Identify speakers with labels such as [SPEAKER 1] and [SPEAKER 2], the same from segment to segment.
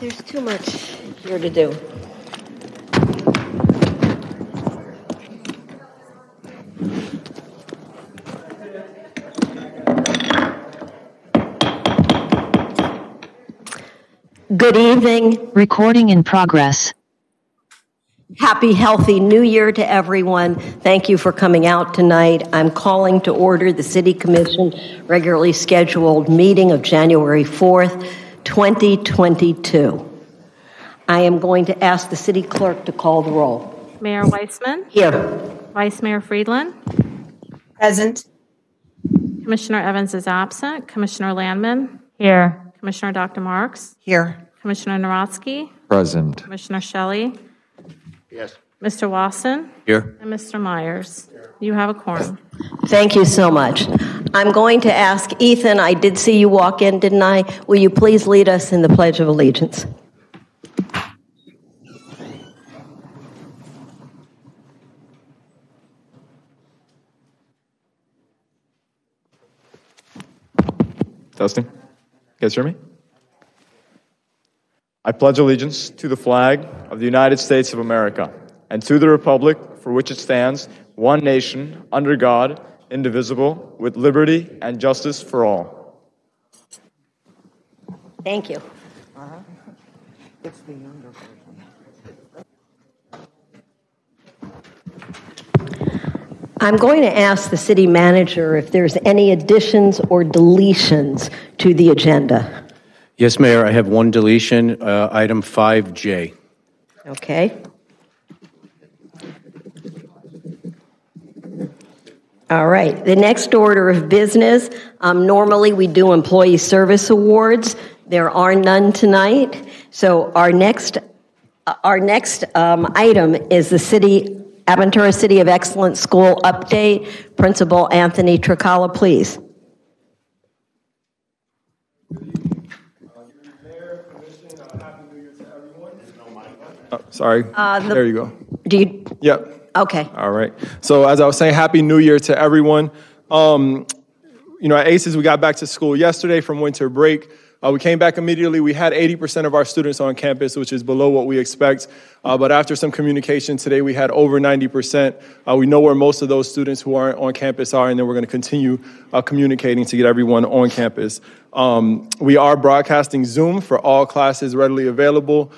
[SPEAKER 1] There's too much here to do. Good evening.
[SPEAKER 2] Recording in progress.
[SPEAKER 1] Happy, healthy New Year to everyone. Thank you for coming out tonight. I'm calling to order the City Commission regularly scheduled meeting of January 4th, 2022. I am going to ask the City Clerk to call the roll.
[SPEAKER 3] Mayor Weissman.
[SPEAKER 1] Here.
[SPEAKER 3] Vice Mayor Friedland.
[SPEAKER 4] Present.
[SPEAKER 3] Commissioner Evans is absent. Commissioner Landman. Here. Commissioner Dr. Marks.
[SPEAKER 4] Here.
[SPEAKER 3] Commissioner Narodsky.
[SPEAKER 5] Present.
[SPEAKER 3] Commissioner Shelley.
[SPEAKER 5] Yes.
[SPEAKER 3] Mr. Wasson.
[SPEAKER 5] Here.
[SPEAKER 3] And Mr. Myers. You have a quorum.
[SPEAKER 1] Thank you so much. I'm going to ask Ethan, I did see you walk in, didn't I? Will you please lead us in the Pledge of Allegiance?
[SPEAKER 5] Testing. You guys hear me? I pledge allegiance to the flag of the United States of America and to the republic for which it stands, one nation, under God, indivisible, with liberty and justice for all.
[SPEAKER 1] Thank you.
[SPEAKER 4] It's the younger version.
[SPEAKER 1] I'm going to ask the city manager if there's any additions or deletions to the agenda.
[SPEAKER 6] Yes, Mayor, I have one deletion, item 5J.
[SPEAKER 1] Okay. All right. The next order of business, normally we do employee service awards. There are none tonight. So our next item is the Aventura City of Excellence School update. Principal Anthony Tricala, please.
[SPEAKER 7] Sorry. There you go.
[SPEAKER 1] Do you?
[SPEAKER 7] Yep.
[SPEAKER 1] Okay.
[SPEAKER 7] All right. So as I was saying, Happy New Year to everyone. At ACES, we got back to school yesterday from winter break. We came back immediately. We had 80% of our students on campus, which is below what we expect. But after some communication today, we had over 90%. We know where most of those students who aren't on campus are, and then we're going to continue communicating to get everyone on campus. We are broadcasting Zoom for all classes readily available.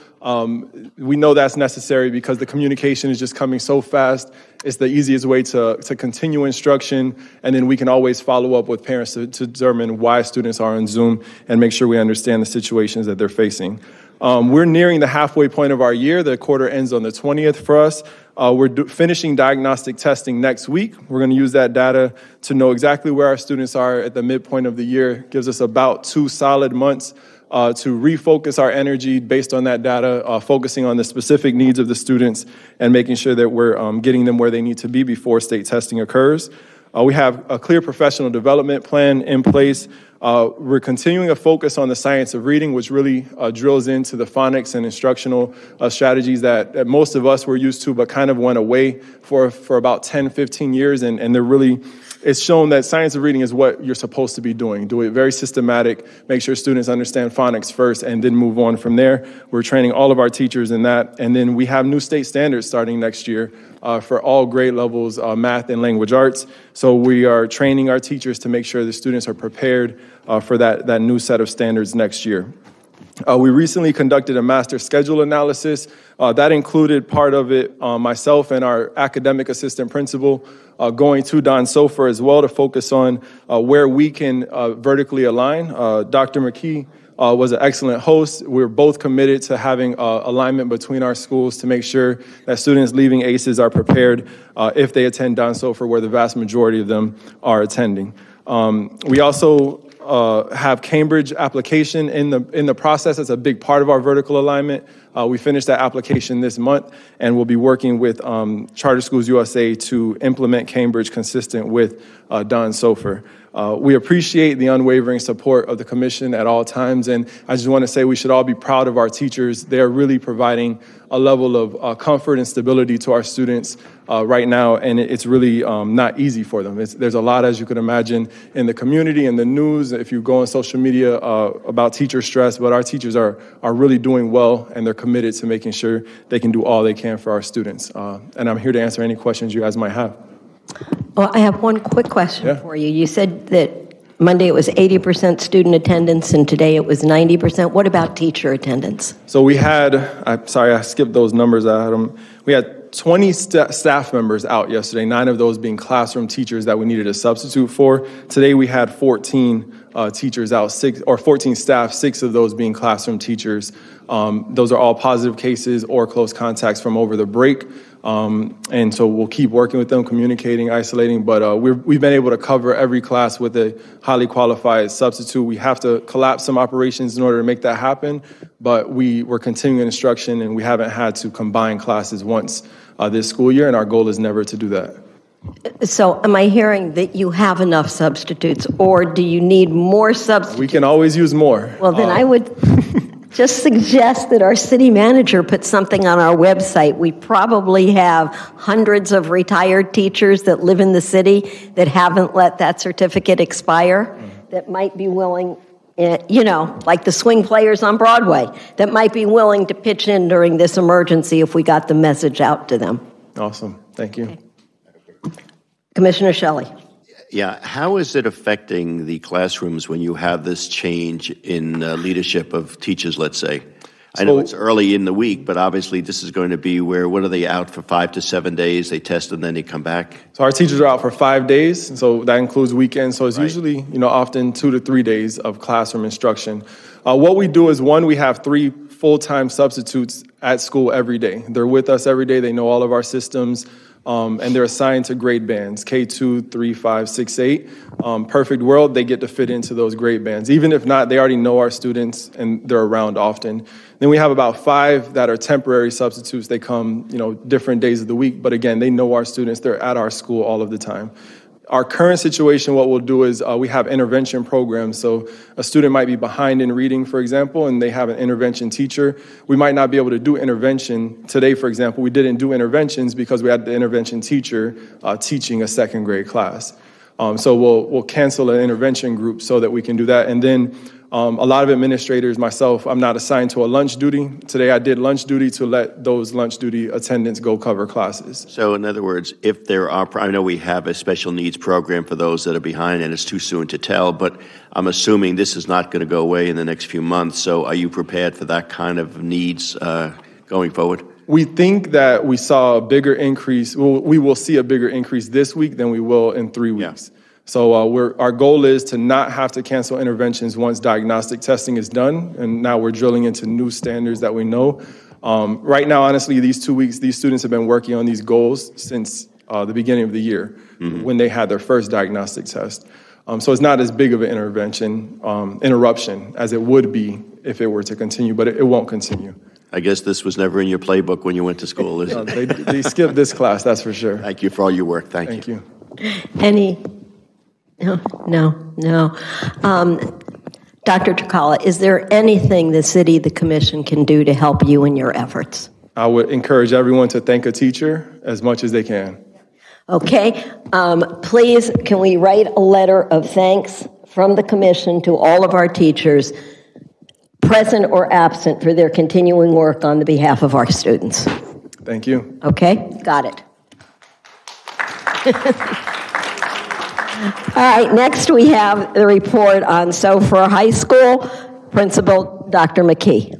[SPEAKER 7] We know that's necessary because the communication is just coming so fast. It's the easiest way to continue instruction, and then we can always follow up with parents to determine why students are on Zoom and make sure we understand the situations that they're facing. We're nearing the halfway point of our year. The quarter ends on the 20th for us. We're finishing diagnostic testing next week. We're going to use that data to know exactly where our students are at the midpoint of the year. Gives us about 2 solid months to refocus our energy based on that data, focusing on the specific needs of the students and making sure that we're getting them where they need to be before state testing occurs. We have a clear professional development plan in place. We're continuing a focus on the science of reading, which really drills into the phonics and instructional strategies that most of us were used to, but kind of went away for about 10, 15 years. And they're really, it's shown that science of reading is what you're supposed to be doing. Do it very systematic, make sure students understand phonics first, and then move on from there. We're training all of our teachers in that. And then we have new state standards starting next year for all grade levels, math and language arts. So we are training our teachers to make sure the students are prepared for that new set of standards next year. We recently conducted a master schedule analysis. That included part of it, myself and our academic assistant principal going to Don Sofer as well to focus on where we can vertically align. Dr. McKee was an excellent host. We're both committed to having alignment between our schools to make sure that students leaving ACES are prepared if they attend Don Sofer, where the vast majority of them are attending. We also have Cambridge application in the process. That's a big part of our vertical alignment. We finished that application this month, and we'll be working with Charter Schools USA to implement Cambridge consistent with Don Sofer. We appreciate the unwavering support of the commission at all times, and I just want to say we should all be proud of our teachers. They are really providing a level of comfort and stability to our students right now, and it's really not easy for them. There's a lot, as you could imagine, in the community and the news, if you go on social media, about teacher stress, but our teachers are really doing well, and they're committed to making sure they can do all they can for our students. And I'm here to answer any questions you guys might have.
[SPEAKER 1] Well, I have one quick question for you. You said that Monday it was 80% student attendance, and today it was 90%. What about teacher attendance?
[SPEAKER 7] So we had, I skipped those numbers. We had 20 staff members out yesterday, 9 of those being classroom teachers that we needed a substitute for. Today we had 14 teachers out, 14 staff, 6 of those being classroom teachers. Those are all positive cases or close contacts from over the break. And so we'll keep working with them, communicating, isolating, but we've been able to cover every class with a highly qualified substitute. We have to collapse some operations in order to make that happen, but we're continuing instruction, and we haven't had to combine classes once this school year, and our goal is never to do that.
[SPEAKER 1] So am I hearing that you have enough substitutes, or do you need more substitutes?
[SPEAKER 7] We can always use more.
[SPEAKER 1] Well, then I would just suggest that our city manager put something on our website. We probably have hundreds of retired teachers that live in the city that haven't let that certificate expire, that might be willing, like the swing players on Broadway, that might be willing to pitch in during this emergency if we got the message out to them.
[SPEAKER 7] Awesome. Thank you.
[SPEAKER 1] Okay. Commissioner Shelley.
[SPEAKER 2] Yeah, how is it affecting the classrooms when you have this change in leadership of teachers, let's say? I know it's early in the week, but obviously this is going to be where, what are they out for 5 to 7 days? They test and then they come back? So
[SPEAKER 7] our teachers are out for 5 days, and so that includes weekends. So it's usually, often 2 to 3 days of classroom instruction. What we do is, one, we have 3 full-time substitutes at school every day. They're with us every day. They know all of our systems. And they're assigned to grade bands, K2, 3, 5, 6, 8. Perfect world, they get to fit into those grade bands. Even if not, they already know our students and they're around often. Then we have about 5 that are temporary substitutes. They come, different days of the week. But again, they know our students. They're at our school all of the time. Our current situation, what we'll do is we have intervention programs. So a student might be behind in reading, for example, and they have an intervention teacher. We might not be able to do intervention. Today, for example, we didn't do interventions because we had the intervention teacher teaching a second grade class. So we'll cancel an intervention group so that we can do that. And then a lot of administrators, myself, I'm not assigned to a lunch duty. Today I did lunch duty to let those lunch duty attendants go cover classes.
[SPEAKER 2] So in other words, if there are, I know we have a special needs program for those that are behind, and it's too soon to tell, but I'm assuming this is not going to go away in the next few months. So are you prepared for that kind of needs going forward?
[SPEAKER 7] We think that we saw a bigger increase. We will see a bigger increase this week than we will in 3 weeks. Yeah. So our goal is to not have to cancel interventions once diagnostic testing is done, and now we're drilling into new standards that we know. Right now, honestly, these 2 weeks, these students have been working on these goals since the beginning of the year, when they had their first diagnostic test. So it's not as big of an interruption as it would be if it were to continue, but it won't continue.
[SPEAKER 2] I guess this was never in your playbook when you went to school, is it?
[SPEAKER 7] They skipped this class, that's for sure.
[SPEAKER 2] Thank you for all your work. Thank you.
[SPEAKER 1] No. Dr. Tricala, is there anything the city, the commission can do to help you in your efforts?
[SPEAKER 7] I would encourage everyone to thank a teacher as much as they can.
[SPEAKER 1] Okay. Please, can we write a letter of thanks from the commission to all of our teachers, present or absent, for their continuing work on the behalf of our students?
[SPEAKER 7] Thank you.
[SPEAKER 1] Okay, got it. All right, next we have the report on Sofer High School. Principal Dr. McKee.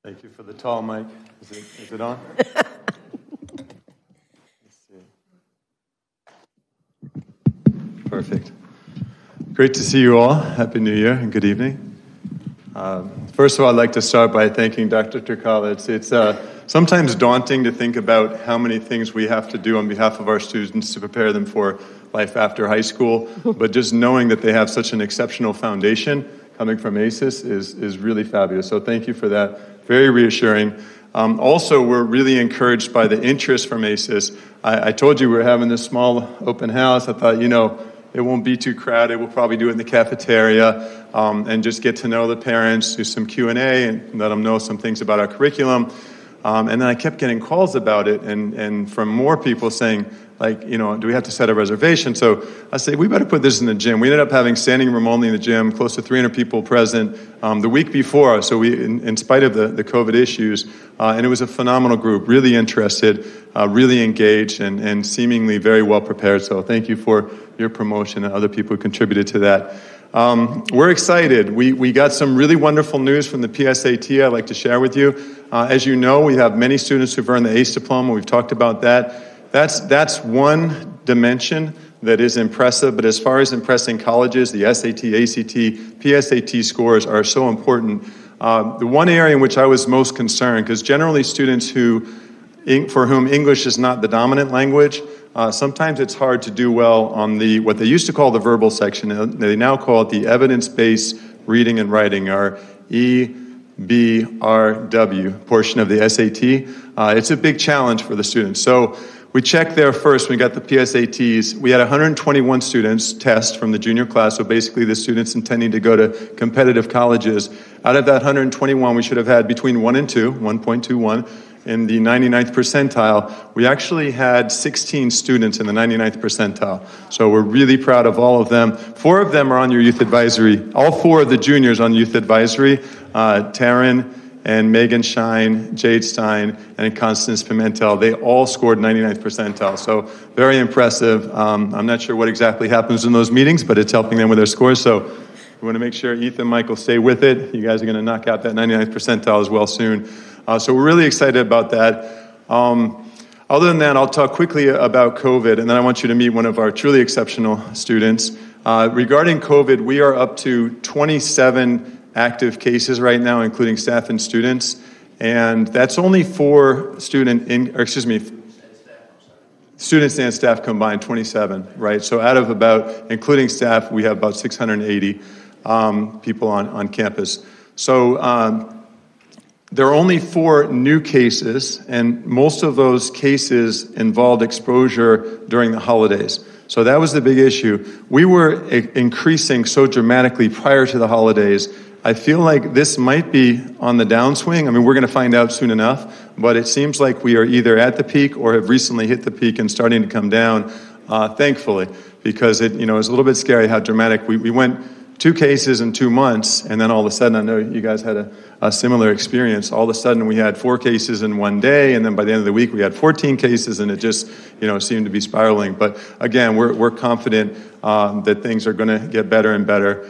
[SPEAKER 8] Thank you for the tall mic. Is it on? Let's see. Perfect. Great to see you all. Happy New Year and good evening. First of all, I'd like to start by thanking Dr. Turkala. It's sometimes daunting to think about how many things we have to do on behalf of our students to prepare them for life after high school, but just knowing that they have such an exceptional foundation coming from ACES is really fabulous. So thank you for that. Very reassuring. Also, we're really encouraged by the interest from ACES. I told you we were having this small open house. I thought, it won't be too crowded. We'll probably do it in the cafeteria and just get to know the parents, do some Q&A, and let them know some things about our curriculum. And then I kept getting calls about it, and from more people saying, do we have to set a reservation? So I said, we better put this in the gym. We ended up having standing room only in the gym, close to 300 people present the week before. So we, in spite of the COVID issues, and it was a phenomenal group, really interested, really engaged, and seemingly very well prepared. So thank you for your promotion and other people who contributed to that. We're excited. We got some really wonderful news from the PSAT I'd like to share with you. As you know, we have many students who've earned the ACE diploma. We've talked about that. That's one dimension that is impressive, but as far as impressing colleges, the SAT, ACT, PSAT scores are so important. The one area in which I was most concerned, because generally students for whom English is not the dominant language, sometimes it's hard to do well on what they used to call the verbal section. They now call it the evidence-based reading and writing, or EBRW portion of the SAT. It's a big challenge for the students. So we checked there first. We got the PSATs. We had 121 students test from the junior class, so basically the students intending to go to competitive colleges. Out of that 121, we should have had between 1 and 2, 1.21. In the 99th percentile, we actually had 16 students in the 99th percentile. So we're really proud of all of them. 4 of them are on your youth advisory. All 4 of the juniors on youth advisory, Taryn and Megan Shine, Jade Stein, and Constance Pimentel, they all scored 99th percentile. So very impressive. I'm not sure what exactly happens in those meetings, but it's helping them with their scores. So we want to make sure Ethan and Michael stay with it. You guys are going to knock out that 99th percentile as well soon. So we're really excited about that. Other than that, I'll talk quickly about COVID, and then I want you to meet one of our truly exceptional students. Regarding COVID, we are up to 27 active cases right now, including staff and students, and that's only for students and staff combined, 27, right? So out of including staff, we have about 680 people on campus. So there are only 4 new cases, and most of those cases involved exposure during the holidays. So that was the big issue. We were increasing so dramatically prior to the holidays. I feel like this might be on the downswing. I mean, we're going to find out soon enough, but it seems like we are either at the peak or have recently hit the peak and starting to come down, thankfully, because it was a little bit scary how dramatic. We went 2 cases in 2 months, and then all of a sudden, I know you guys had a similar experience. All of a sudden, we had 4 cases in one day, and then by the end of the week, we had 14 cases, and it just, seemed to be spiraling. But again, we're confident that things are going to get better and better.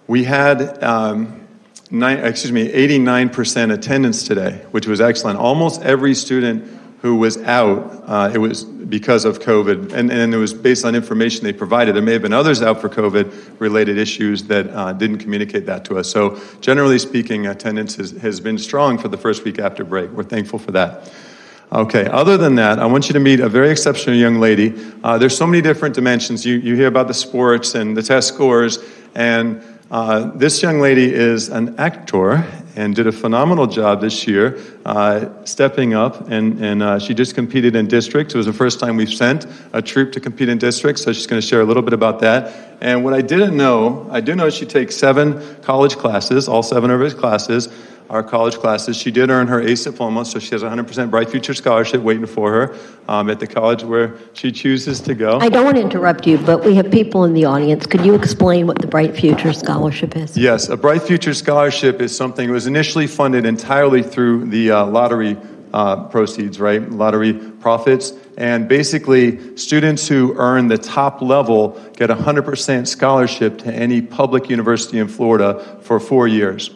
[SPEAKER 8] We had 89% attendance today, which was excellent. Almost every student who was out, it was because of COVID, and it was based on information they provided. There may have been others out for COVID-related issues that didn't communicate that to us. So generally speaking, attendance has been strong for the first week after break. We're thankful for that. Okay, other than that, I want you to meet a very exceptional young lady. There's so many different dimensions. You hear about the sports and the test scores, and this young lady is an actor and did a phenomenal job this year, stepping up, and she just competed in districts. It was the first time we've sent a troop to compete in districts, so she's going to share a little bit about that. And what I do know she takes 7 college classes. All 7 of her classes are college classes. She did earn her ACE diploma, so she has a 100% Bright Future Scholarship waiting for her at the college where she chooses to go.
[SPEAKER 1] I don't want to interrupt you, but we have people in the audience. Could you explain what the Bright Future Scholarship is?
[SPEAKER 8] Yes, a Bright Future Scholarship is something that was initially funded entirely through the lottery proceeds, right? Lottery profits. And basically, students who earn the top level get a 100% scholarship to any public university in Florida for 4 years.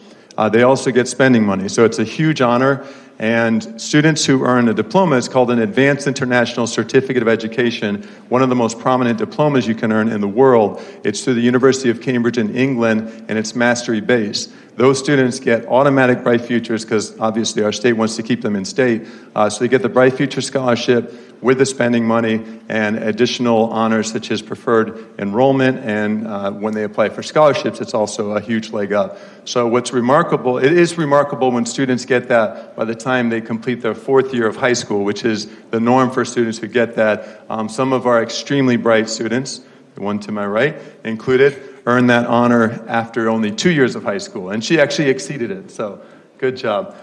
[SPEAKER 8] They also get spending money, so it's a huge honor. And students who earn a diploma is called an Advanced International Certificate of Education, one of the most prominent diplomas you can earn in the world. It's through the University of Cambridge in England, and it's mastery-based. those students get automatic Bright Futures because obviously our state wants to keep them in state. So they get the Bright Future Scholarship with the spending money and additional honors such as preferred enrollment. And when they apply for scholarships, it's also a huge leg up. So what's remarkable, it is remarkable when students get that by the time they complete their 4th year of high school, which is the norm for students who get that. Some of our extremely bright students, the one to my right included, earned that honor after only 2 years of high school. And she actually exceeded it, so good job.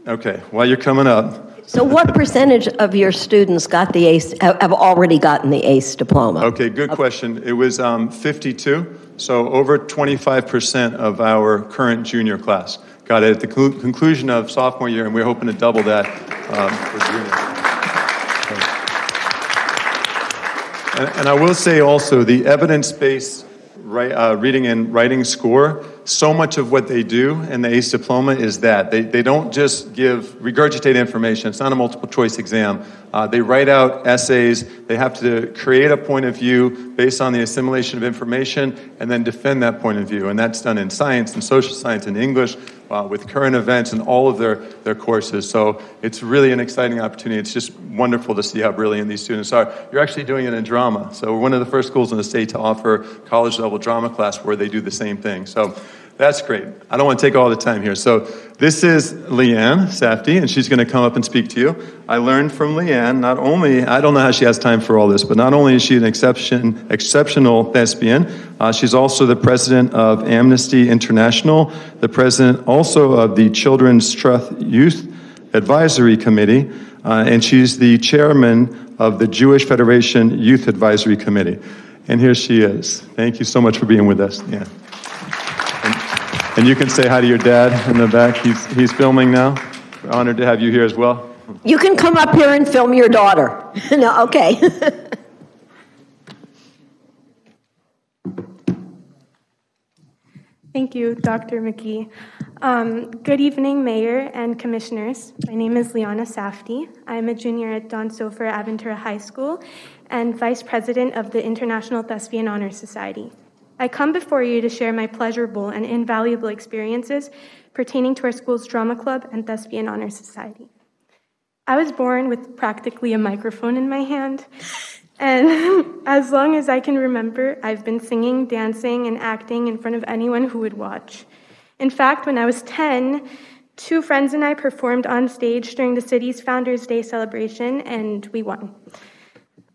[SPEAKER 8] Okay, while you're coming up.
[SPEAKER 1] So what percentage of your students got the ACE, have already gotten the ACE diploma?
[SPEAKER 8] Okay, good question. It was 52, so over 25% of our current junior class got it at the conclusion of sophomore year, and we're hoping to double that for juniors. And I will say also, the evidence-based reading and writing score, so much of what they do in the ACE diploma is that. They don't just regurgitate information. It's not a multiple choice exam. They write out essays. They have to create a point of view based on the assimilation of information and then defend that point of view. And that's done in science and social science and English with current events and all of their courses. So it's really an exciting opportunity. It's just wonderful to see how brilliant these students are. You're actually doing it in drama. So we're one of the first schools in the state to offer college-level drama class where they do the same thing. So that's great. I don't want to take all the time here. So this is Leanne Safdie, and she's going to come up and speak to you. I learned from Leanne, not only, I don't know how she has time for all this, but not only is she an exceptional thespian, she's also the president of Amnesty International, the president also of the Children's Trust Youth Advisory Committee, and she's the chairman of the Jewish Federation Youth Advisory Committee. And here she is. Thank you so much for being with us. Yeah. And you can say hi to your dad in the back. He's filming now. We're honored to have you here as well.
[SPEAKER 1] You can come up here and film your daughter. No, okay.
[SPEAKER 9] Thank you, Dr. McKee. Good evening, Mayor and Commissioners. My name is Liana Safdie. I'm a junior at Don Sofer Aventura High School and Vice President of the International Thespian Honor Society. I come before you to share my pleasurable and invaluable experiences pertaining to our school's drama club and Thespian Honor Society. I was born with practically a microphone in my hand, and as long as I can remember, I've been singing, dancing, and acting in front of anyone who would watch. In fact, when I was 10, 2 friends and I performed on stage during the city's Founders Day celebration, and we won.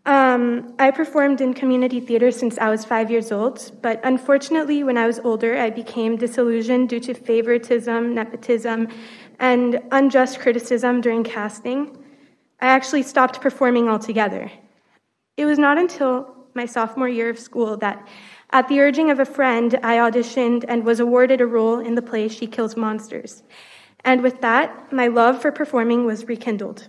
[SPEAKER 9] I performed in community theater since I was 5 years old, but unfortunately, when I was older, I became disillusioned due to favoritism, nepotism, and unjust criticism during casting. I actually stopped performing altogether. It was not until my sophomore year of school that, at the urging of a friend, I auditioned and was awarded a role in the play She Kills Monsters. And with that, my love for performing was rekindled.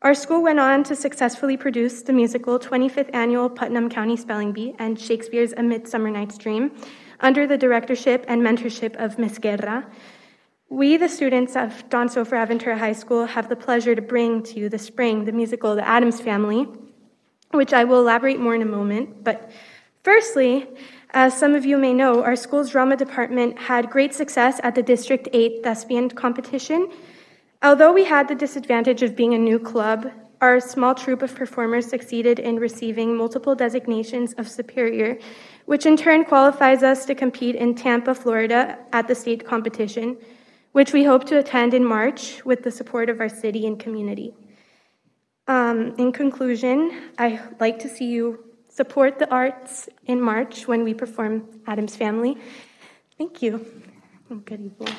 [SPEAKER 9] Our school went on to successfully produce the musical 25th Annual Putnam County Spelling Bee and Shakespeare's A Midsummer Night's Dream under the directorship and mentorship of Ms. Guerra. We, the students of Don Sofer Aventura High School, have the pleasure to bring to you this spring the musical The Addams Family, which I will elaborate more in a moment. But firstly, as some of you may know, our school's drama department had great success at the District 8 Thespian competition. Although we had the disadvantage of being a new club, our small troupe of performers succeeded in receiving multiple designations of superior, which in turn qualifies us to compete in Tampa, Florida at the state competition, which we hope to attend in March with the support of our city and community. In conclusion, I'd like to see you support the arts in March when we perform Addams Family. Thank you. Good evening.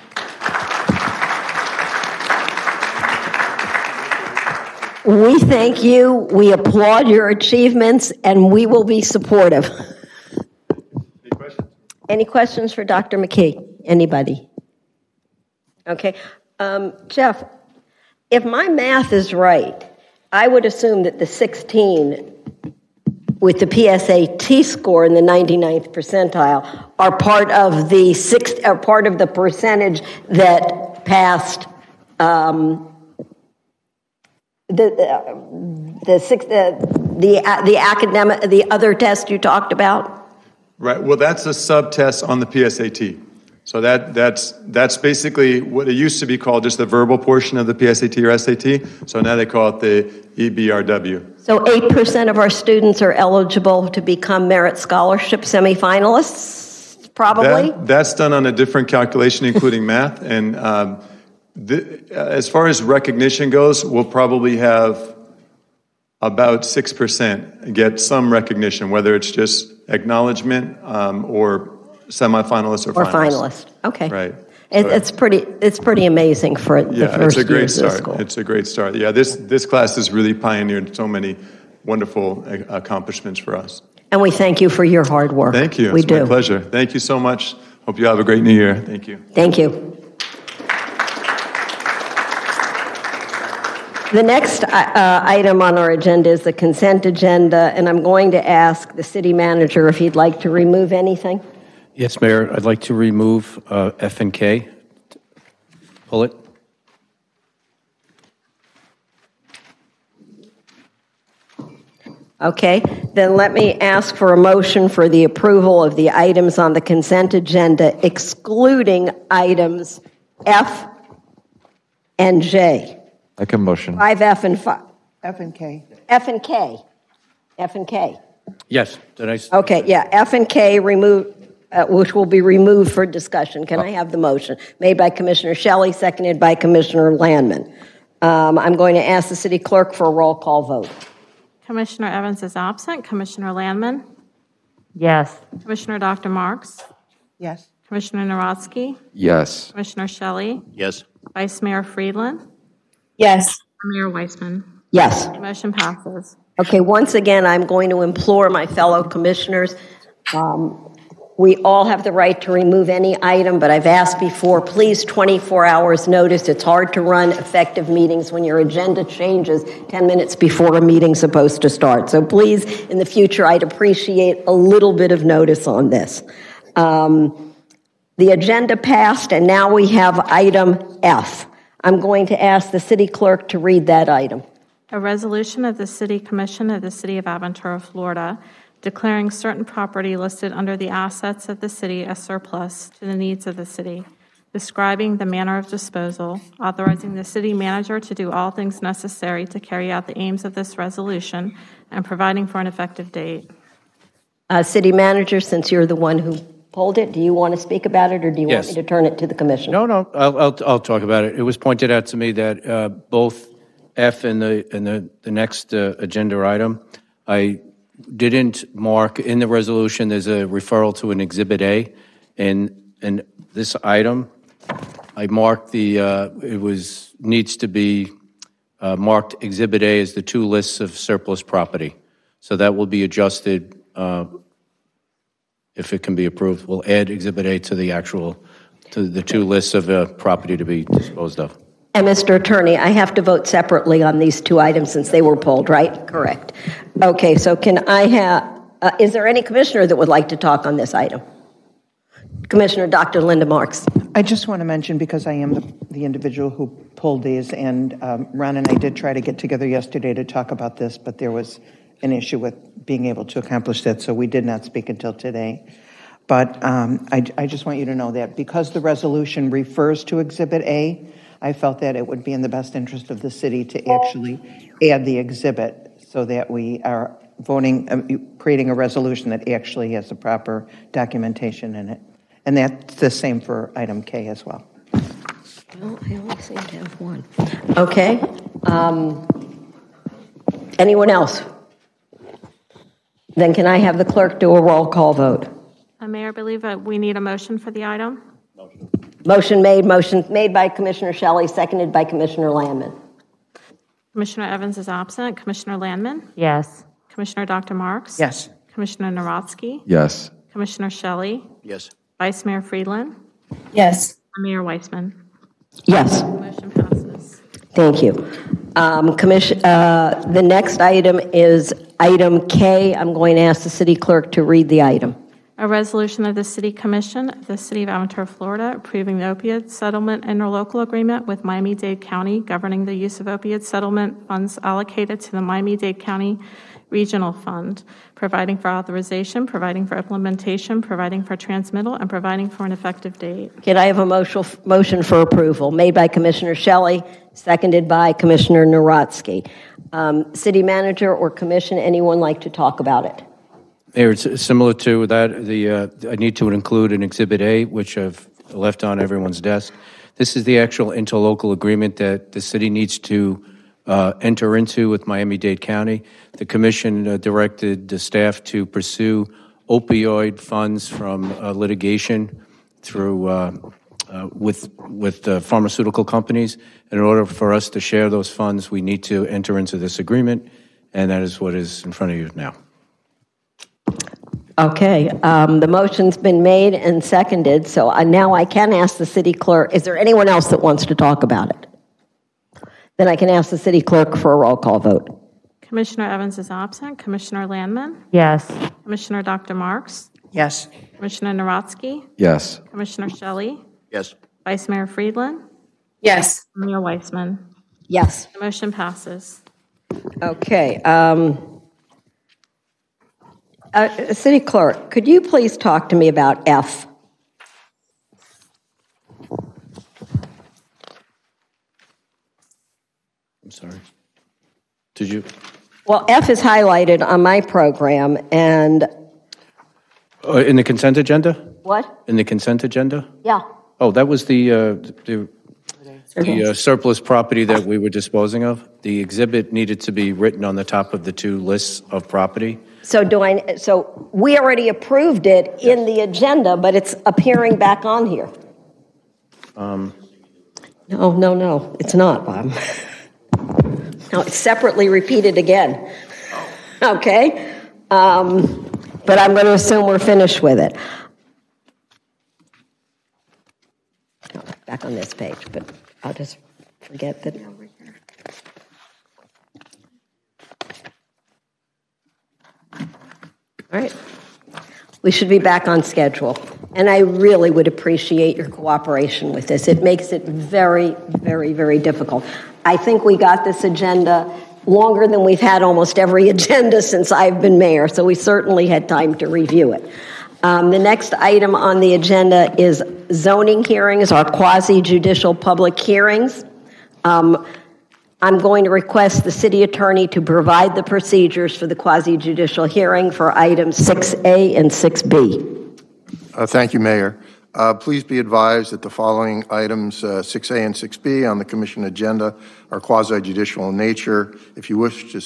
[SPEAKER 1] We thank you, we applaud your achievements, and we will be supportive.
[SPEAKER 8] Any questions?
[SPEAKER 1] Any questions for Dr. McKee? Anybody? Okay. Jeff, if my math is right, I would assume that the 16 with the PSAT score in the 99th percentile are part of the percentage that passed the other test you talked about?
[SPEAKER 8] Right. Well, that's a sub-test on the PSAT. So that's basically what it used to be called, just the verbal portion of the PSAT or SAT. So now they call it the EBRW.
[SPEAKER 1] So 8% of our students are eligible to become Merit Scholarship semifinalists, probably?
[SPEAKER 8] That's done on a different calculation, including math. And as far as recognition goes, we'll probably have about 6% get some recognition, whether it's just acknowledgement or semifinalists or finalists.
[SPEAKER 1] Okay.
[SPEAKER 8] Right.
[SPEAKER 1] It's pretty amazing for the first years of school.
[SPEAKER 8] It's a great start. Yeah, this class has really pioneered so many wonderful accomplishments for us.
[SPEAKER 1] And we thank you for your hard work.
[SPEAKER 8] Thank you.
[SPEAKER 1] We
[SPEAKER 8] It's
[SPEAKER 1] do.
[SPEAKER 8] my pleasure. Thank you so much. Hope you have a great new year. Thank you.
[SPEAKER 1] Thank you. The next item on our agenda is the consent agenda, and I'm going to ask the city manager if he'd like to remove anything.
[SPEAKER 6] Yes, Mayor, I'd like to remove F and K. Pull it.
[SPEAKER 1] Okay, then let me ask for a motion for the approval of the items on the consent agenda, excluding items F and J.
[SPEAKER 10] Make a motion.
[SPEAKER 1] 5F and 5.
[SPEAKER 4] F and K.
[SPEAKER 1] F and K. F and K.
[SPEAKER 6] Yes. Did I?
[SPEAKER 1] Okay, yeah, F and K remove, which will be removed for discussion. Can I have the motion? Made by Commissioner Shelley, seconded by Commissioner Landman. I'm going to ask the city clerk for a roll call vote.
[SPEAKER 3] Commissioner Evans is absent. Commissioner Landman?
[SPEAKER 11] Yes.
[SPEAKER 3] Commissioner Dr. Marks?
[SPEAKER 4] Yes.
[SPEAKER 3] Commissioner Narodsky?
[SPEAKER 10] Yes.
[SPEAKER 3] Commissioner Shelley?
[SPEAKER 2] Yes.
[SPEAKER 3] Vice Mayor Friedland?
[SPEAKER 4] Yes.
[SPEAKER 3] Mayor Weissman?
[SPEAKER 1] Yes.
[SPEAKER 3] Motion passes.
[SPEAKER 1] Okay, once again, I'm going to implore my fellow commissioners, we all have the right to remove any item, but I've asked before, please 24 hours notice. It's hard to run effective meetings when your agenda changes 10 minutes before a meeting's supposed to start. So please, in the future, I'd appreciate a little bit of notice on this. The agenda passed, and now we have item F. I'm going to ask the city clerk to read that item.
[SPEAKER 3] A resolution of the City Commission of the City of Aventura, Florida, declaring certain property listed under the assets of the city as surplus to the needs of the city, describing the manner of disposal, authorizing the city manager to do all things necessary to carry out the aims of this resolution, and providing for an effective date.
[SPEAKER 1] City manager, since you're the one who pulled it, do you want to speak about it, or do you
[SPEAKER 6] Yes.
[SPEAKER 1] want me to turn it to the commission?
[SPEAKER 6] No, I'll talk about it. It was pointed out to me that both F and the next agenda item, I didn't mark in the resolution. There's a referral to an Exhibit A, and this item, I marked needs to be marked Exhibit A as the two lists of surplus property. So that will be adjusted if it can be approved. We'll add Exhibit A to the two lists of property to be disposed of.
[SPEAKER 1] And Mr. Attorney, I have to vote separately on these two items since they were pulled, right? Correct. Okay, so can I have, is there any commissioner that would like to talk on this item? Commissioner Dr. Linda Marks.
[SPEAKER 4] I just want to mention, because I am the individual who pulled these, and Ron and I did try to get together yesterday to talk about this, but there was an issue with being able to accomplish that, so we did not speak until today. But I just want you to know that because the resolution refers to Exhibit A, I felt that it would be in the best interest of the city to actually add the exhibit so that we are voting, creating a resolution that actually has the proper documentation in it. And that's the same for item K as well.
[SPEAKER 1] Well, I only seem to have one. Okay. Anyone else? Then can I have the clerk do a roll call vote?
[SPEAKER 3] Mayor, I believe we need a motion for the item.
[SPEAKER 1] Motion made by Commissioner Shelley, seconded by Commissioner Landman.
[SPEAKER 3] Commissioner Evans is absent. Commissioner Landman?
[SPEAKER 11] Yes.
[SPEAKER 3] Commissioner Dr. Marks?
[SPEAKER 4] Yes.
[SPEAKER 3] Commissioner Narodsky?
[SPEAKER 10] Yes.
[SPEAKER 3] Commissioner Shelley?
[SPEAKER 2] Yes.
[SPEAKER 3] Vice Mayor Friedland?
[SPEAKER 4] Yes.
[SPEAKER 3] Mayor Weissman?
[SPEAKER 1] Yes.
[SPEAKER 3] Motion passes.
[SPEAKER 1] Thank you. The next item is item K. I'm going to ask the city clerk to read the item.
[SPEAKER 3] A resolution of the City Commission of the City of Aventura, Florida, approving the opioid settlement interlocal agreement with Miami-Dade County, governing the use of opioid settlement funds allocated to the Miami-Dade County Regional Fund, providing for authorization, providing for implementation, providing for transmittal, and providing for an effective date.
[SPEAKER 1] Can I have a motion for approval? Made by Commissioner Shelley, seconded by Commissioner Narodsky. City Manager or Commission, anyone like to talk about it?
[SPEAKER 6] Mayor, it's similar to that. I need to include an Exhibit A, which I've left on everyone's desk. This is the actual interlocal agreement that the city needs to enter into with Miami-Dade County. The commission directed the staff to pursue opioid funds from litigation through with pharmaceutical companies. And in order for us to share those funds, we need to enter into this agreement, and that is what is in front of you now.
[SPEAKER 1] Okay, the motion's been made and seconded, so now I can ask the city clerk, is there anyone else that wants to talk about it? Then I can ask the city clerk for a roll call vote.
[SPEAKER 3] Commissioner Evans is absent. Commissioner Landman?
[SPEAKER 10] Yes.
[SPEAKER 3] Commissioner Dr. Marks?
[SPEAKER 4] Yes.
[SPEAKER 3] Commissioner Narodsky?
[SPEAKER 5] Yes.
[SPEAKER 3] Commissioner Shelley?
[SPEAKER 2] Yes.
[SPEAKER 3] Vice Mayor Friedland?
[SPEAKER 10] Yes.
[SPEAKER 3] Mayor Weissman?
[SPEAKER 1] Yes.
[SPEAKER 3] The motion passes.
[SPEAKER 1] Okay. City clerk, could you please talk to me about F?
[SPEAKER 6] I'm sorry. Did you?
[SPEAKER 1] Well, F is highlighted on my program, and...
[SPEAKER 6] In the consent agenda?
[SPEAKER 1] What?
[SPEAKER 6] In the consent agenda?
[SPEAKER 1] Yeah.
[SPEAKER 6] Oh, that was the surplus property that we were disposing of. The exhibit needed to be written on the top of the two lists of property.
[SPEAKER 1] So so we already approved it in the agenda, but it's appearing back on here. No, it's not, Bob. No, it's separately repeated again. Okay? But I'm going to assume we're finished with it. Back on this page, but I'll just forget that. All right. We should be back on schedule. And I really would appreciate your cooperation with this. It makes it very, very, very difficult. I think we got this agenda longer than we've had almost every agenda since I've been mayor, so we certainly had time to review it. The next item on the agenda is zoning hearings, our quasi-judicial public hearings. I'm going to request the city attorney to provide the procedures for the quasi-judicial hearing for items 6A and 6B.
[SPEAKER 11] Thank you, Mayor. Please be advised that the following items, 6A and 6B on the commission agenda, are quasi-judicial in nature. If you wish to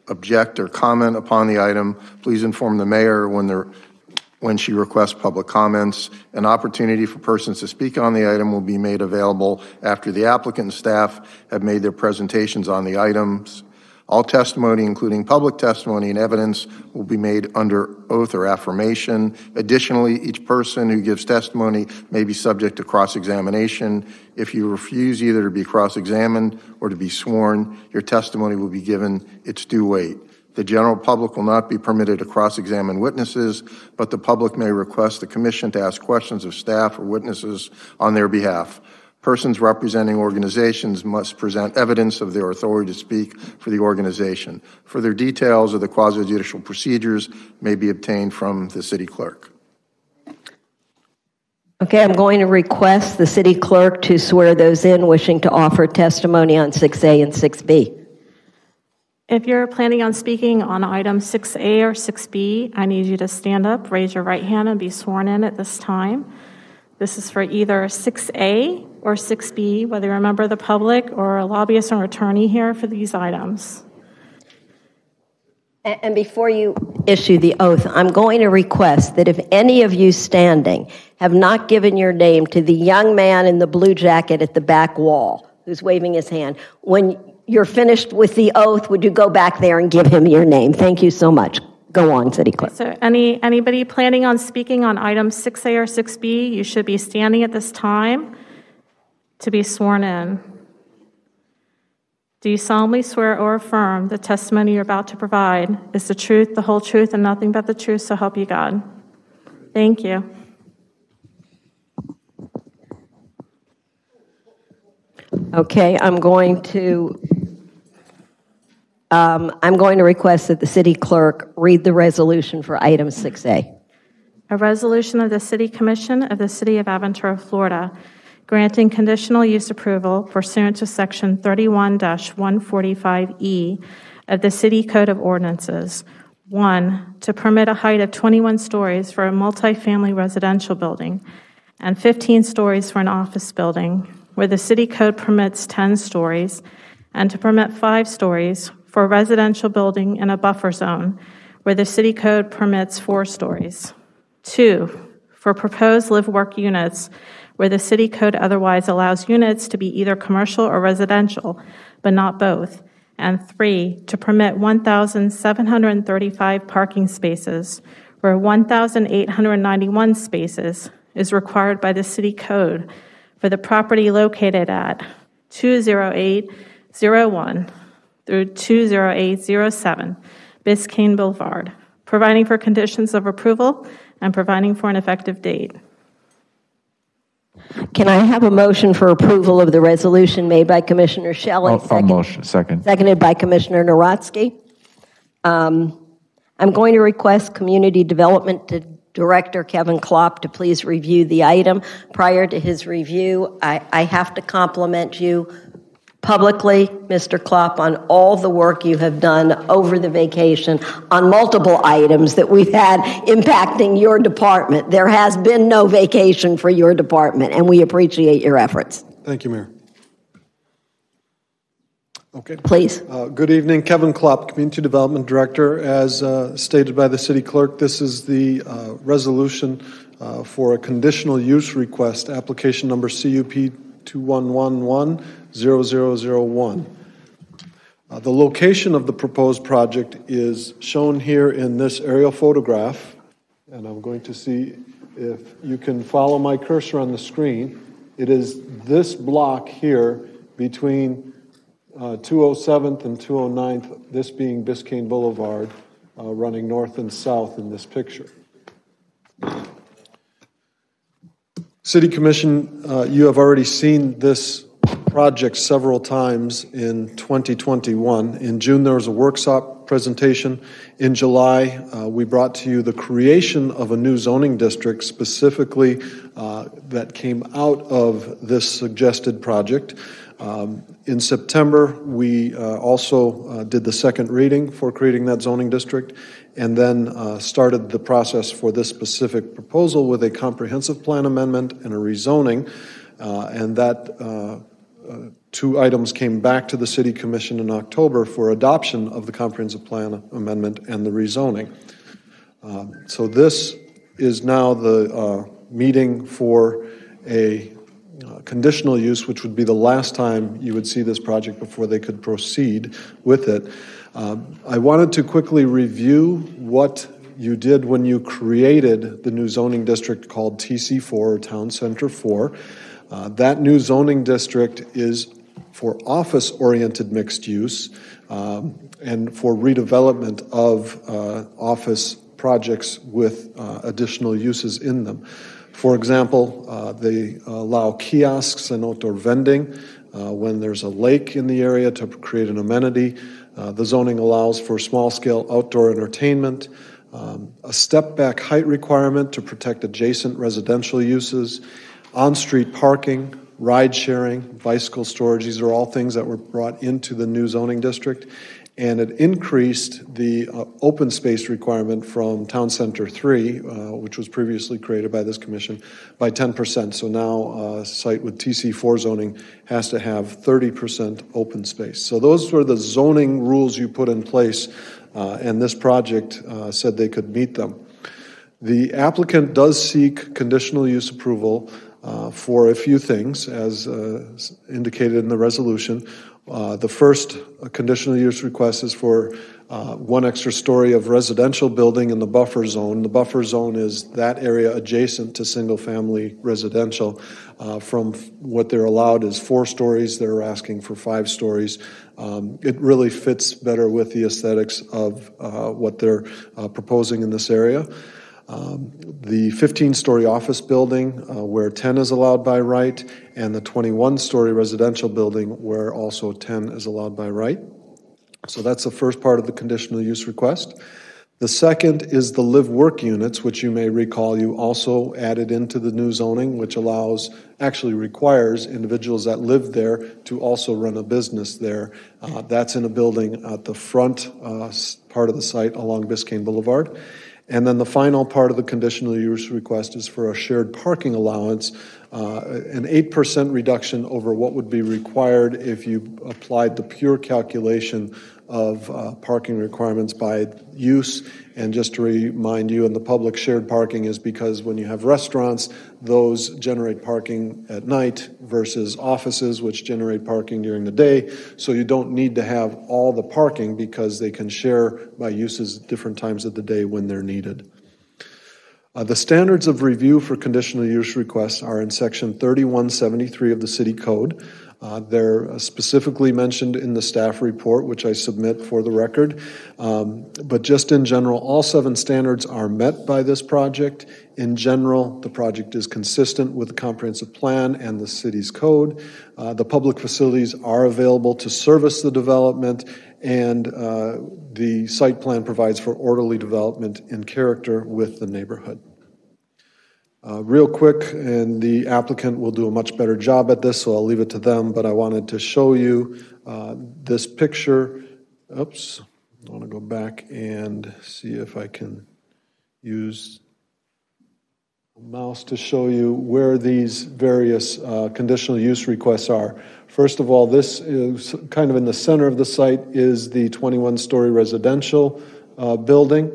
[SPEAKER 11] object or comment upon the item, please inform the mayor when she requests public comments. An opportunity for persons to speak on the item will be made available after the applicant and staff have made their presentations on the items. All testimony, including public testimony and evidence, will be made under oath or affirmation. Additionally, each person who gives testimony may be subject to cross-examination. If you refuse either to be cross-examined or to be sworn, your testimony will be given its due weight. The general public will not be permitted to cross-examine witnesses, but the public may request the commission to ask questions of staff or witnesses on their behalf. Persons representing organizations must present evidence of their authority to speak for the organization. Further details of the quasi-judicial procedures may be obtained from the city clerk.
[SPEAKER 1] Okay, I'm going to request the city clerk to swear those in wishing to offer testimony on 6A and 6B.
[SPEAKER 3] If you're planning on speaking on item 6A or 6B, I need you to stand up, raise your right hand, and be sworn in at this time. This is for either 6A or 6B, whether you're a member of the public or a lobbyist or attorney here for these items.
[SPEAKER 1] And before you issue the oath, I'm going to request that if any of you standing have not given your name to the young man in the blue jacket at the back wall who's waving his hand, when you're finished with the oath, would you go back there and give him your name? Thank you so much. Go on, City Clerk.
[SPEAKER 3] So anybody planning on speaking on items 6A or 6B, you should be standing at this time to be sworn in. Do you solemnly swear or affirm the testimony you're about to provide is the truth, the whole truth, and nothing but the truth, so help you God? Thank you.
[SPEAKER 1] Okay, I'm going to I'm going to request that the city clerk read the resolution for item 6A.
[SPEAKER 3] A resolution of the City Commission of the City of Aventura, Florida, granting conditional use approval pursuant to Section 31-145E of the City Code of Ordinances. 1, to permit a height of 21 stories for a multifamily residential building and 15 stories for an office building, where the City Code permits 10 stories, and to permit 5 stories for a residential building in a buffer zone, where the City Code permits 4 stories. 2, for proposed live-work units, where the City Code otherwise allows units to be either commercial or residential, but not both. And 3, to permit 1,735 parking spaces, where 1,891 spaces is required by the City Code for the property located at 20801 through 20807 Biscayne Boulevard, providing for conditions of approval and providing for an effective date.
[SPEAKER 1] Can I have a motion for approval of the resolution made by Commissioner Shelley? Seconded by Commissioner Narotsky. I'm going to request Community Development Director Kevin Klopp to please review the item. Prior to his review, I have to compliment you publicly, Mr. Klopp, on all the work you have done over the vacation on multiple items that we've had impacting your department. There has been no vacation for your department, and we appreciate your efforts.
[SPEAKER 10] Thank you, Mayor. Okay.
[SPEAKER 1] Please.
[SPEAKER 10] Good evening. Kevin Klopp, Community Development Director. As stated by the City Clerk, this is the resolution for a conditional use request, application number CUP 2111-0001. The location of the proposed project is shown here in this aerial photograph, and I'm going to see if you can follow my cursor on the screen. It is this block here between 207th and 209th, this being Biscayne Boulevard, running north and south in this picture. City Commission, you have already seen this project several times in 2021. In June, there was a workshop presentation. In July, we brought to you the creation of a new zoning district specifically that came out of this suggested project. In September, we also did the second reading for creating that zoning district, and then started the process for this specific proposal with a comprehensive plan amendment and a rezoning, and that two items came back to the City Commission in October for adoption of the comprehensive plan amendment and the rezoning. So this is now the meeting for a conditional use, which would be the last time you would see this project before they could proceed with it. I wanted to quickly review what you did when you created the new zoning district called TC4, or Town Center 4. That new zoning district is for office-oriented mixed use and for redevelopment of office projects with additional uses in them. For example, they allow kiosks and outdoor vending when there's a lake in the area to create an amenity. The zoning allows for small-scale outdoor entertainment, a step-back height requirement to protect adjacent residential uses, on-street parking, ride-sharing, bicycle storage. These are all things that were brought into the new zoning district. And it increased the open space requirement from Town Center 3, which was previously created by this commission, by 10%. So now a site with TC4 zoning has to have 30% open space. So those were the zoning rules you put in place, and this project said they could meet them. The applicant does seek conditional use approval for a few things, as indicated in the resolution. The first conditional use request is for one extra story of residential building in the buffer zone. The buffer zone is that area adjacent to single-family residential. From what they're allowed is 4 stories. They're asking for 5 stories. It really fits better with the aesthetics of what they're proposing in this area. The 15-story office building where 10 is allowed by right, and the 21-story residential building where also 10 is allowed by right. So that's the first part of the conditional use request. The second is the live-work units, which you may recall you also added into the new zoning, which actually requires individuals that live there to also run a business there. That's in a building at the front part of the site along Biscayne Boulevard. And then the final part of the conditional use request is for a shared parking allowance, an 8% reduction over what would be required if you applied the pure calculation of parking requirements by use. And just to remind you, in the public, shared parking is because when you have restaurants, those generate parking at night versus offices, which generate parking during the day. So you don't need to have all the parking because they can share by uses at different times of the day when they're needed. The standards of review for conditional use requests are in section 3173 of the City Code. They're specifically mentioned in the staff report, which I submit for the record. But just in general, all 7 standards are met by this project. In general, the project is consistent with the comprehensive plan and the city's code. The public facilities are available to service the development, and the site plan provides for orderly development in character with the neighborhood. Real quick, and the applicant will do a much better job at this, so I'll leave it to them, but I wanted to show you this picture. Oops, I want to go back and see if I can use a mouse to show you where these various conditional use requests are. First of all, this is kind of in the center of the site is the 21-story residential building.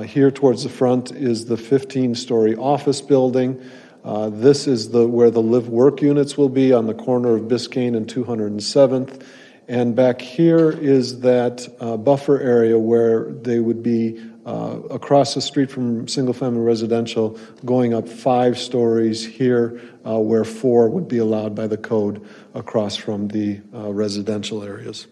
[SPEAKER 10] Here towards the front is the 15-story office building. This is where the live-work units will be on the corner of Biscayne and 207th. And back here is that buffer area where they would be across the street from single-family residential, going up 5 stories here, where 4 would be allowed by the code across from the residential areas.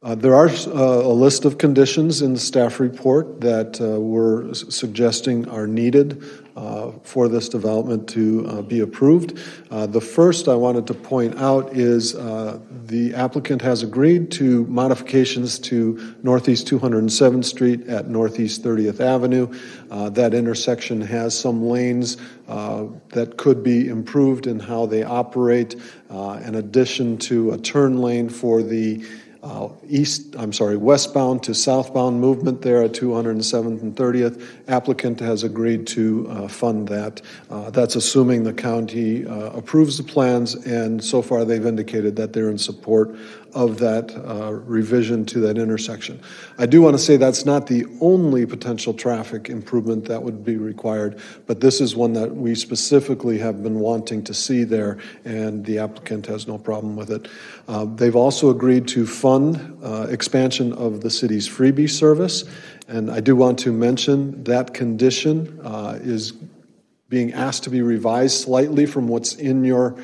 [SPEAKER 10] There are a list of conditions in the staff report that we're suggesting are needed for this development to be approved. The first I wanted to point out is the applicant has agreed to modifications to Northeast 207th Street at Northeast 30th Avenue. That intersection has some lanes that could be improved in how they operate, in addition to a turn lane for the westbound to southbound movement there at 207th and 30th. Applicant has agreed to fund that. That's assuming the county approves the plans, and so far they've indicated that they're in support of that revision to that intersection. I do want to say that's not the only potential traffic improvement that would be required, but this is one that we specifically have been wanting to see there, and the applicant has no problem with it. They've also agreed to fund expansion of the city's freebie service, and I do want to mention that condition is being asked to be revised slightly from what's in your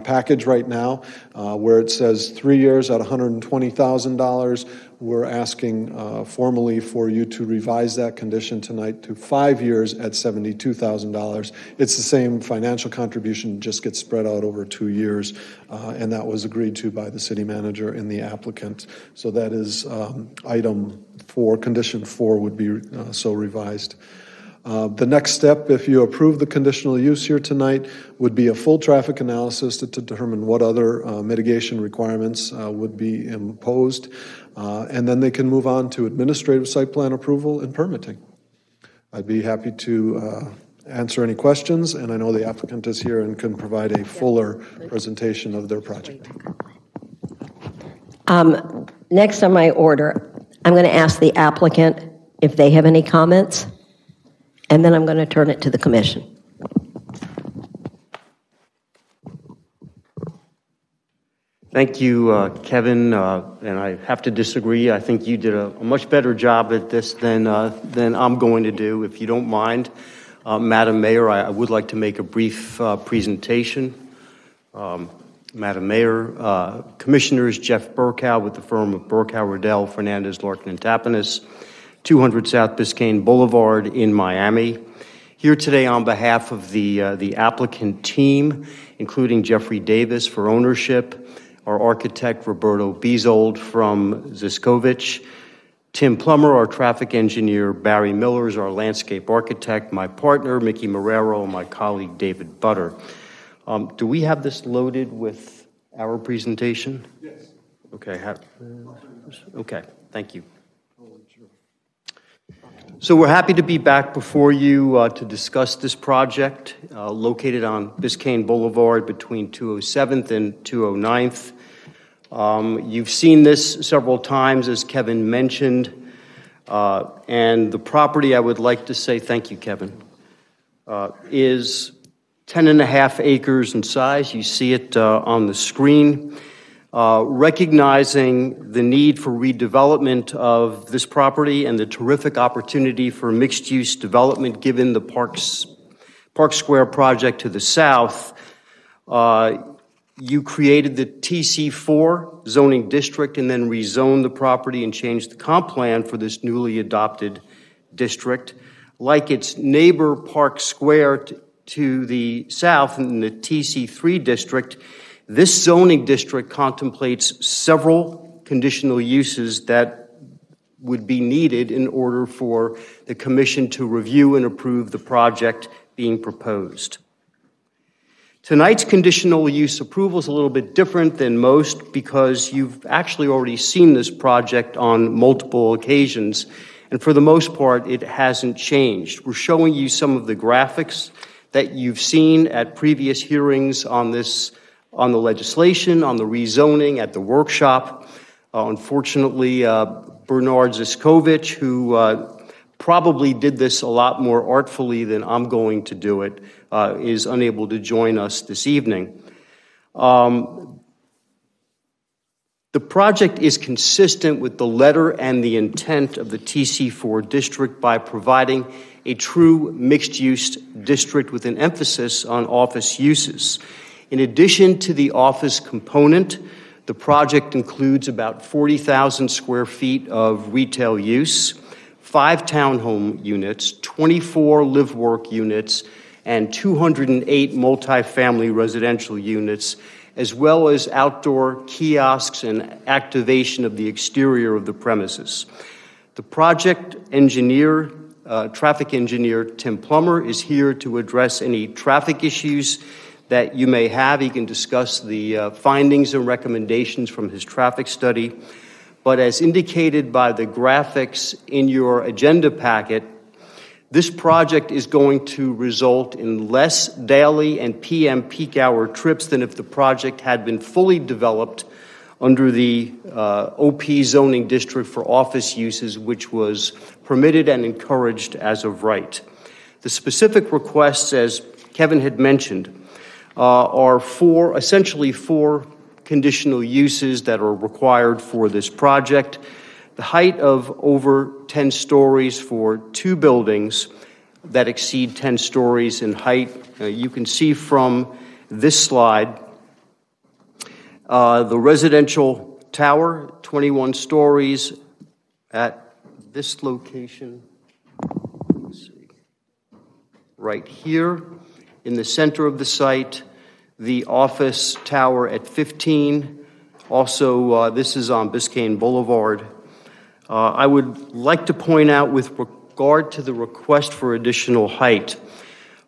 [SPEAKER 10] package right now, where it says 3 years at $120,000. We're asking formally for you to revise that condition tonight to 5 years at $72,000. It's the same financial contribution, just gets spread out over 2 years, and that was agreed to by the city manager and the applicant. So that is item 4, condition 4 would be so revised. The next step, if you approve the conditional use here tonight, would be a full traffic analysis to determine what other mitigation requirements would be imposed, and then they can move on to administrative site plan approval and permitting. I'd be happy to answer any questions, and I know the applicant is here and can provide a fuller presentation of their project.
[SPEAKER 1] Next on my order, I'm going to ask the applicant if they have any comments, and then I'm going to turn it to the commission.
[SPEAKER 12] Thank you, Kevin, and I have to disagree. I think you did a much better job at this than I'm going to do. If you don't mind, Madam Mayor, I would like to make a brief presentation. Madam Mayor, Commissioners, Jeff Burkow with the firm of Burkow, Riddell, Fernandez, Larkin, and Tapanis, 200 South Biscayne Boulevard in Miami. Here today on behalf of the applicant team, including Jeffrey Davis for ownership, our architect, Roberto Bezold from Ziskovich, Tim Plummer, our traffic engineer, Barry Miller is our landscape architect, my partner, Mickey Marrero, and my colleague, David Butter. Do we have this loaded with our presentation?
[SPEAKER 10] Yes.
[SPEAKER 12] Okay. Okay, thank you. So we're happy to be back before you to discuss this project located on Biscayne Boulevard between 207th and 209th. You've seen this several times, as Kevin mentioned, and the property, I would like to say, thank you, Kevin, is 10.5 acres in size. You see it on the screen. Recognizing the need for redevelopment of this property and the terrific opportunity for mixed-use development given the Park Square project to the south, you created the TC4 zoning district and then rezoned the property and changed the comp plan for this newly adopted district. Like its neighbor Park Square to the south in the TC3 district, this zoning district contemplates several conditional uses that would be needed in order for the commission to review and approve the project being proposed. Tonight's conditional use approval is a little bit different than most because you've actually already seen this project on multiple occasions, and for the most part, it hasn't changed. We're showing you some of the graphics that you've seen at previous hearings on this, on the legislation, on the rezoning, at the workshop. Unfortunately, Bernard Ziskovich, who probably did this a lot more artfully than I'm going to do it, is unable to join us this evening. The project is consistent with the letter and the intent of the TC4 district by providing a true mixed-use district with an emphasis on office uses. In addition to the office component, the project includes about 40,000 square feet of retail use, 5 townhome units, 24 live-work units, and 208 multifamily residential units, as well as outdoor kiosks and activation of the exterior of the premises. The project engineer, traffic engineer Tim Plummer, is here to address any traffic issues that you may have. He can discuss the findings and recommendations from his traffic study. But as indicated by the graphics in your agenda packet, this project is going to result in less daily and PM peak hour trips than if the project had been fully developed under the OP zoning district for office uses, which was permitted and encouraged as of right. The specific requests, as Kevin had mentioned, are essentially four conditional uses that are required for this project. The height of over 10 stories for 2 buildings that exceed 10 stories in height. You can see from this slide, the residential tower, 21 stories at this location. Let's see. Right here in the center of the site, the office tower at 15. Also, this is on Biscayne Boulevard. I would like to point out with regard to the request for additional height,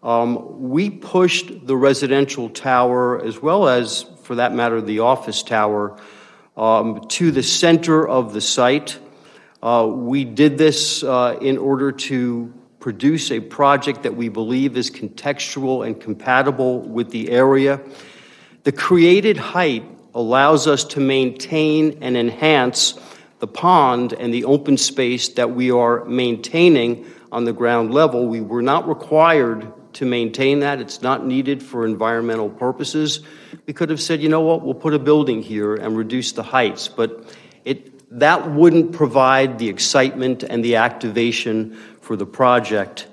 [SPEAKER 12] we pushed the residential tower, as well as, for that matter, the office tower, to the center of the site. We did this in order to produce a project that we believe is contextual and compatible with the area. The created height allows us to maintain and enhance the pond and the open space that we are maintaining on the ground level. We were not required to maintain that. It's not needed for environmental purposes. We could have said, you know what, we'll put a building here and reduce the heights, but that wouldn't provide the excitement and the activation for the project.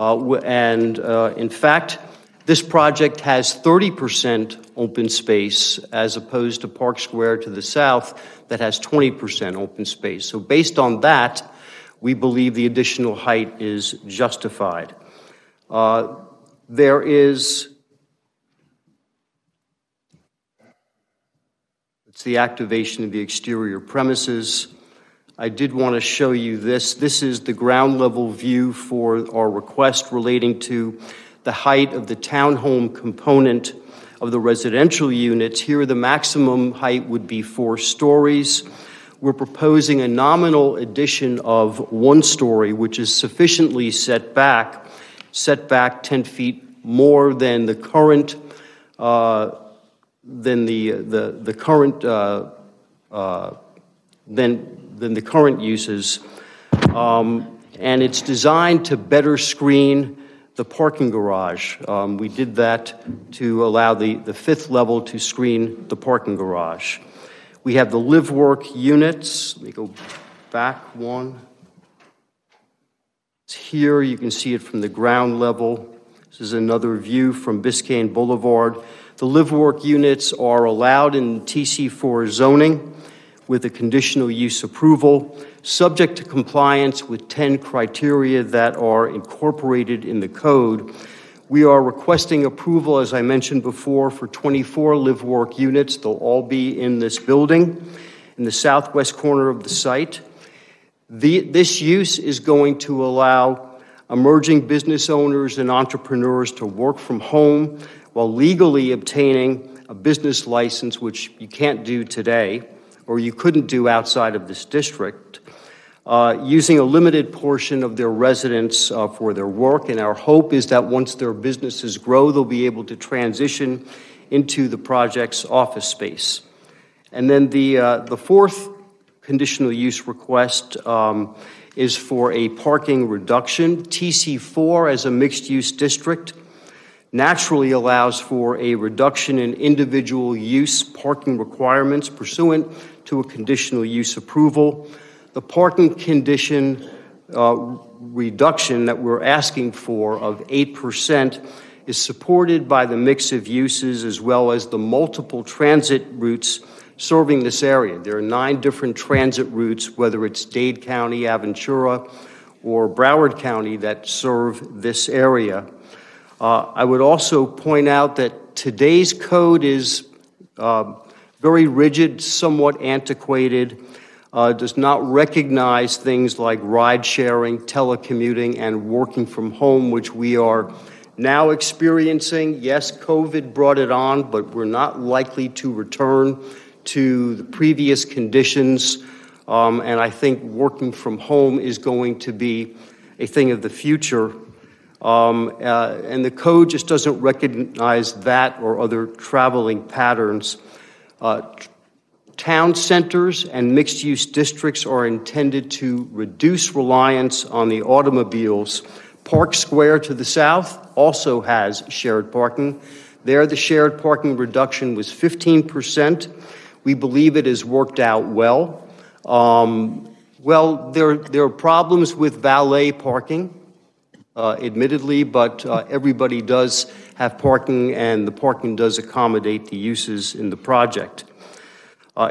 [SPEAKER 12] In fact, this project has 30% open space as opposed to Park Square to the south that has 20% open space. So based on that, we believe the additional height is justified. There is, It's the activation of the exterior premises. I did want to show you this. This is the ground level view for our request relating to the height of the townhome component of the residential units. Here, the maximum height would be 4 stories. We're proposing a nominal addition of 1 story, which is sufficiently set back 10 feet more than the current than the current uses, and it's designed to better screen the parking garage. We did that to allow the 5th level to screen the parking garage. We have the live-work units. Let me go back one. It's here. You can see it from the ground level. This is another view from Biscayne Boulevard. The live-work units are allowed in TC4 zoning with a conditional use approval, subject to compliance with 10 criteria that are incorporated in the code. We are requesting approval, as I mentioned before, for 24 live-work units. They'll all be in this building in the southwest corner of the site. This use is going to allow emerging business owners and entrepreneurs to work from home while legally obtaining a business license, which you can't do today, or you couldn't do outside of this district, using a limited portion of their residence for their work. And our hope is that once their businesses grow, they'll be able to transition into the project's office space. And then the 4th conditional use request is for a parking reduction. TC4 as a mixed-use district naturally allows for a reduction in individual use parking requirements pursuant to a conditional use approval. The parking condition reduction that we're asking for of 8% is supported by the mix of uses as well as the multiple transit routes serving this area. There are 9 different transit routes, whether it's Dade County, Aventura, or Broward County, that serve this area. I would also point out that today's code is very rigid, somewhat antiquated, does not recognize things like ride sharing, telecommuting, and working from home, which we are now experiencing. Yes, COVID brought it on, but we're not likely to return to the previous conditions. And I think working from home is going to be a thing of the future. And the code just doesn't recognize that or other traveling patterns. Town centers and mixed-use districts are intended to reduce reliance on the automobiles. Park Square to the south also has shared parking. There, the shared parking reduction was 15%. We believe it has worked out well. There are problems with valet parking, admittedly, but everybody does have parking, and the parking does accommodate the uses in the project.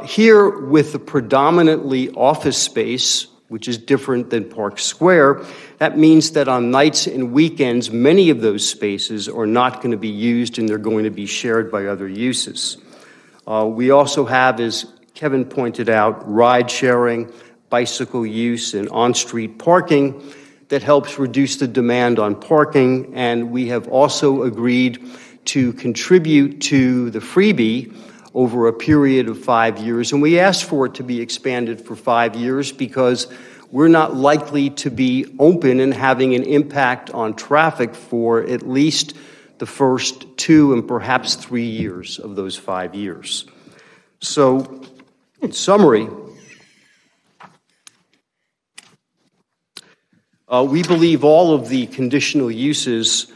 [SPEAKER 12] Here, with the predominantly office space, which is different than Park Square, that means that on nights and weekends, many of those spaces are not going to be used and they're going to be shared by other uses. We also have, as Kevin pointed out, ride sharing, bicycle use, and on-street parking that helps reduce the demand on parking. And we have also agreed to contribute to the freebie over a period of 5 years. And we asked for it to be expanded for 5 years because we're not likely to be open and having an impact on traffic for at least the first 2 and perhaps 3 years of those 5 years. So, in summary, we believe all of the conditional uses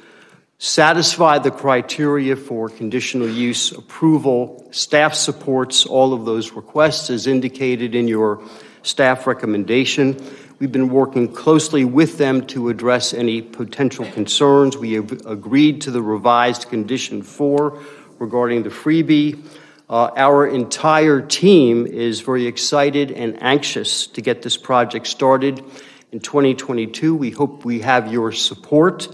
[SPEAKER 12] satisfy the criteria for conditional use approval. Staff supports all of those requests as indicated in your staff recommendation. We've been working closely with them to address any potential concerns. We have agreed to the revised Condition 4 regarding the freebie. Our entire team is very excited and anxious to get this project started in 2022. We hope we have your support.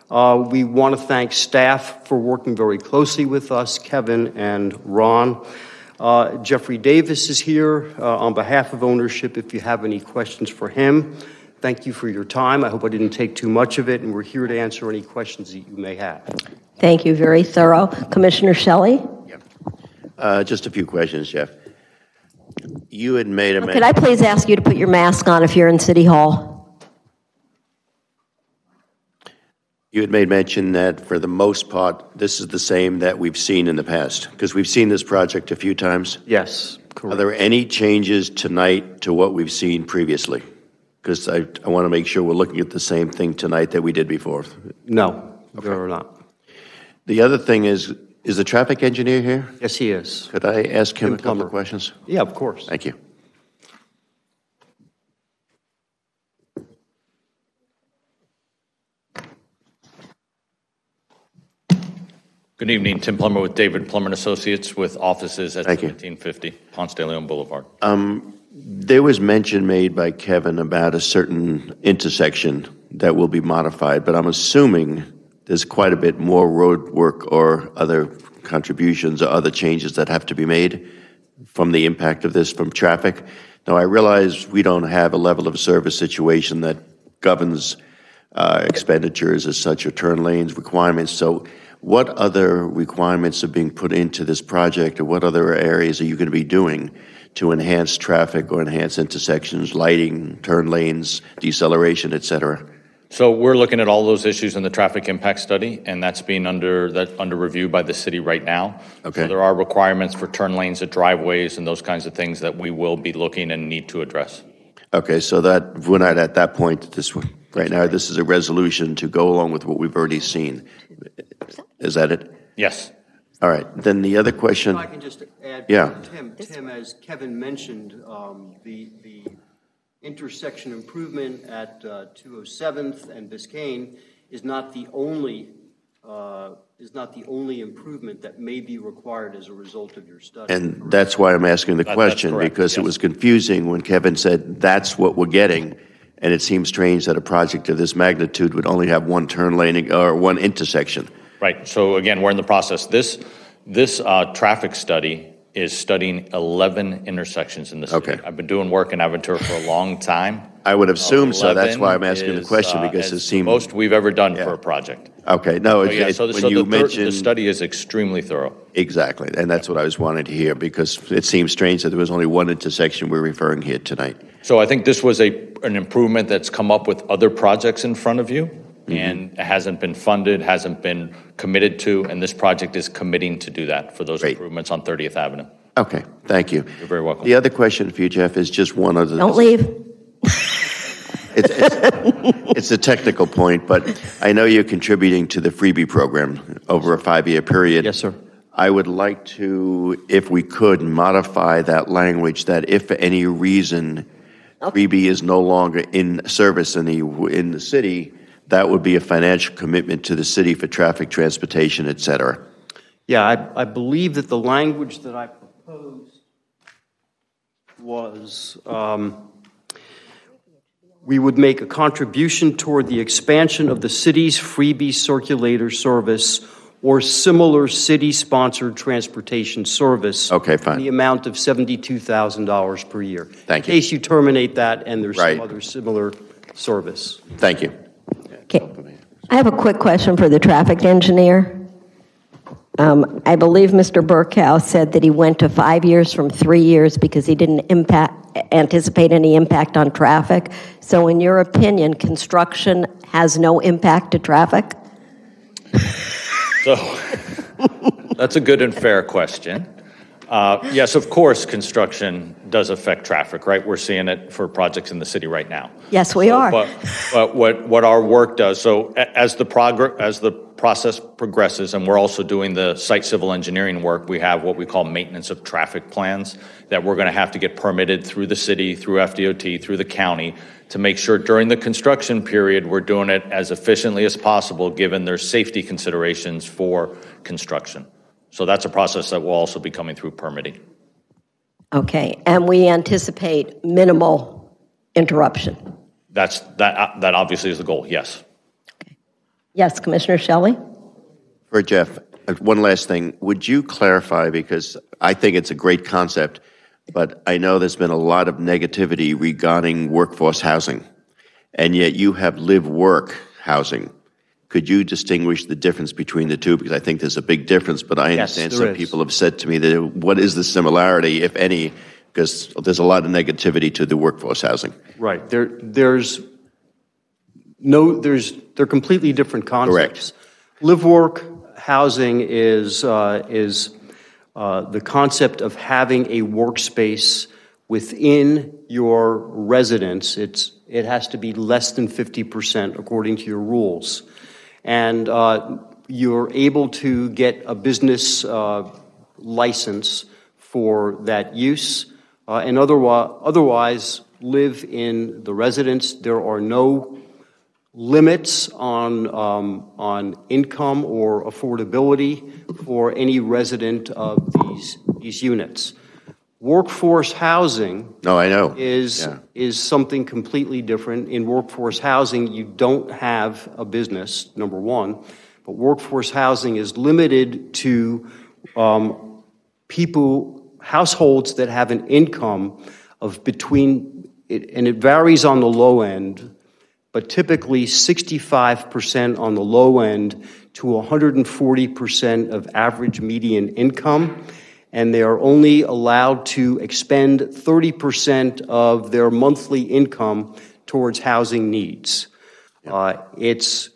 [SPEAKER 12] We want to thank staff for working very closely with us, Kevin and Ron. Jeffrey Davis is here on behalf of ownership if you have any questions for him. Thank you for your time. I hope I didn't take too much of it, and we're here to answer any questions that you may have.
[SPEAKER 1] Thank you. Very thorough. Commissioner Shelley?
[SPEAKER 2] Just a few questions, Jeff. You had made a...
[SPEAKER 1] Could I please ask you to put your mask on if you're in City Hall?
[SPEAKER 2] You had made mention that for the most part, this is the same that we've seen in the past, because we've seen this project a few times.
[SPEAKER 12] Yes, correct.
[SPEAKER 2] Are there any changes tonight to what we've seen previously? Because I want to make sure we're looking at the same thing tonight that we did before.
[SPEAKER 12] No, there are not.
[SPEAKER 2] The other thing is the traffic engineer here?
[SPEAKER 12] Yes, he is.
[SPEAKER 2] Could I ask him a couple of questions?
[SPEAKER 12] Yeah, of course.
[SPEAKER 2] Thank you.
[SPEAKER 13] Good evening, Tim Plummer with David Plummer & Associates with offices at 1750 Ponce de Leon Boulevard.
[SPEAKER 2] There was mention made by Kevin about a certain intersection that will be modified, but I'm assuming there's quite a bit more road work or other contributions or other changes that have to be made from the impact of this from traffic. Now, I realize we don't have a level of service situation that governs expenditures as such or turn lanes requirements. So what other requirements are being put into this project, or what other areas are you going to be doing to enhance traffic or enhance intersections, lighting, turn lanes, deceleration, et cetera?
[SPEAKER 13] So we're looking at all those issues in the traffic impact study, and that's being under review by the city right now.
[SPEAKER 2] Okay.
[SPEAKER 13] So there are requirements for turn lanes at driveways and those kinds of things that we will be looking and need to address.
[SPEAKER 2] Okay, so that we're not at that point. Right now, this is a resolution to go along with what we've already seen. Is that it?
[SPEAKER 13] Yes.
[SPEAKER 2] All right. Then the other question.
[SPEAKER 12] If I can just add,
[SPEAKER 2] yeah.
[SPEAKER 12] Tim, as Kevin mentioned, the intersection improvement at 207th and Biscayne is not the only improvement that may be required as a result of your study.
[SPEAKER 2] And that's why I'm asking the question, because it was confusing when Kevin said that's what we're getting, and it seems strange that a project of this magnitude would only have one turn lane or one intersection.
[SPEAKER 13] Right. So again, we're in the process. This traffic study is studying 11 intersections in the city.
[SPEAKER 2] Okay.
[SPEAKER 13] I've been doing work in Aventura for a long time.
[SPEAKER 2] I would assume so. That's why I'm asking the question, because it seemed
[SPEAKER 13] the most we've ever done for a project.
[SPEAKER 2] Okay. No,
[SPEAKER 13] the study is extremely thorough.
[SPEAKER 2] Exactly, and that's what I was wanting to hear, because it seems strange that there was only one intersection we're referring here tonight.
[SPEAKER 13] So I think this was an improvement that's come up with other projects in front of you. And it hasn't been funded, hasn't been committed to, and this project is committing to do that for those improvements on 30th Avenue.
[SPEAKER 2] Okay, thank you.
[SPEAKER 13] You're very welcome.
[SPEAKER 2] The other question for you, Jeff, is just one other.
[SPEAKER 1] Don't leave.
[SPEAKER 2] It's a technical point, but I know you're contributing to the freebie program over a 5-year period.
[SPEAKER 12] Yes, sir.
[SPEAKER 2] I would like to, if we could, modify that language that if for any reason freebie is no longer in service in the city, that would be a financial commitment to the city for traffic, transportation, et cetera.
[SPEAKER 12] Yeah, I believe that the language that I proposed was we would make a contribution toward the expansion of the city's freebie circulator service or similar city-sponsored transportation service.
[SPEAKER 2] Okay, fine.
[SPEAKER 12] In the amount of $72,000 per year.
[SPEAKER 2] Thank you.
[SPEAKER 12] In case you terminate that and there's some other similar service.
[SPEAKER 2] Thank you.
[SPEAKER 1] Okay. I have a quick question for the traffic engineer. I believe Mr. Burkhouse said that he went to 5 years from 3 years because he didn't anticipate any impact on traffic. So in your opinion, construction has no impact to traffic?
[SPEAKER 13] So that's a good and fair question. Yes, of course, construction does affect traffic, right? We're seeing it for projects in the city right now.
[SPEAKER 1] Yes, we are.
[SPEAKER 13] But what our work does, so as the process progresses, and we're also doing the site civil engineering work, we have what we call maintenance of traffic plans that we're going to have to get permitted through the city, through FDOT, through the county, to make sure during the construction period we're doing it as efficiently as possible, given there's safety considerations for construction. So that's a process that will also be coming through permitting.
[SPEAKER 1] Okay, and we anticipate minimal interruption.
[SPEAKER 13] That obviously is the goal, yes.
[SPEAKER 1] Okay. Yes, Commissioner Shelley?
[SPEAKER 2] For Jeff, one last thing. Would you clarify, because I think it's a great concept, but I know there's been a lot of negativity regarding workforce housing, and yet you have live-work housing. Could you distinguish the difference between the two? Because I think there's a big difference, but I understand some people have said to me that what is the similarity, if any, because there's a lot of negativity to the workforce housing.
[SPEAKER 12] Right. They're completely different concepts.
[SPEAKER 2] Correct.
[SPEAKER 12] Live-work housing is the concept of having a workspace within your residence. It has to be less than 50% according to your rules. And you're able to get a business license for that use, and otherwise live in the residence. There are no limits on income or affordability for any resident of these units. Workforce housing is something completely different. In workforce housing, you don't have a business, number one, but workforce housing is limited to households that have an income of and it varies on the low end, but typically 65% on the low end to 140% of average median income. And they are only allowed to expend 30% of their monthly income towards housing needs. It's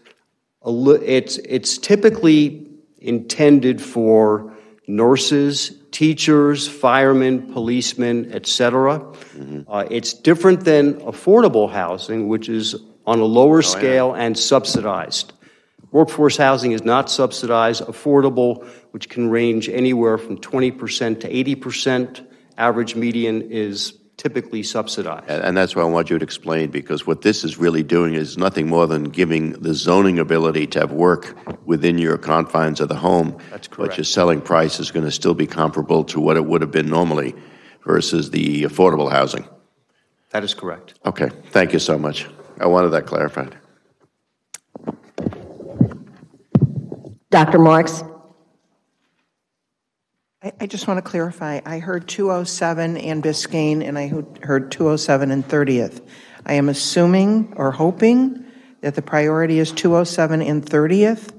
[SPEAKER 12] typically intended for nurses, teachers, firemen, policemen, etc. It's different than affordable housing, which is on a lower scale and subsidized. Workforce housing is not subsidized. Affordable, which can range anywhere from 20% to 80%. Average median is typically subsidized.
[SPEAKER 2] And that's why I want you to explain, because what this is really doing is nothing more than giving the zoning ability to have work within your confines of the home.
[SPEAKER 12] That's correct.
[SPEAKER 2] But your selling price is going to still be comparable to what it would have been normally versus the affordable housing.
[SPEAKER 12] That is correct.
[SPEAKER 2] Okay, thank you so much. I wanted that clarified.
[SPEAKER 1] Dr. Marks?
[SPEAKER 4] I just want to clarify. I heard 207 and Biscayne, and I heard 207 and 30th. I am assuming or hoping that the priority is 207 and 30th?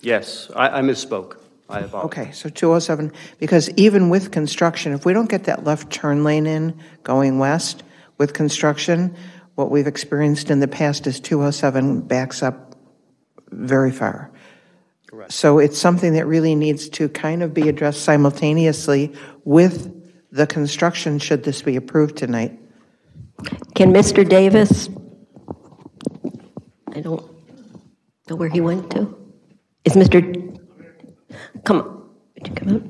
[SPEAKER 12] Yes, I misspoke. I apologize.
[SPEAKER 4] Okay, so 207, because even with construction, if we don't get that left turn lane in going west with construction, what we've experienced in the past is 207 backs up very far.
[SPEAKER 12] Correct.
[SPEAKER 4] So it's something that really needs to kind of be addressed simultaneously with the construction, should this be approved tonight.
[SPEAKER 1] Can Mr. Davis, I don't know where he went to. Is Mr. Come on. Did you come out?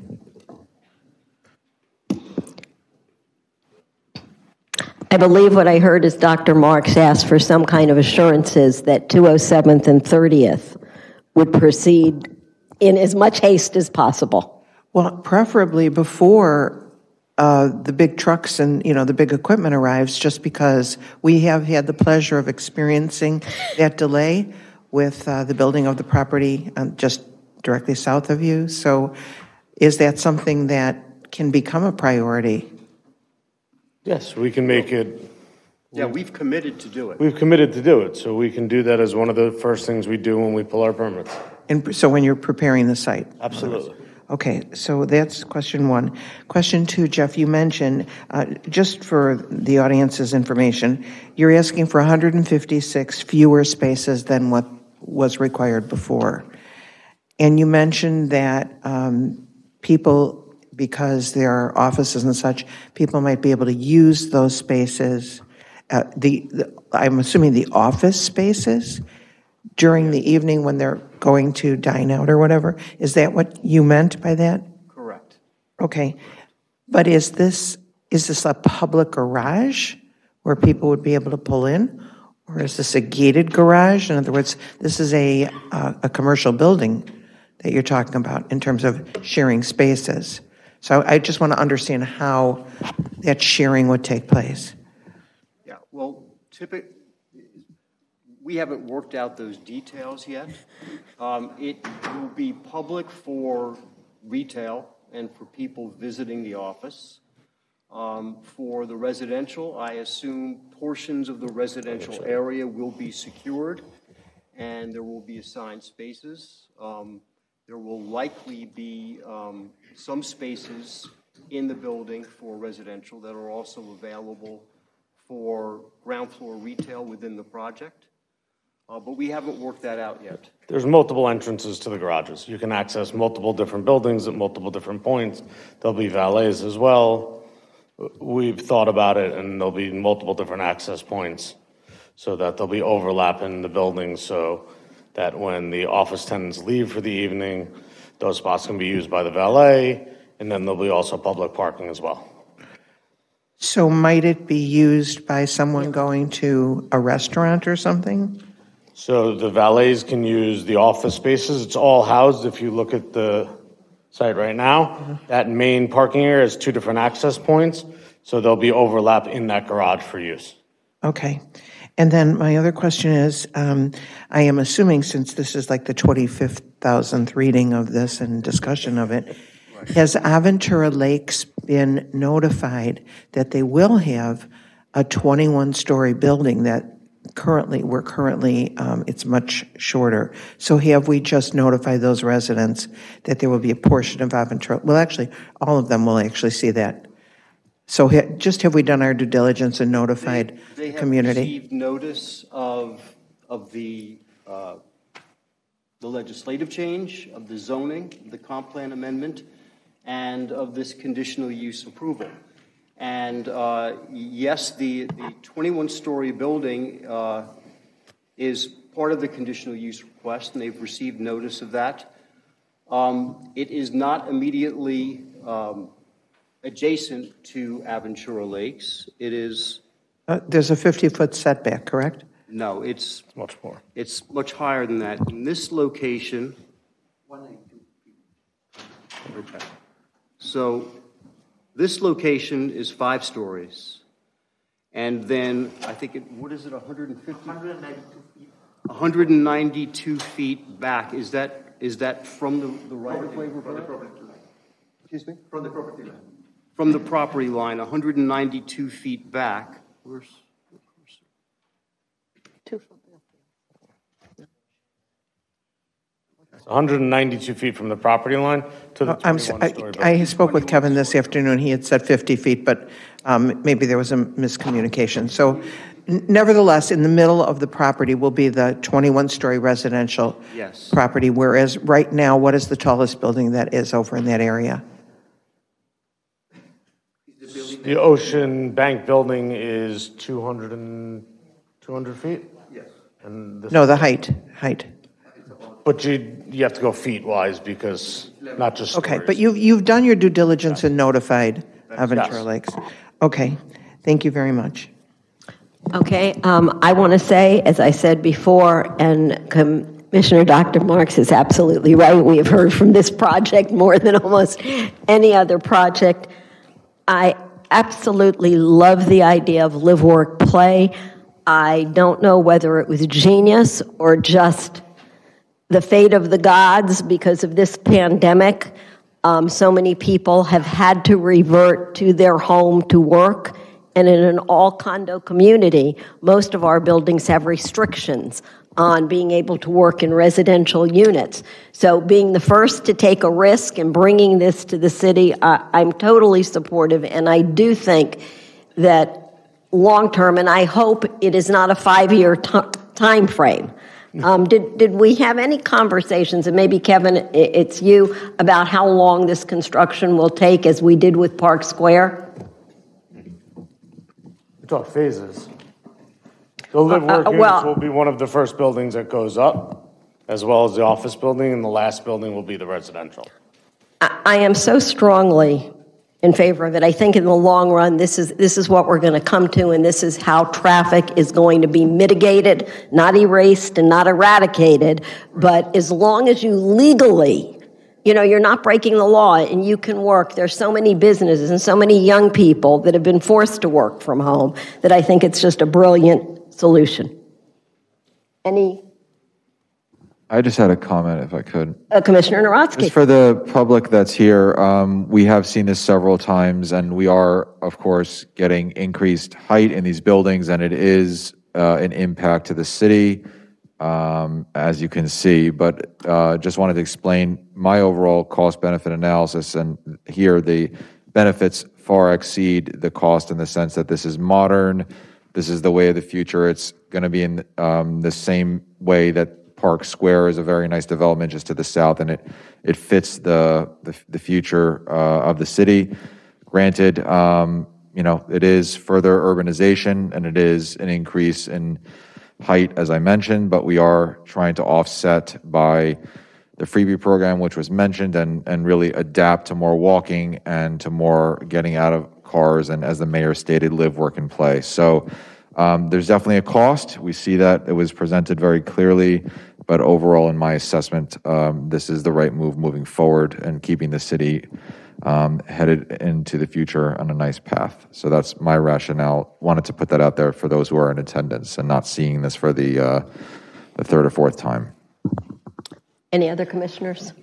[SPEAKER 1] I believe what I heard is Dr. Marks asked for some kind of assurances that 207th and 30th would proceed in as much haste as possible.
[SPEAKER 4] Well, preferably before the big trucks and, the big equipment arrives, just because we have had the pleasure of experiencing that delay with the building of the property just directly south of you. So is that something that can become a priority?
[SPEAKER 14] Yes, we can make it.
[SPEAKER 12] Yeah, we've committed to do it.
[SPEAKER 14] We've committed to do it, so we can do that as one of the first things we do when we pull our permits.
[SPEAKER 4] And so when you're preparing the site?
[SPEAKER 14] Absolutely.
[SPEAKER 4] Okay, so that's question one. Question two, Jeff, you mentioned, just for the audience's information, you're asking for 156 fewer spaces than what was required before. And you mentioned that people, because there are offices and such, people might be able to use those spaces, I'm assuming the office spaces, during the evening when they're going to dine out or whatever. Is that what you meant by that?
[SPEAKER 12] Correct.
[SPEAKER 4] Okay. But is this a public garage where people would be able to pull in? Or is this a gated garage? In other words, this is a commercial building that you're talking about in terms of sharing spaces. So I just want to understand how that sharing would take place.
[SPEAKER 12] Yeah, well, typically, We haven't worked out those details yet. It will be public for retail and for people visiting the office. For the residential, I assume portions of the residential area will be secured and there will be assigned spaces. There will likely be some spaces in the building for residential that are also available for ground floor retail within the project. But we haven't worked that out yet.
[SPEAKER 14] There's multiple entrances to the garages. You can access multiple different buildings at multiple different points. There'll be valets as well. We've thought about it, and there'll be multiple different access points so that there'll be overlap in the buildings so that when the office tenants leave for the evening, those spots can be used by the valet, and then there'll be also public parking as well.
[SPEAKER 4] So might it be used by someone going to a restaurant or something?
[SPEAKER 14] So the valets can use the office spaces. It's all housed, if you look at the site right now, that main parking area has two different access points, so there'll be overlap in that garage for use.
[SPEAKER 4] Okay. And then my other question is, I am assuming since this is like the 25,000th reading of this and discussion of it, has Aventura Lakes been notified that they will have a 21-story building that we're currently, it's much shorter. So have we just notified those residents that there will be a portion of Aventura? Well, actually, all of them will actually see that. So just have we done our due diligence and notified the community?
[SPEAKER 12] They have received notice of the legislative change, of the zoning, the comp plan amendment, and of this conditional use approval. And yes, the 21-story building is part of the conditional use request, and they've received notice of that. It is not immediately adjacent to Aventura Lakes. It is...
[SPEAKER 4] there's a 50-foot setback, correct?
[SPEAKER 12] No, it's
[SPEAKER 14] much more.
[SPEAKER 12] It's much higher than that. In this location... 192. Okay. So... this location is 5 stories, and then I think what is it, 150? 192 feet. 192 feet back. Is that from the right of way? From the property line. Excuse me? From the property line. From the property line, 192 feet back. Where's the cursor?
[SPEAKER 14] 2 foot. 192 feet from the property line to the 21-story building.
[SPEAKER 4] I spoke with Kevin this afternoon. He had said 50 feet, but maybe there was a miscommunication. So nevertheless, in the middle of the property will be the 21-story residential property, whereas right now, what is the tallest building that is over in that area?
[SPEAKER 14] The Ocean Bank building is 200 feet? Yes. And
[SPEAKER 4] no, the height.
[SPEAKER 14] But you have to go feet-wise because not just
[SPEAKER 4] okay,
[SPEAKER 14] stories.
[SPEAKER 4] But you've done your due diligence and notified Aventura Lakes. Okay, thank you very much.
[SPEAKER 1] Okay, I want to say, as I said before, and Commissioner Dr. Marks is absolutely right. We have heard from this project more than almost any other project. I absolutely love the idea of live, work, play. I don't know whether it was genius or just the fate of the gods because of this pandemic. So many people have had to revert to their home to work. And in an all-condo community, most of our buildings have restrictions on being able to work in residential units. So being the first to take a risk and bringing this to the city, I'm totally supportive. And I do think that long-term, and I hope it is not a 5-year time frame. Did we have any conversations, and maybe Kevin, it's you, about how long this construction will take as we did with Park Square?
[SPEAKER 14] We talk phases. The live work units will be one of the first buildings that goes up, as well as the office building, and the last building will be the residential.
[SPEAKER 1] I am so strongly in favor of it. I think in the long run, this is what we're going to come to, and this is how traffic is going to be mitigated, not erased and not eradicated. But as long as you legally, you're not breaking the law and you can work. There's so many businesses and so many young people that have been forced to work from home that I think it's just a brilliant solution. Any?
[SPEAKER 15] I just had a comment, if I could.
[SPEAKER 1] Commissioner Narodsky.
[SPEAKER 15] Just for the public that's here, we have seen this several times, and we are, of course, getting increased height in these buildings, and it is an impact to the city, as you can see. But just wanted to explain my overall cost-benefit analysis, and here the benefits far exceed the cost in the sense that this is modern, this is the way of the future. It's going to be in the same way that Park Square is a very nice development just to the south, and it fits the future of the city. Granted, you know, it is further urbanization and it is an increase in height, as I mentioned, but we are trying to offset by the freebie program, which was mentioned, and really adapt to more walking and to more getting out of cars, and as the mayor stated, live, work, and play. So there's definitely a cost. We see that it was presented very clearly, but overall, in my assessment, this is the right move moving forward and keeping the city headed into the future on a nice path. So that's my rationale. Wanted to put that out there for those who are in attendance and not seeing this for the third or fourth time.
[SPEAKER 1] Any other commissioners?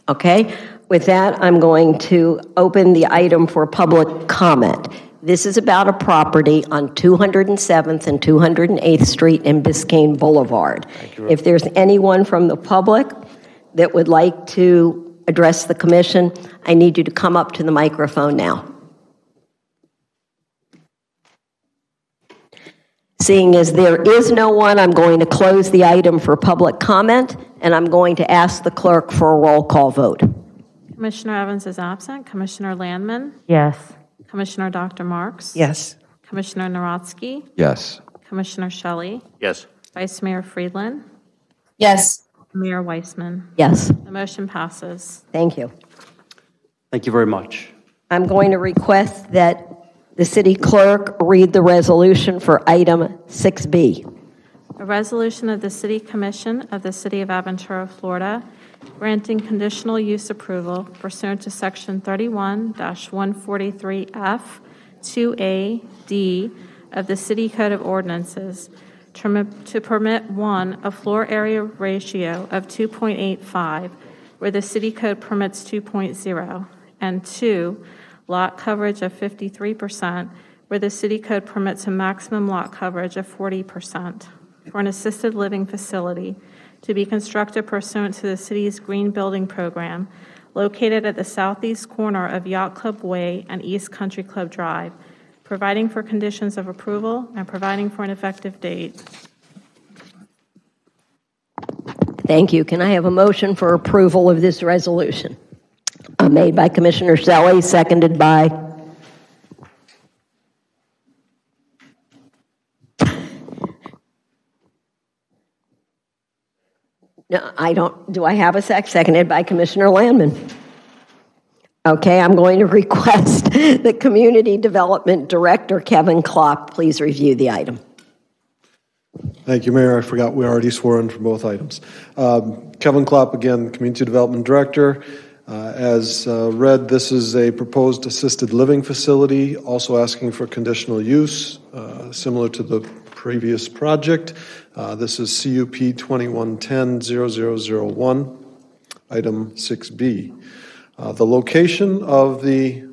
[SPEAKER 1] Okay. With that, I'm going to open the item for public comment. This is about a property on 207th and 208th Street in Biscayne Boulevard. If there's anyone from the public that would like to address the commission, I need you to come up to the microphone now. Seeing as there is no one, I'm going to close the item for public comment, and I'm going to ask the clerk for a roll call vote.
[SPEAKER 3] Commissioner Evans is absent. Commissioner Landman?
[SPEAKER 16] Yes.
[SPEAKER 3] Commissioner Dr. Marks?
[SPEAKER 4] Yes.
[SPEAKER 3] Commissioner Narodsky?
[SPEAKER 15] Yes.
[SPEAKER 3] Commissioner Shelley?
[SPEAKER 2] Yes.
[SPEAKER 3] Vice Mayor Friedland?
[SPEAKER 16] Yes.
[SPEAKER 3] Mayor Weissman?
[SPEAKER 1] Yes.
[SPEAKER 3] The motion passes.
[SPEAKER 1] Thank you.
[SPEAKER 12] Thank you very much.
[SPEAKER 1] I'm going to request that the city clerk read the resolution for item 6B.
[SPEAKER 3] A resolution of the City Commission of the City of Aventura, Florida, granting conditional use approval pursuant to Section 31-143F 2A-D of the City Code of Ordinances to permit, 1, a floor area ratio of 2.85, where the City Code permits 2.0, and 2, lot coverage of 53%, where the City Code permits a maximum lot coverage of 40%, for an assisted living facility to be constructed pursuant to the city's Green Building Program, located at the southeast corner of Yacht Club Way and East Country Club Drive, providing for conditions of approval and providing for an effective date.
[SPEAKER 1] Thank you. Can I have a motion for approval of this resolution? Made by Commissioner Shelley, seconded by No, I don't. Do I have a seconded by Commissioner Landman? Okay, I'm going to request the Community Development Director, Kevin Klopp, please review the item.
[SPEAKER 10] Thank you, Mayor. I forgot we already swore in for both items. Kevin Klopp, again, Community Development Director. As read, this is a proposed assisted living facility, also asking for conditional use, similar to the previous project. This is CUP 2110-0001, item 6B. The location of the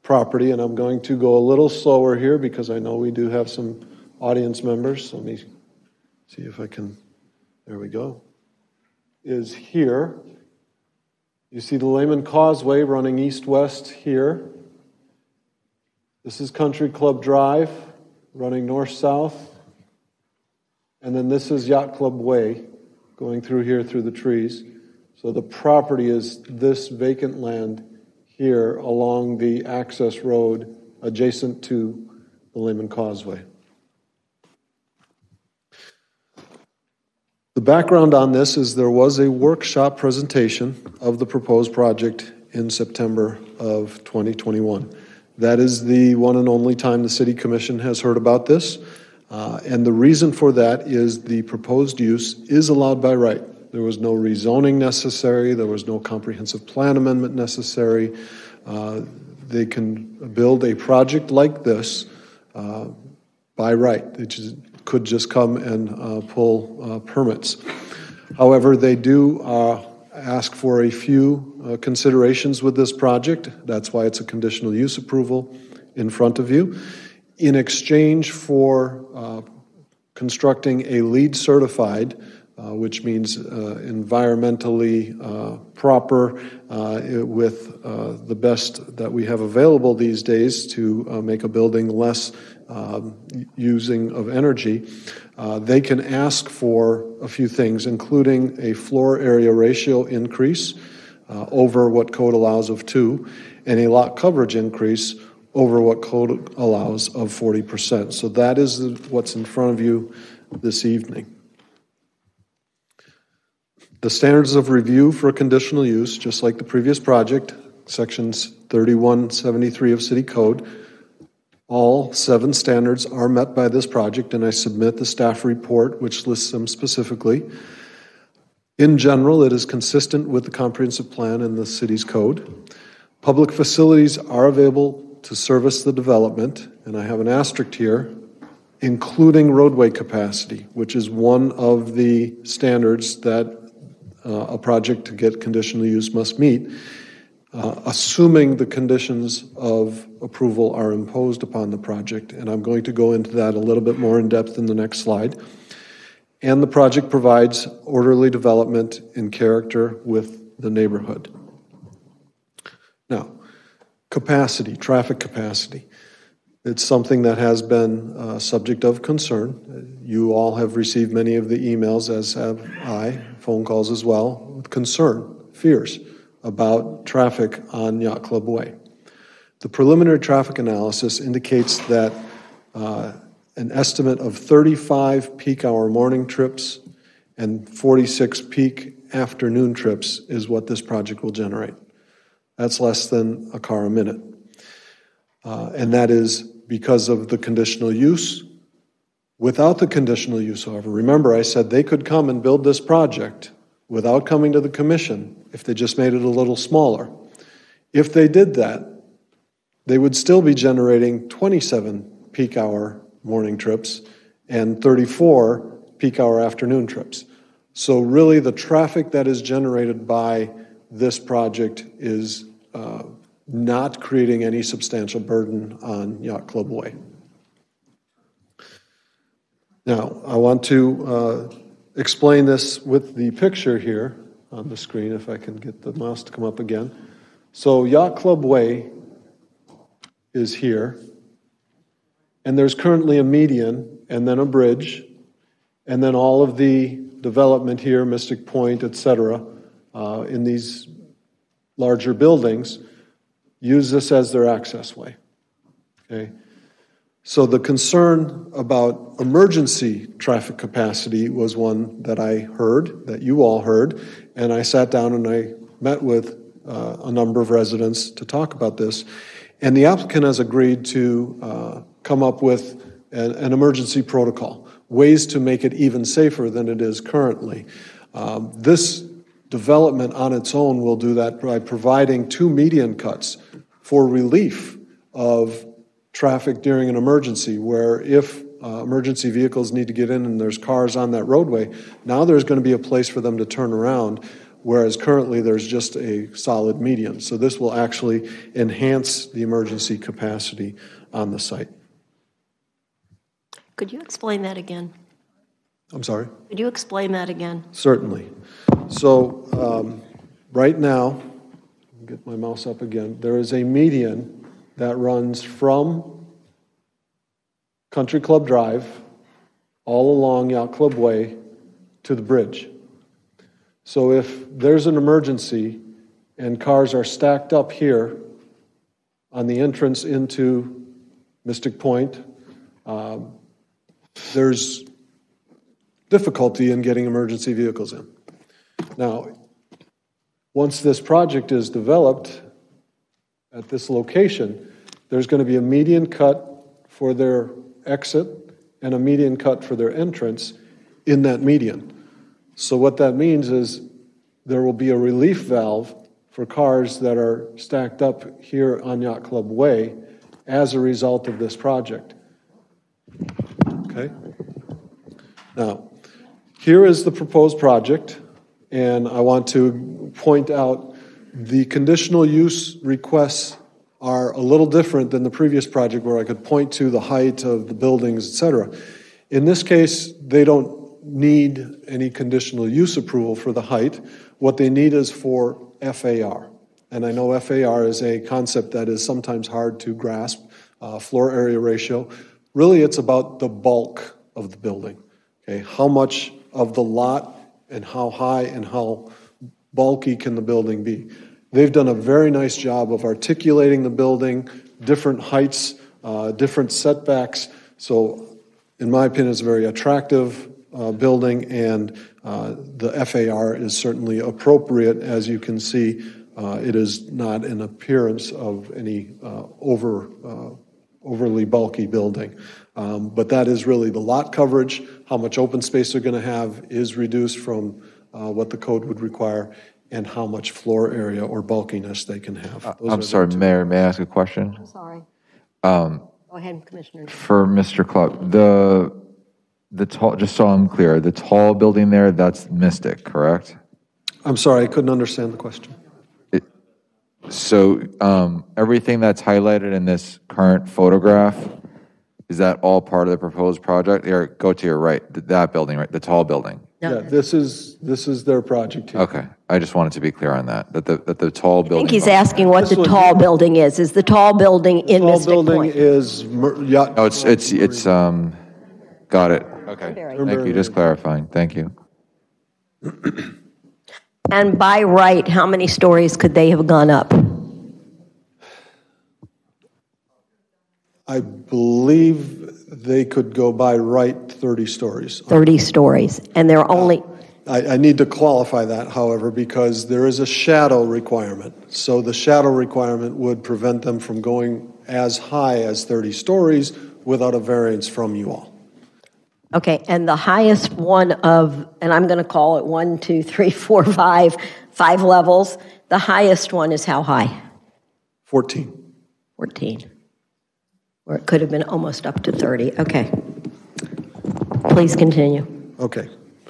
[SPEAKER 10] property, and I'm going to go a little slower here because I know we do have some audience members. Let me see if I can, there we go, is here. You see the Lehman Causeway running east-west here. This is Country Club Drive running north-south. And then this is Yacht Club Way going through here through the trees. So the property is this vacant land here along the access road adjacent to the Lehman Causeway. The background on this is there was a workshop presentation of the proposed project in September of 2021. That is the one and only time the City Commission has heard about this. And the reason for that is the proposed use is allowed by right. There was no rezoning necessary. There was no comprehensive plan amendment necessary. They can build a project like this by right. They could just come and pull permits. However, they do ask for a few considerations with this project. That's why it's a conditional use approval in front of you. In exchange for constructing a LEED certified, which means environmentally proper with the best that we have available these days to make a building less using of energy, they can ask for a few things, including a floor area ratio increase over what code allows of 2, and a lot coverage increase over what code allows of 40%. So that is what's in front of you this evening. The standards of review for a conditional use, just like the previous project, sections 3173 of City Code, all 7 standards are met by this project, and I submit the staff report, which lists them specifically. In general, it is consistent with the comprehensive plan and the city's code. Public facilities are available to service the development, and I have an asterisk here, including roadway capacity, which is one of the standards that a project to get conditional use must meet, assuming the conditions of approval are imposed upon the project. And I'm going to go into that a little bit more in depth in the next slide. And the project provides orderly development in character with the neighborhood. Now, capacity, traffic capacity. It's something that has been a subject of concern. You all have received many of the emails, as have I, phone calls as well, with concern, fears about traffic on Yacht Club Way. The preliminary traffic analysis indicates that an estimate of 35 peak hour morning trips and 46 peak afternoon trips is what this project will generate. That's less than a car a minute. And that is because of the conditional use. Without the conditional use, however, remember I said they could come and build this project without coming to the commission if they just made it a little smaller. If they did that, they would still be generating 27 peak hour morning trips and 34 peak hour afternoon trips. So really the traffic that is generated by this project is not creating any substantial burden on Yacht Club Way. Now, I want to explain this with the picture here on the screen, if I can get the mouse to come up again. So Yacht Club Way is here, and there's currently a median, and then a bridge, and then all of the development here, Mystic Point, etc., in these larger buildings, use this as their access way. Okay? So the concern about emergency traffic capacity was one that I heard, that you all heard, and I sat down and I met with a number of residents to talk about this. And the applicant has agreed to come up with an emergency protocol, ways to make it even safer than it is currently. This development on its own will do that by providing 2 median cuts for relief of traffic during an emergency, where if emergency vehicles need to get in and there's cars on that roadway, now there's going to be a place for them to turn around, whereas currently there's just a solid median. So this will actually enhance the emergency capacity on the site.
[SPEAKER 1] Could you explain that again?
[SPEAKER 10] I'm sorry?
[SPEAKER 1] Could you explain that again?
[SPEAKER 10] Certainly. So right now, get my mouse up again, there is a median that runs from Country Club Drive all along Yacht Club Way to the bridge. So if there's an emergency and cars are stacked up here on the entrance into Mystic Point, there's difficulty in getting emergency vehicles in. Now, once this project is developed at this location, there's going to be a median cut for their exit and a median cut for their entrance in that median. So what that means is there will be a relief valve for cars that are stacked up here on Yacht Club Way as a result of this project. Okay? Now, here is the proposed project, and I want to point out the conditional use requests are a little different than the previous project where I could point to the height of the buildings, et cetera. In this case, they don't need any conditional use approval for the height. What they need is for FAR. And I know FAR is a concept that is sometimes hard to grasp, floor area ratio. Really, it's about the bulk of the building. Okay, how much of the lot and how high and how bulky can the building be? They've done a very nice job of articulating the building, different heights, different setbacks. So, in my opinion, it's a very attractive building, and the FAR is certainly appropriate. As you can see, it is not an appearance of any overly bulky building. But that is really the lot coverage. How much open space they're going to have is reduced from what the code would require, and how much floor area or bulkiness they can have.
[SPEAKER 15] I'm sorry, Mayor, may I ask a question?
[SPEAKER 1] I'm sorry.
[SPEAKER 15] Go
[SPEAKER 1] ahead, Commissioner.
[SPEAKER 15] For Mr. Club, the tall, just so I'm clear, the tall building there, that's Mystic, correct?
[SPEAKER 10] I'm sorry, I couldn't understand the question.
[SPEAKER 15] So everything that's highlighted in this current photograph, is that all part of the proposed project? Or go to your right, that building, right, the tall building?
[SPEAKER 10] No. Yeah, this is their project here.
[SPEAKER 15] Okay, I just wanted to be clear on that. That the tall building.
[SPEAKER 1] I think he's asking what the tall building is. Is the tall building in Mystic Point?
[SPEAKER 10] The tall building is yacht.
[SPEAKER 15] Oh, it's got it. Okay, thank you. Just clarifying. Thank you.
[SPEAKER 1] And by right, how many stories could they have gone up?
[SPEAKER 10] I believe they could go by right 30 stories.
[SPEAKER 1] 30 stories, and they're only...
[SPEAKER 10] I need to qualify that, however, because there is a shadow requirement. So the shadow requirement would prevent them from going as high as 30 stories without a variance from you all.
[SPEAKER 1] Okay, and the highest one of, and I'm going to call it 1, 2, 3, 4, 5 levels. The highest one is how high?
[SPEAKER 10] 14.
[SPEAKER 1] 14. Or it could have been almost up to 30. Okay. Please continue.
[SPEAKER 10] Okay.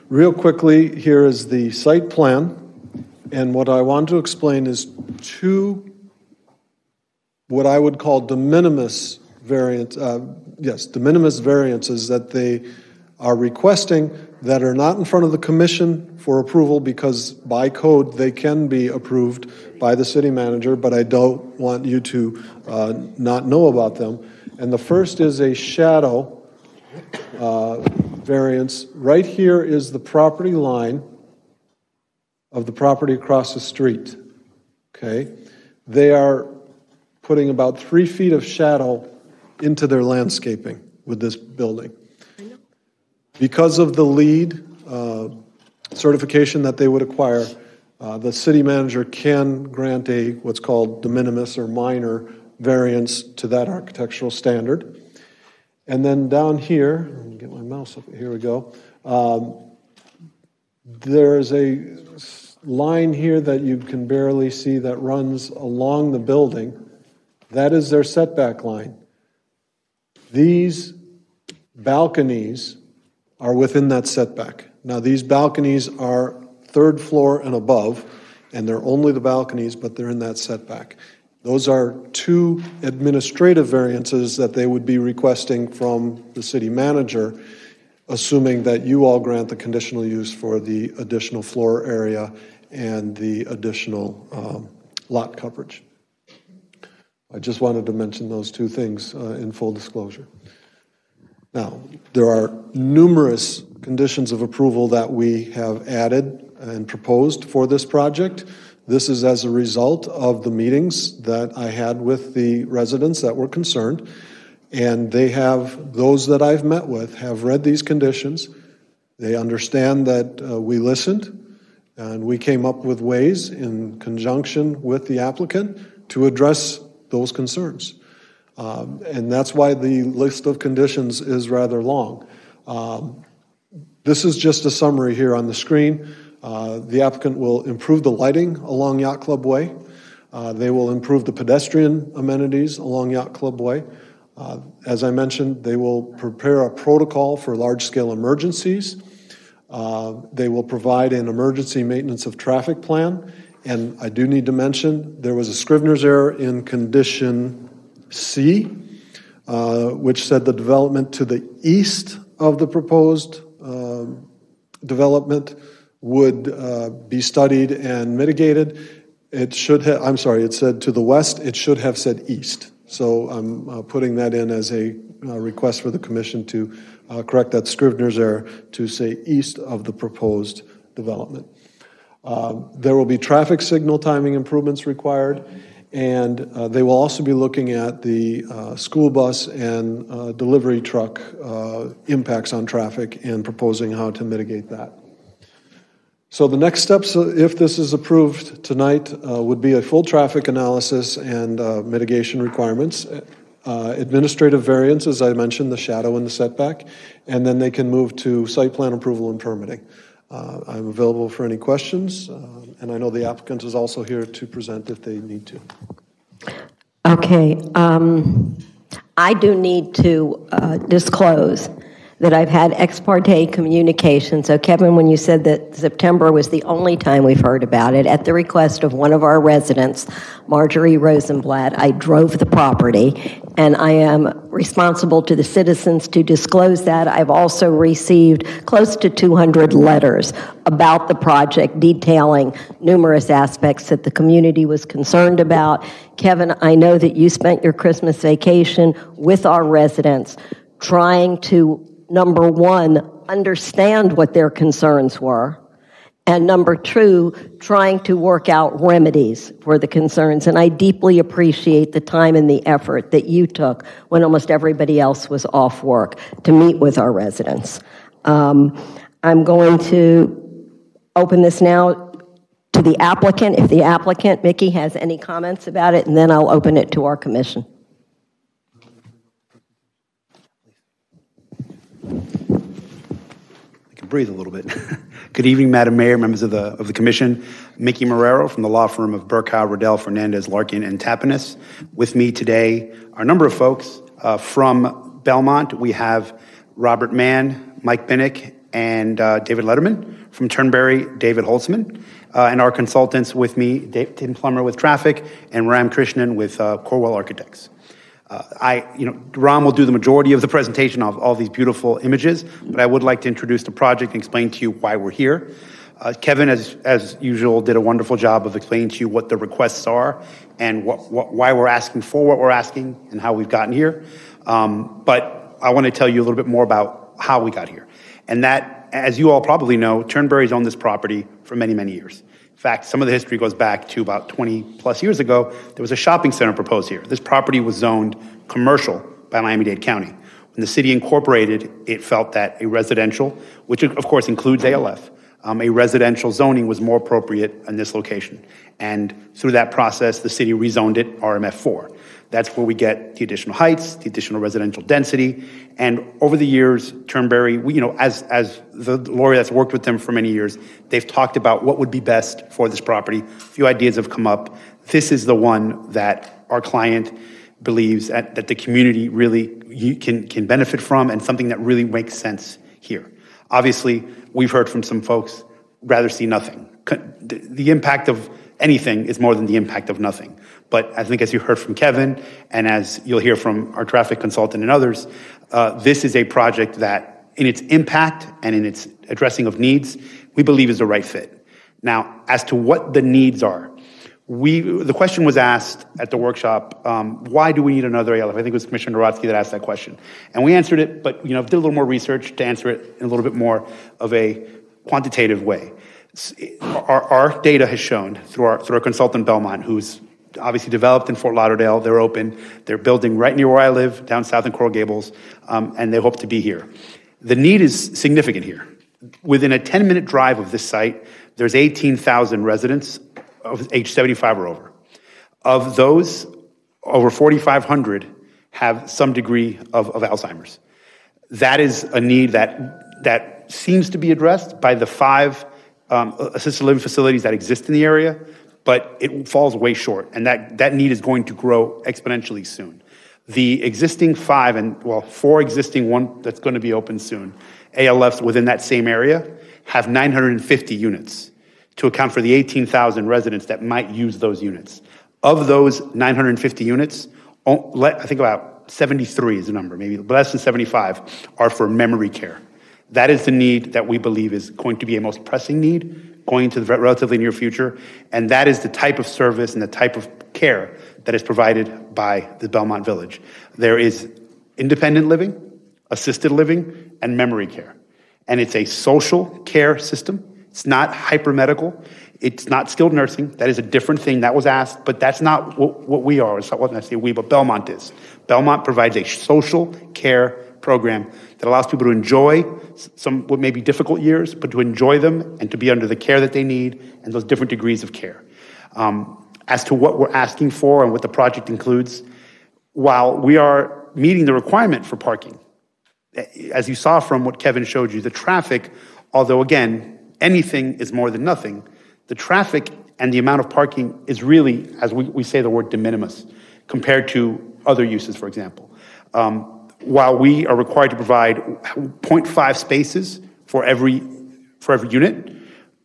[SPEAKER 10] Real quickly, here is the site plan. And what I want to explain is two, what I would call de minimis variants, de minimis variances that they are requesting that are not in front of the commission for approval, because by code they can be approved by the city manager, but I don't want you to not know about them. And the first is a shadow variance. Right here is the property line of the property across the street. Okay? They are putting about 3 feet of shadow into their landscaping with this building. Because of the LEED certification that they would acquire, the city manager can grant a what's called de minimis or minor variance to that architectural standard. And then down here, let me get my mouse up, here we go. There's a line here that you can barely see that runs along the building. That is their setback line. These balconies are within that setback. Now, these balconies are 3rd floor and above, and they're only the balconies, but they're in that setback. Those are 2 administrative variances that they would be requesting from the city manager, assuming that you all grant the conditional use for the additional floor area and the additional lot coverage. I just wanted to mention those 2 things in full disclosure. Now, there are numerous conditions of approval that we have added and proposed for this project. This is as a result of the meetings that I had with the residents that were concerned, and those that I've met with have read these conditions. They understand that we listened, and we came up with ways in conjunction with the applicant to address those concerns. And that's why the list of conditions is rather long. This is just a summary here on the screen. The applicant will improve the lighting along Yacht Club Way. They will improve the pedestrian amenities along Yacht Club Way. As I mentioned, they will prepare a protocol for large-scale emergencies. They will provide an emergency maintenance of traffic plan. And I do need to mention, there was a Scrivener's error in condition C, which said the development to the east of the proposed development would be studied and mitigated. It should have, I'm sorry, it said to the west, it should have said east. So I'm putting that in as a request for the commission to correct that Scrivener's error to say east of the proposed development. There will be traffic signal timing improvements required, and they will also be looking at the school bus and delivery truck impacts on traffic and proposing how to mitigate that. So the next steps, if this is approved tonight, would be a full traffic analysis and mitigation requirements, administrative variance, as I mentioned, the shadow and the setback, and then they can move to site plan approval and permitting. I'm available for any questions, and I know the applicant is also here to present if they need to.
[SPEAKER 1] Okay. I do need to disclose that I've had ex parte communication. So, Kevin, when you said that September was the only time we've heard about it, at the request of one of our residents, Marge Rosenblatt, I drove the property, and I am responsible to the citizens to disclose that. I've also received close to 200 letters about the project detailing numerous aspects that the community was concerned about. Kevin, I know that you spent your Christmas vacation with our residents trying to, number one, understand what their concerns were, and number two, trying to work out remedies for the concerns. And I deeply appreciate the time and the effort that you took when almost everybody else was off work to meet with our residents. I'm going to open this now to the applicant. If the applicant, Mickey, has any comments about it, and then I'll open it to our commission.
[SPEAKER 16] Breathe a little bit. Good evening, Madam Mayor, members of the Commission. Mickey Marrero from the law firm of Burkow, Riddell, Fernandez, Larkin, and Tapinas. With me today are a number of folks from Belmont. We have Robert Mann, Mike Binnick, and David Letterman. From Turnberry, David Holtzman. And our consultants with me, Tim Plummer with Traffic, and Ram Krishnan with Corwell Architects. Ram will do the majority of the presentation of all these beautiful images, but I would like to introduce the project and explain to you why we're here. Kevin, as usual, did a wonderful job of explaining to you what the requests are and why we're asking for what we're asking and how we've gotten here. But I want to tell you a little bit more about how we got here. And that, as you all probably know, Turnberry's owned this property for many, many years. In fact, some of the history goes back to about 20 plus years ago. There was a shopping center proposed here. This property was zoned commercial by Miami-Dade County. When the city incorporated, it felt that a residential, which of course includes ALF, a residential zoning was more appropriate in this location. And through that process, the city rezoned it RMF4. That's where we get the additional heights, the additional residential density. And over the years, Turnberry, as the lawyer that's worked with them for many years, they've talked about what would be best for this property. A few ideas have come up. This is the one that our client believes that the community really can benefit from, and something that really makes sense here. Obviously, we've heard from some folks rather see nothing. The impact of anything is more than the impact of nothing. But I think as you heard from Kevin, and as you'll hear from our traffic consultant and others, this is a project that in its impact and in its addressing of needs, we believe is the right fit. Now, as to what the needs are, the question was asked at the workshop, why do we need another ALF? I think it was Commissioner Narodsky that asked that question. And we answered it, but did a little more research to answer it in a little bit more of a quantitative way. Our data has shown through our consultant Belmont, who's obviously developed in Fort Lauderdale. They're open. They're building right near where I live, down south in Coral Gables, and they hope to be here. The need is significant here. Within a 10-minute drive of this site, there's 18,000 residents of age 75 or over. Of those, over 4,500 have some degree of Alzheimer's. That is a need that seems to be addressed by the 5 assisted living facilities that exist in the area, but it falls way short, and that need is going to grow exponentially soon. The existing 4 existing, one that's going to be open soon, ALFs within that same area, have 950 units to account for the 18,000 residents that might use those units. Of those 950 units, I think about 73 is the number, maybe less than 75, are for memory care. That is the need that we believe is going to be a most pressing need going into the relatively near future, and that is the type of service and the type of care that is provided by the Belmont Village. There is independent living, assisted living, and memory care. And it's a social care system. It's not hyper-medical. It's not skilled nursing. That is a different thing. That was asked, but that's not what we are. It's not what I say we, but Belmont is. Belmont provides a social care program that allows people to enjoy some what may be difficult years, but to enjoy them and to be under the care that they need and those different degrees of care. As to what we're asking for and what the project includes, while we are meeting the requirement for parking, as you saw from what Kevin showed you, the traffic, although again, anything is more than nothing, the traffic and the amount of parking is really, as we say the word, de minimis compared to other uses, for example. While we are required to provide 0.5 spaces for every unit,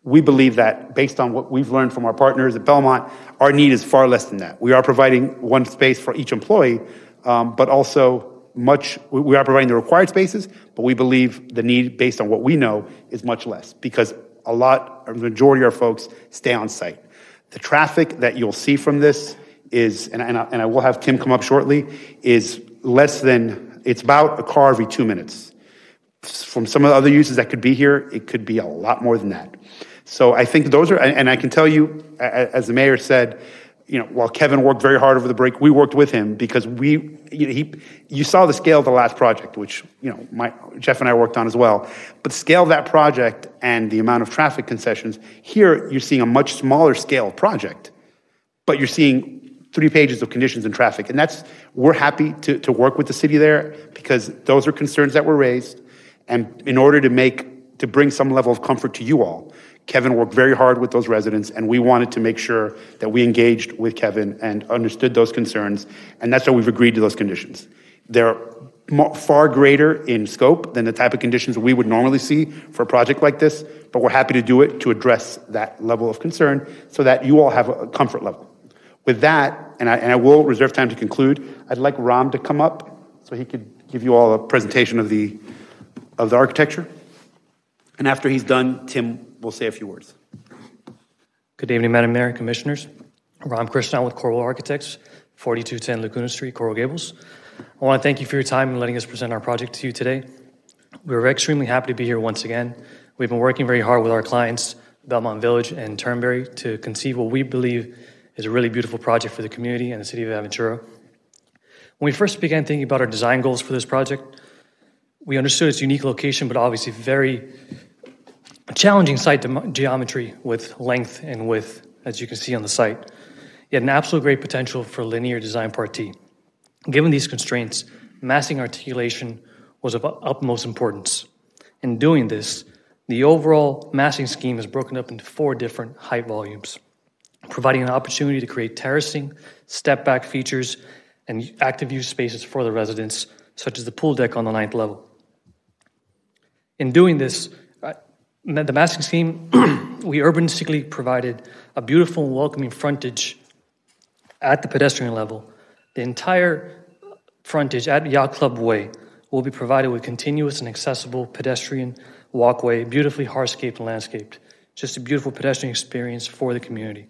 [SPEAKER 16] we believe that based on what we've learned from our partners at Belmont, our need is far less than that. We are providing 1 space for each employee, but also we are providing the required spaces, but we believe the need based on what we know is much less because the majority of our folks stay on site. The traffic that you'll see from this is, and I will have Tim come up shortly, is it's about a car every 2 minutes. From some of the other uses that could be here, it could be a lot more than that. So I think those are, and I can tell you, as the mayor said, while Kevin worked very hard over the break, we worked with him because you saw the scale of the last project, which, Jeff and I worked on as well. But the scale of that project and the amount of traffic concessions, here you're seeing a much smaller scale project, but you're seeing 3 pages of conditions and traffic. And we're happy to work with the city there because those are concerns that were raised. And in order to bring some level of comfort to you all, Kevin worked very hard with those residents, and we wanted to make sure that we engaged with Kevin and understood those concerns, and that's why we've agreed to those conditions. They're far greater in scope than the type of conditions we would normally see for a project like this, but we're happy to do it to address that level of concern so that you all have a comfort level. With that, and I will reserve time to conclude, I'd like Ram to come up so he could give you all a presentation of the architecture. And after he's done, Tim will say a few words.
[SPEAKER 17] Good evening, Madam Mayor and Commissioners. Ram Krishnan with Coral Architects, 4210 Laguna Street, Coral Gables. I want to thank you for your time and letting us present our project to you today. We're extremely happy to be here once again. We've been working very hard with our clients, Belmont Village and Turnberry, to conceive what we believe is a really beautiful project for the community and the city of Aventura. When we first began thinking about our design goals for this project, we understood its unique location, but obviously very challenging site geometry with length and width, as you can see on the site. Yet an absolute great potential for linear design partie. Given these constraints, massing articulation was of utmost importance. In doing this, the overall massing scheme is broken up into 4 different height volumes, providing an opportunity to create terracing, step-back features, and active use spaces for the residents, such as the pool deck on the 9th level. In doing this, the massing scheme, we urbanistically provided a beautiful and welcoming frontage at the pedestrian level. The entire frontage at Yacht Club Way will be provided with continuous and accessible pedestrian walkway, beautifully hardscaped and landscaped. Just a beautiful pedestrian experience for the community.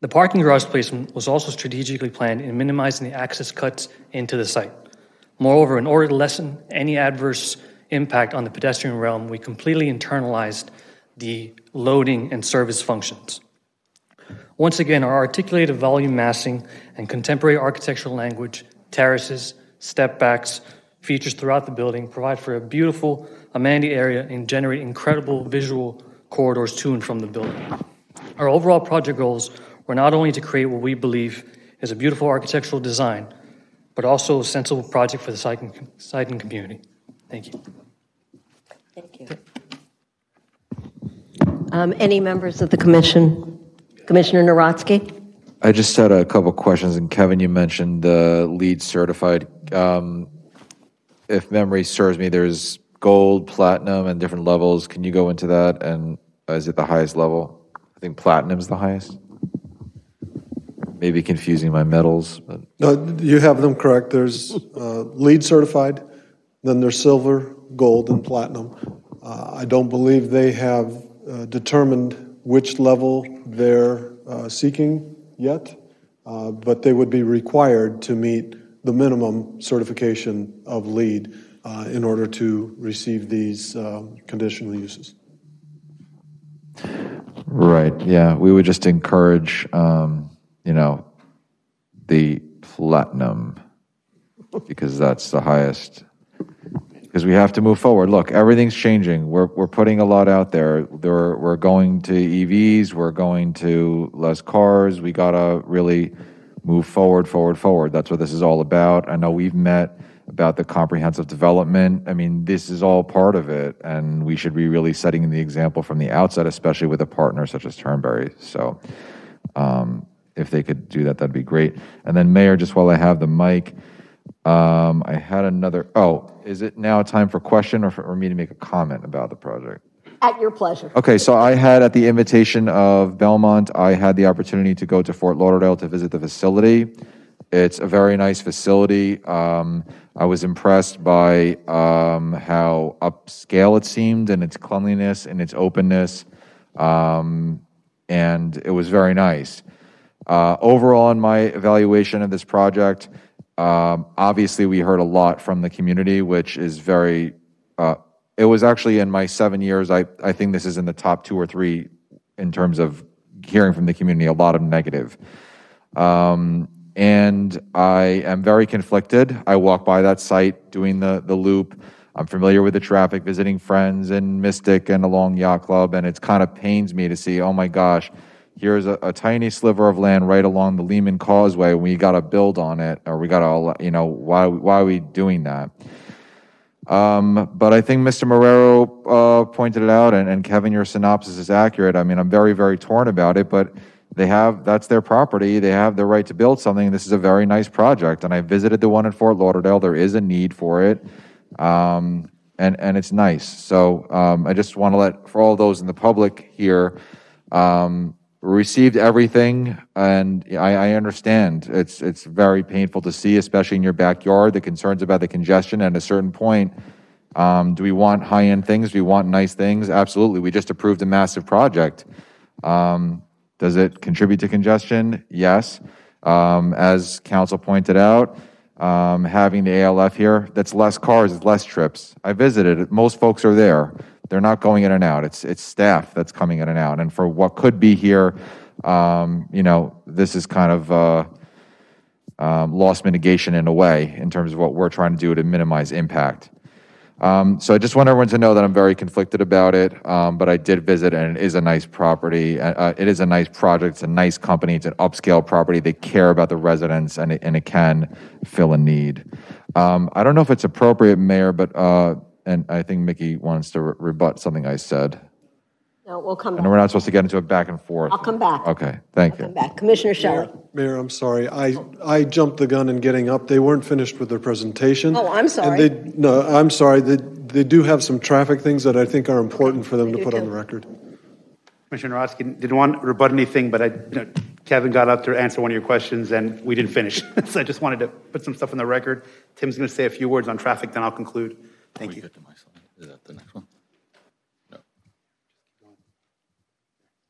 [SPEAKER 17] The parking garage placement was also strategically planned in minimizing the access cuts into the site. Moreover, in order to lessen any adverse impact on the pedestrian realm, we completely internalized the loading and service functions. Once again, our articulated volume massing and contemporary architectural language, terraces, step-backs, features throughout the building provide for a beautiful amenity area and generate incredible visual corridors to and from the building. Our overall project goals were not only to create what we believe is a beautiful architectural design, but also a sensible project for the site and community. Thank you.
[SPEAKER 1] Thank you. Any members of the commission? Commissioner Narotsky?
[SPEAKER 15] I just had a couple questions, and Kevin, you mentioned the LEED certified. If memory serves me, there's gold, platinum, and different levels. Can you go into that? And is it the highest level? I think platinum's the highest. Maybe confusing my metals. But.
[SPEAKER 10] No, you have them correct. There's LEED certified, then there's silver, gold, and platinum. I don't believe they have determined which level they're seeking yet, but they would be required to meet the minimum certification of LEED in order to receive these conditional uses.
[SPEAKER 15] Right, yeah. We would just encourage, the platinum because that's the highest. Because we have to move forward. Look, everything's changing. We're putting a lot out there. We're going to EVs. We're going to less cars. We gotta really move forward. That's what this is all about. I know we've met about the comprehensive development. I mean, this is all part of it, and we should be really setting the example from the outset, especially with a partner such as Turnberry. So, if they could do that, that'd be great. And then, Mayor, just while I have the mic. I had another, is it now time for question or for me to make a comment about the project?
[SPEAKER 1] At your pleasure.
[SPEAKER 15] Okay, so I had, at the invitation of Belmont, I had the opportunity to go to Fort Lauderdale to visit the facility. It's a very nice facility. I was impressed by how upscale it seemed and its cleanliness and its openness, and it was very nice. Overall, in my evaluation of this project, obviously, we heard a lot from the community, which is very, it was actually in my 7 years, I think this is in the top 2 or 3 in terms of hearing from the community, a lot of negative. And I am very conflicted. I walk by that site doing the loop. I'm familiar with the traffic, visiting friends in Mystic and along Yacht Club, and it kind of pains me to see, oh my gosh, here's a tiny sliver of land right along the Lehman Causeway. We got to build on it, or we got to, why are we doing that? But I think Mr. Marrero pointed it out, and Kevin, your synopsis is accurate. I mean, I'm very, very torn about it, but that's their property. They have the right to build something. This is a very nice project, and I visited the one in Fort Lauderdale. There is a need for it, and it's nice. So I just want to let, for all those in the public here, received everything, and I understand it's very painful to see, especially in your backyard, the concerns about the congestion. At a certain point, do we want high-end things? Do we want nice things? Absolutely. We just approved a massive project. Does it contribute to congestion? Yes. As council pointed out, having the ALF here, that's less cars, it's less trips. I visited, most folks are there. They're not going in and out. It's staff that's coming in and out. And for what could be here, this is kind of loss mitigation in a way in terms of what we're trying to do to minimize impact. So I just want everyone to know that I'm very conflicted about it, but I did visit, and it is a nice property. It is a nice project. It's a nice company. It's an upscale property. They care about the residents, and it can fill a need. I don't know if it's appropriate, Mayor, but and I think Mickey wants to rebut something I said.
[SPEAKER 1] No, we'll come back.
[SPEAKER 15] And we're not supposed to get into a back and forth.
[SPEAKER 1] I'll come back.
[SPEAKER 15] Okay, thank you.
[SPEAKER 1] Come back. Commissioner Shelley.
[SPEAKER 10] Mayor, I'm sorry. I jumped the gun in getting up. They weren't finished with their presentation.
[SPEAKER 1] Oh, I'm sorry.
[SPEAKER 10] No, I'm sorry. They do have some traffic things that I think are important for them to put on the record.
[SPEAKER 16] Commissioner Rodsky didn't want to rebut anything, but Kevin got up to answer one of your questions, and we didn't finish. So I just wanted to put some stuff on the record. Tim's going to say a few words on traffic, then I'll conclude. Thank you.
[SPEAKER 13] Is that the next one? No.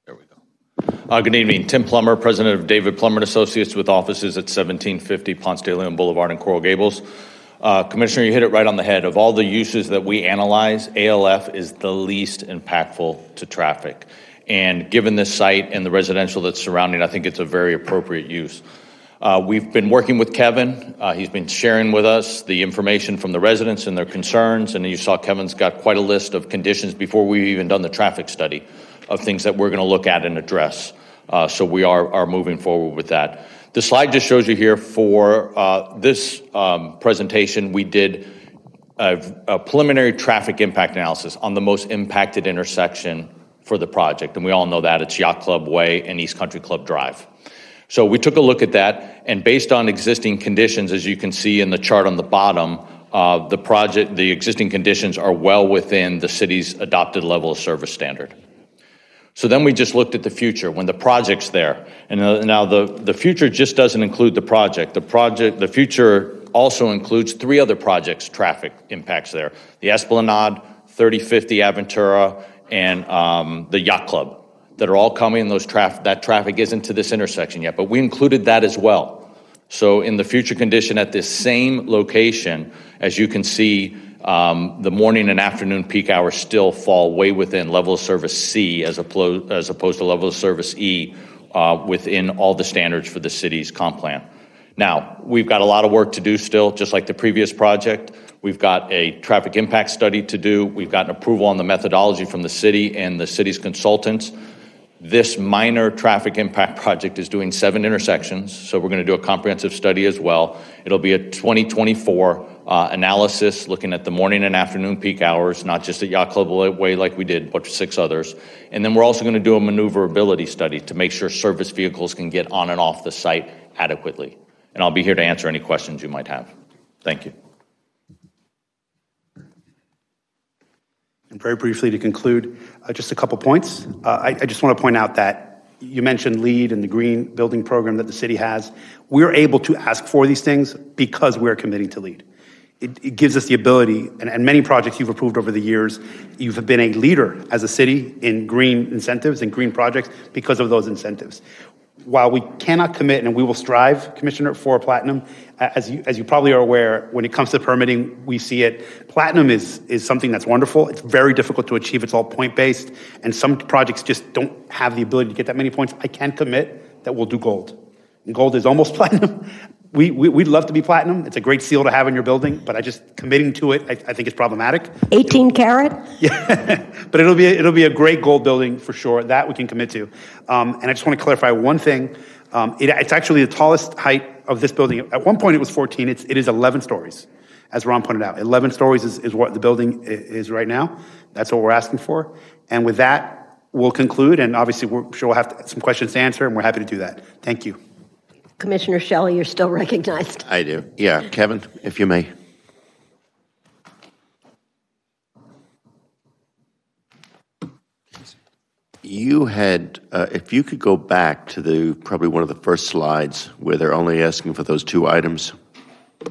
[SPEAKER 13] There we go. Good evening. Tim Plummer, president of David Plummer & Associates with offices at 1750 Ponce de Leon Boulevard in Coral Gables. Commissioner, you hit it right on the head. Of all the uses that we analyze, ALF is the least impactful to traffic. And given this site and the residential that's surrounding, I think it's a very appropriate use. We've been working with Kevin. He's been sharing with us the information from the residents and their concerns. And you saw Kevin's got quite a list of conditions before we've even done the traffic study of things that we're going to look at and address. So we are moving forward with that. The slide just shows you here for this presentation, we did a preliminary traffic impact analysis on the most impacted intersection for the project. And we all know that it's Yacht Club Way and East Country Club Drive. So we took a look at that, and based on existing conditions, as you can see in the chart on the bottom, the existing conditions are well within the city's adopted level of service standard. So then we just looked at the future when the project's there. And now the future just doesn't include the project. The future also includes 3 other projects, traffic impacts there. The Esplanade, 3050 Aventura, and the Yacht Club that are all coming. That traffic isn't to this intersection yet, but we included that as well. So in the future condition at this same location, as you can see, the morning and afternoon peak hours still fall way within level of service C as opposed to level of service E within all the standards for the city's comp plan. Now, we've got a lot of work to do still, just like the previous project. We've got a traffic impact study to do. We've got an approval on the methodology from the city and the city's consultants. This minor traffic impact project is doing 7 intersections, so we're going to do a comprehensive study as well. It'll be a 2024 analysis looking at the morning and afternoon peak hours, not just at Yacht Club Way like we did, but 6 others. And then we're also going to do a maneuverability study to make sure service vehicles can get on and off the site adequately. And I'll be here to answer any questions you might have. Thank you.
[SPEAKER 16] And very briefly to conclude, just a couple points. I just want to point out that you mentioned LEED and the green building program that the city has. We're able to ask for these things because we're committing to LEED. It gives us the ability, and many projects you've approved over the years, you've been a leader as a city in green incentives and green projects because of those incentives. While we cannot commit, and we will strive, Commissioner, for platinum, as you probably are aware, when it comes to permitting, we see it. Platinum is something that's wonderful. It's very difficult to achieve. It's all point-based, and some projects just don't have the ability to get that many points. I can commit that we'll do gold. And gold is almost platinum. We'd love to be platinum. It's a great seal to have in your building, but committing to it, I think is problematic.
[SPEAKER 1] 18 karat?
[SPEAKER 16] Yeah, but it'll be a great gold building for sure. That we can commit to. And I just want to clarify one thing. It's actually the tallest height of this building. At one point it was 14. It is 11 stories, as Ron pointed out. 11 stories is what the building is right now. That's what we're asking for. And with that, we'll conclude. And obviously, we're sure we'll have some questions to answer, and we're happy to do that. Thank you.
[SPEAKER 1] Commissioner Shelley, you're still recognized.
[SPEAKER 2] I do. Yeah, Kevin, if you may. You had, if you could go back to probably one of the first slides where they're only asking for those 2 items. I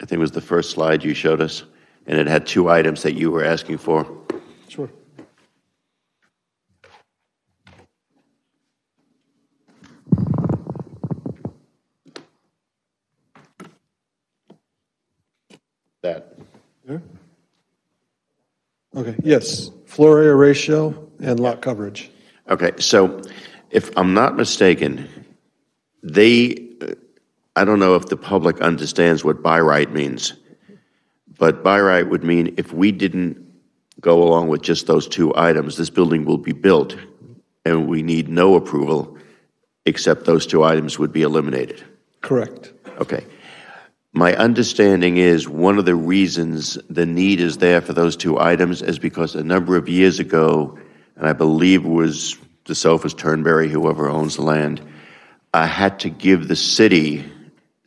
[SPEAKER 2] think it was the first slide you showed us, and it had 2 items that you were asking for.
[SPEAKER 10] Sure.
[SPEAKER 2] That.
[SPEAKER 10] Yeah. Okay, yes, floor area ratio and lot coverage.
[SPEAKER 2] Okay, so if I'm not mistaken, I don't know if the public understands what by right means, but by right would mean if we didn't go along with just those 2 items, this building will be built and we need no approval except those 2 items would be eliminated.
[SPEAKER 10] Correct.
[SPEAKER 2] Okay. My understanding is one of the reasons the need is there for those 2 items is because a number of years ago, and I believe it was DeSophus Turnberry, whoever owns the land, had to give the city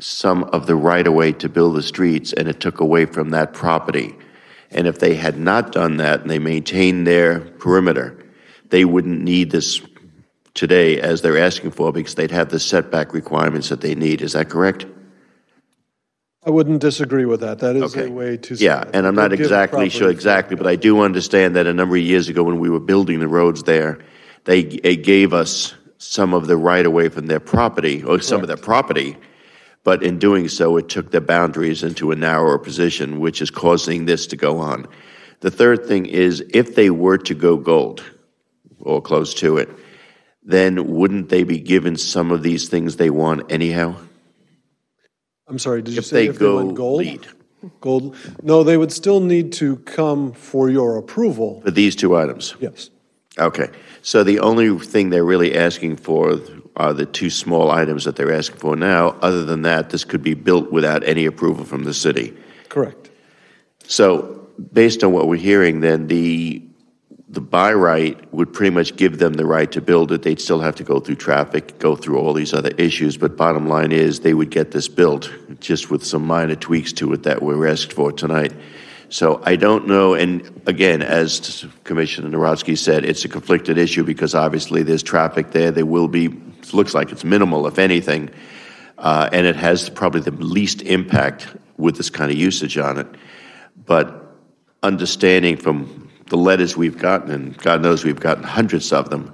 [SPEAKER 2] some of the right-of-way to build the streets, and it took away from that property. And if they had not done that and they maintained their perimeter, they wouldn't need this today as they're asking for because they'd have the setback requirements that they need. Is that correct?
[SPEAKER 10] I wouldn't disagree with that. That is a way to...
[SPEAKER 2] Yeah, and I'm not exactly sure exactly, but I do understand that a number of years ago when we were building the roads there, they gave us some of the right-of-way from their property, or some of their property, but in doing so, it took the boundaries into a narrower position, which is causing this to go on. The third thing is, if they were to go gold, or close to it, then wouldn't they be given some of these things they want anyhow?
[SPEAKER 10] I'm sorry, did you say if they went gold?
[SPEAKER 2] LEED.
[SPEAKER 10] Gold? No, they would still need to come for your approval.
[SPEAKER 2] For these 2 items?
[SPEAKER 10] Yes.
[SPEAKER 2] Okay. So the only thing they're really asking for are the 2 small items that they're asking for now. Other than that, this could be built without any approval from the city.
[SPEAKER 10] Correct.
[SPEAKER 2] So based on what we're hearing, then the by right would pretty much give them the right to build it. They'd still have to go through traffic, go through all these other issues, but bottom line is they would get this built, just with some minor tweaks to it that we're asked for tonight. So I don't know, and again, as Commissioner Narodsky said, it's a conflicted issue because obviously there's traffic there. There will be, it looks like it's minimal, if anything, and it has probably the least impact with this kind of usage on it. But understanding from the letters we've gotten, and God knows we've gotten hundreds of them,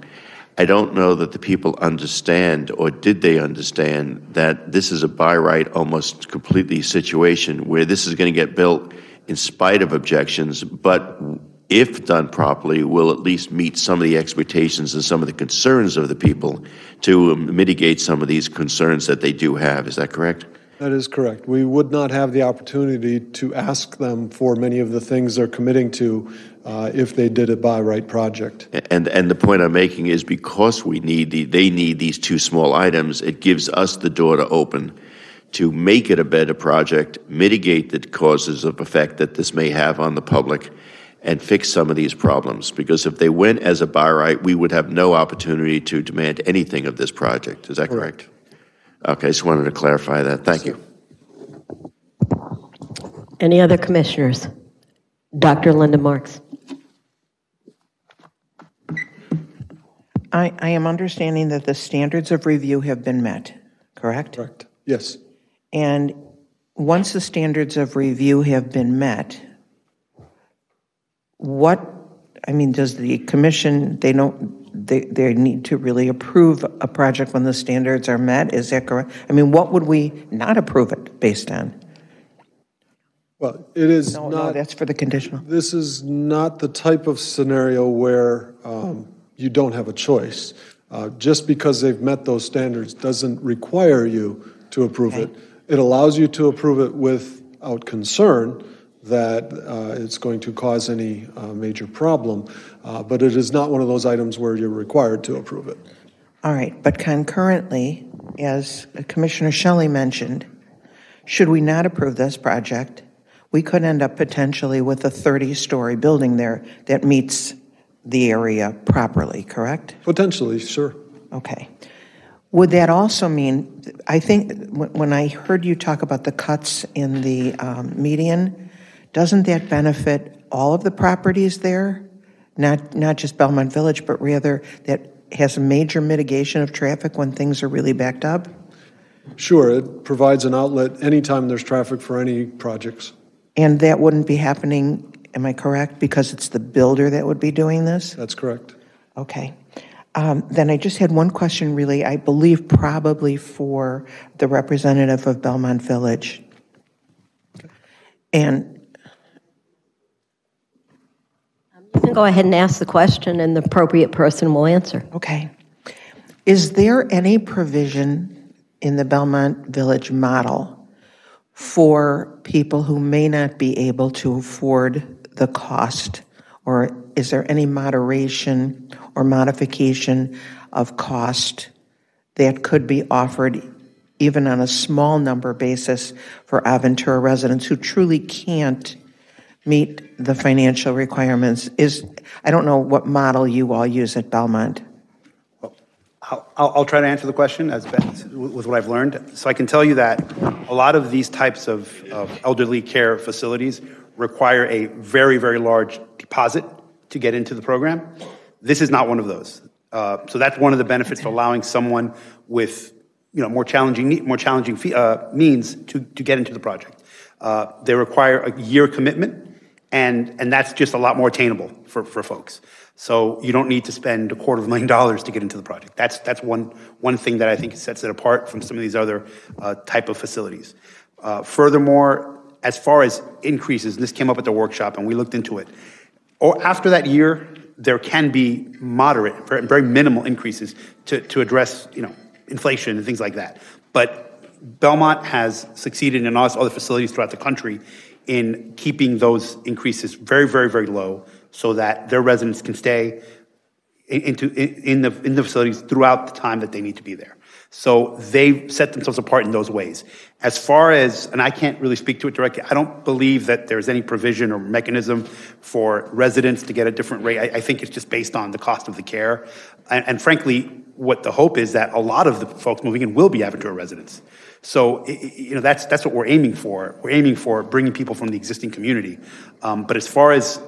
[SPEAKER 2] I don't know that the people understand, or did they understand, that this is a by right almost completely situation where this is going to get built in spite of objections, but if done properly, will at least meet some of the expectations and some of the concerns of the people to mitigate some of these concerns that they do have. Is that correct?
[SPEAKER 10] That is correct. We would not have the opportunity to ask them for many of the things they're committing to if they did a by right project.
[SPEAKER 2] And the point I'm making is because they need these two small items, it gives us the door to open to make it a better project, mitigate the causes of effect that this may have on the public, and fix some of these problems. Because if they went as a by right, we would have no opportunity to demand anything of this project. Is that correct? Okay, I just wanted to clarify that. Thank you.
[SPEAKER 1] Any other commissioners? Dr. Linda Marks.
[SPEAKER 4] I am understanding that the standards of review have been met, correct?
[SPEAKER 10] Correct. Yes.
[SPEAKER 4] And once the standards of review have been met, does the commission, they need to really approve a project when the standards are met? Is that correct? What would we not approve it based on?
[SPEAKER 10] Well, it is
[SPEAKER 4] No, that's for the conditional.
[SPEAKER 10] This is not the type of scenario where you don't have a choice. Just because they've met those standards doesn't require you to approve it. It allows you to approve it without concern that it's going to cause any major problem, but it is not one of those items where you're required to approve it.
[SPEAKER 4] All right, but concurrently, as Commissioner Shelley mentioned, should we not approve this project, we could end up potentially with a 30-story building there that meets the area properly, correct?
[SPEAKER 10] Potentially, sure.
[SPEAKER 4] Okay. Would that also mean, I think when I heard you talk about the cuts in the median, doesn't that benefit all of the properties there? Not just Belmont Village, but rather that has a major mitigation of traffic when things are really backed up?
[SPEAKER 10] Sure, it provides an outlet anytime there's traffic for any projects.
[SPEAKER 4] And that wouldn't be happening, am I correct, because it's the builder that would be doing this?
[SPEAKER 10] That's correct.
[SPEAKER 4] Okay. Then I just had one question, really, I believe probably for the representative of Belmont Village. And
[SPEAKER 1] you can go ahead and ask the question, and the appropriate person will answer.
[SPEAKER 4] Okay. Is there any provision in the Belmont Village model for people who may not be able to afford the cost, or is there any moderation or modification of cost that could be offered even on a small number basis for Aventura residents who truly can't meet the financial requirements? I don't know what model you all use at Belmont.
[SPEAKER 16] I'll try to answer the question as best with what I've learned. So I can tell you that a lot of these types of elderly care facilities require a very, very large deposit to get into the program. This is not one of those. So that's one of the benefits of allowing someone with more challenging means to get into the project. They require a year commitment, and that's just a lot more attainable for folks. So you don't need to spend $250,000 to get into the project. That's one thing that I think sets it apart from some of these other type of facilities. Furthermore, as far as increases, this came up at the workshop and we looked into it. Or after that year, there can be moderate, very minimal increases to address inflation and things like that. But Belmont has succeeded in other facilities throughout the country in keeping those increases very, very, very low so that their residents can stay in the facilities throughout the time that they need to be there. So they set themselves apart in those ways. As far as, and I can't really speak to it directly, I don't believe that there's any provision or mechanism for residents to get a different rate. I think it's just based on the cost of the care. And frankly, what the hope is that a lot of the folks moving in will be Aventura residents. So, that's what we're aiming for. We're aiming for bringing people from the existing community. But as far as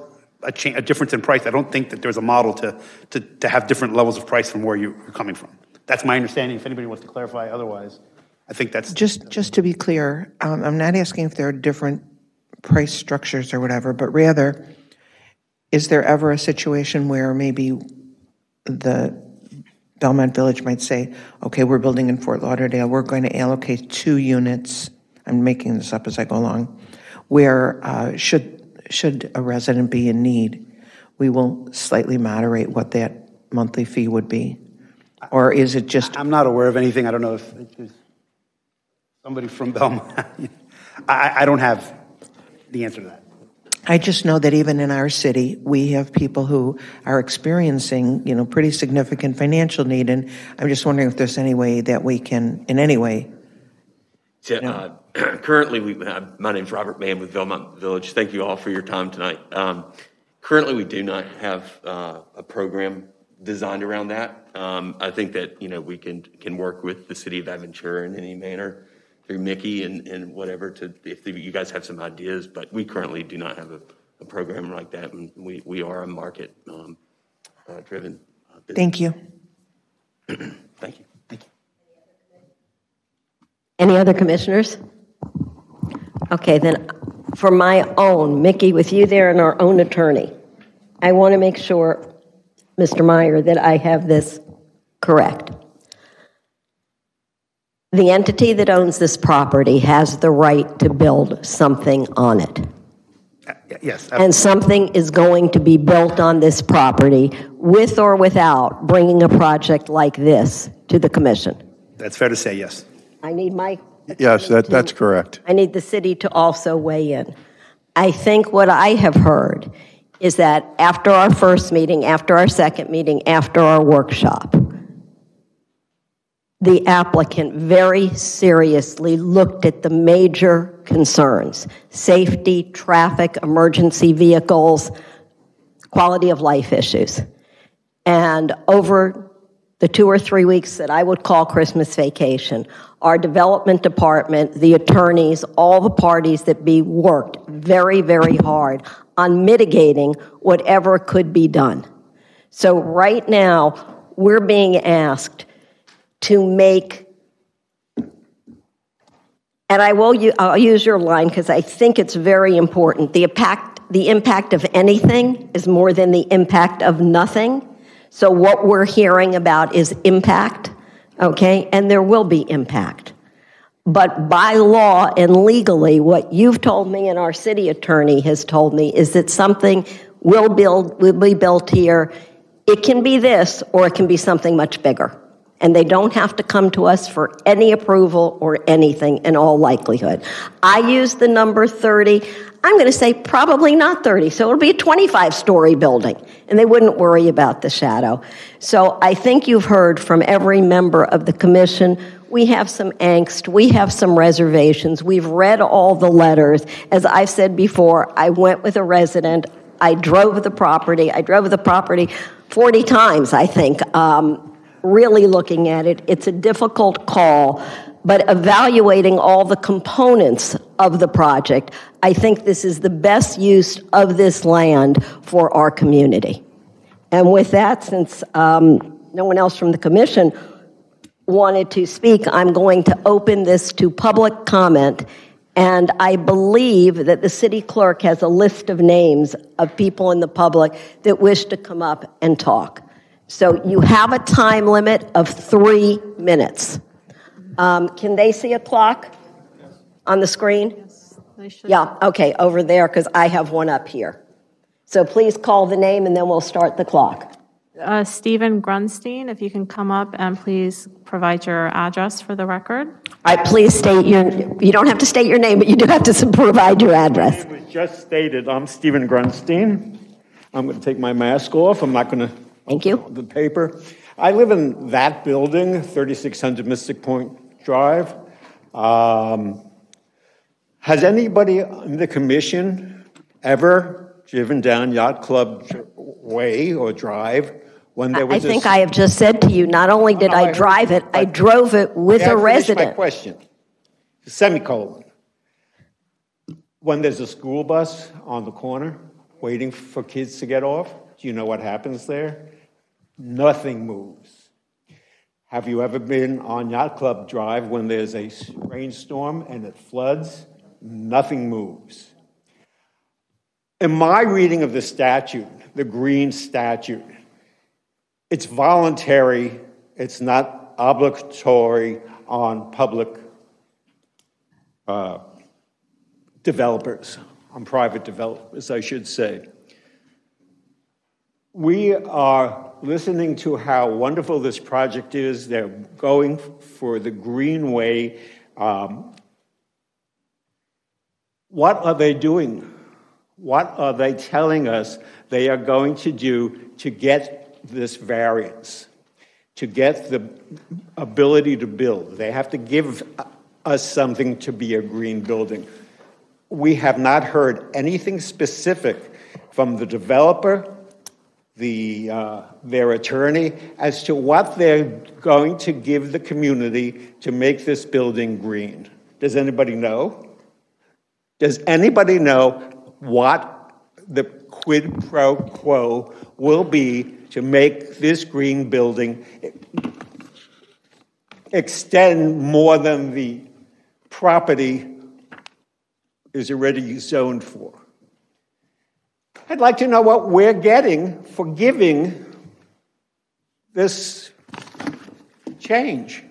[SPEAKER 16] a difference in price, I don't think that there's a model to have different levels of price from where you're coming from. That's my understanding. If anybody wants to clarify otherwise, I think that's...
[SPEAKER 4] Just to be clear, I'm not asking if there are different price structures or whatever, but rather, is there ever a situation where maybe the Belmont Village might say, okay, we're building in Fort Lauderdale, we're going to allocate 2 units, I'm making this up as I go along, where should a resident be in need, we will slightly moderate what that monthly fee would be? Or is it just...
[SPEAKER 16] I'm not aware of anything. I don't know if there's somebody from Belmont. I don't have the answer to that.
[SPEAKER 4] I just know that even in our city, we have people who are experiencing, pretty significant financial need, and I'm just wondering if there's any way that we can, in any way...
[SPEAKER 18] Currently, my name's Robert Mann with Belmont Village. Thank you all for your time tonight. Currently, we do not have a program designed around that. I think that we can work with the city of Aventura in any manner through Mickey and whatever if you guys have some ideas. But we currently do not have a program like that, and we are a market driven business.
[SPEAKER 4] Thank you.
[SPEAKER 18] Thank you.
[SPEAKER 1] Any other commissioners? Okay, then for my own, Mickey, with you there and our own attorney, I want to make sure, Mr. Meyer, that I have this correct. The entity that owns this property has the right to build something on it.
[SPEAKER 16] Yes.
[SPEAKER 1] And something is going to be built on this property with or without bringing a project like this to the commission.
[SPEAKER 16] That's fair to say, yes.
[SPEAKER 1] I need my...
[SPEAKER 11] Yes, that's correct.
[SPEAKER 1] I need the city to also weigh in. I think what I have heard is that after our first meeting, after our second meeting, after our workshop, the applicant very seriously looked at the major concerns: safety, traffic, emergency vehicles, quality of life issues. And over the 2 or 3 weeks that I would call Christmas vacation, our development department, the attorneys, all the parties that be worked very, very hard on mitigating whatever could be done. So right now, we're being asked to make, and I'll use your line because I think it's very important. The impact of anything is more than the impact of nothing. So what we're hearing about is impact, okay? And there will be impact. But by law and legally, what you've told me and our city attorney has told me is that something will be built here. It can be this, or it can be something much bigger. And they don't have to come to us for any approval or anything in all likelihood. I use the number 30. I'm going to say probably not 30, so it'll be a 25-story building, and they wouldn't worry about the shadow. So I think you've heard from every member of the commission. We have some angst. We have some reservations. We've read all the letters. As I've said before, I went with a resident. I drove the property. 40 times, I think, really looking at it. It's a difficult call, but evaluating all the components of the project, I think this is the best use of this land for our community. And with that, since no one else from the commission wanted to speak, I'm going to open this to public comment. And I believe that the city clerk has a list of names of people in the public that wish to come up and talk. So you have a time limit of 3 minutes. Can they see a clock on the screen?
[SPEAKER 3] Yes, they should.
[SPEAKER 1] Yeah, okay, over there, because I have one up here. So please call the name, and then we'll start the clock.
[SPEAKER 3] Stephen Grunstein, if you can come up and please provide your address for the record.
[SPEAKER 1] All right, please state you don't have to state your name, but you do have to provide your address.
[SPEAKER 19] My name was just stated. I'm Stephen Grunstein. I'm going to take my mask off. I'm not going to
[SPEAKER 1] Thank you.
[SPEAKER 19] The paper. I live in that building, 3600 Mystic Point Drive. Has anybody in the commission ever driven down Yacht Club Way or Drive when there was
[SPEAKER 1] I think I have just said to you, not only did I drive it, I drove it with a resident.
[SPEAKER 19] My question, semicolon. When there's a school bus on the corner waiting for kids to get off, do you know what happens there? Nothing moves. Have you ever been on Yacht Club Drive when there's a rainstorm and it floods? Nothing moves. In my reading of the statute, the green statute, it's voluntary, it's not obligatory on public developers, on private developers, I should say. We are listening to how wonderful this project is. They're going for the greenway. What are they doing? What are they telling us they are going to do to get this variance, to get the ability to build? They have to give us something to be a green building. We have not heard anything specific from the developer, their attorney, as to what they're going to give the community to make this building green. Does anybody know? Does anybody know what the quid pro quo will be to make this green building extend more than the property is already zoned for? I'd like to know what we're getting for giving this change.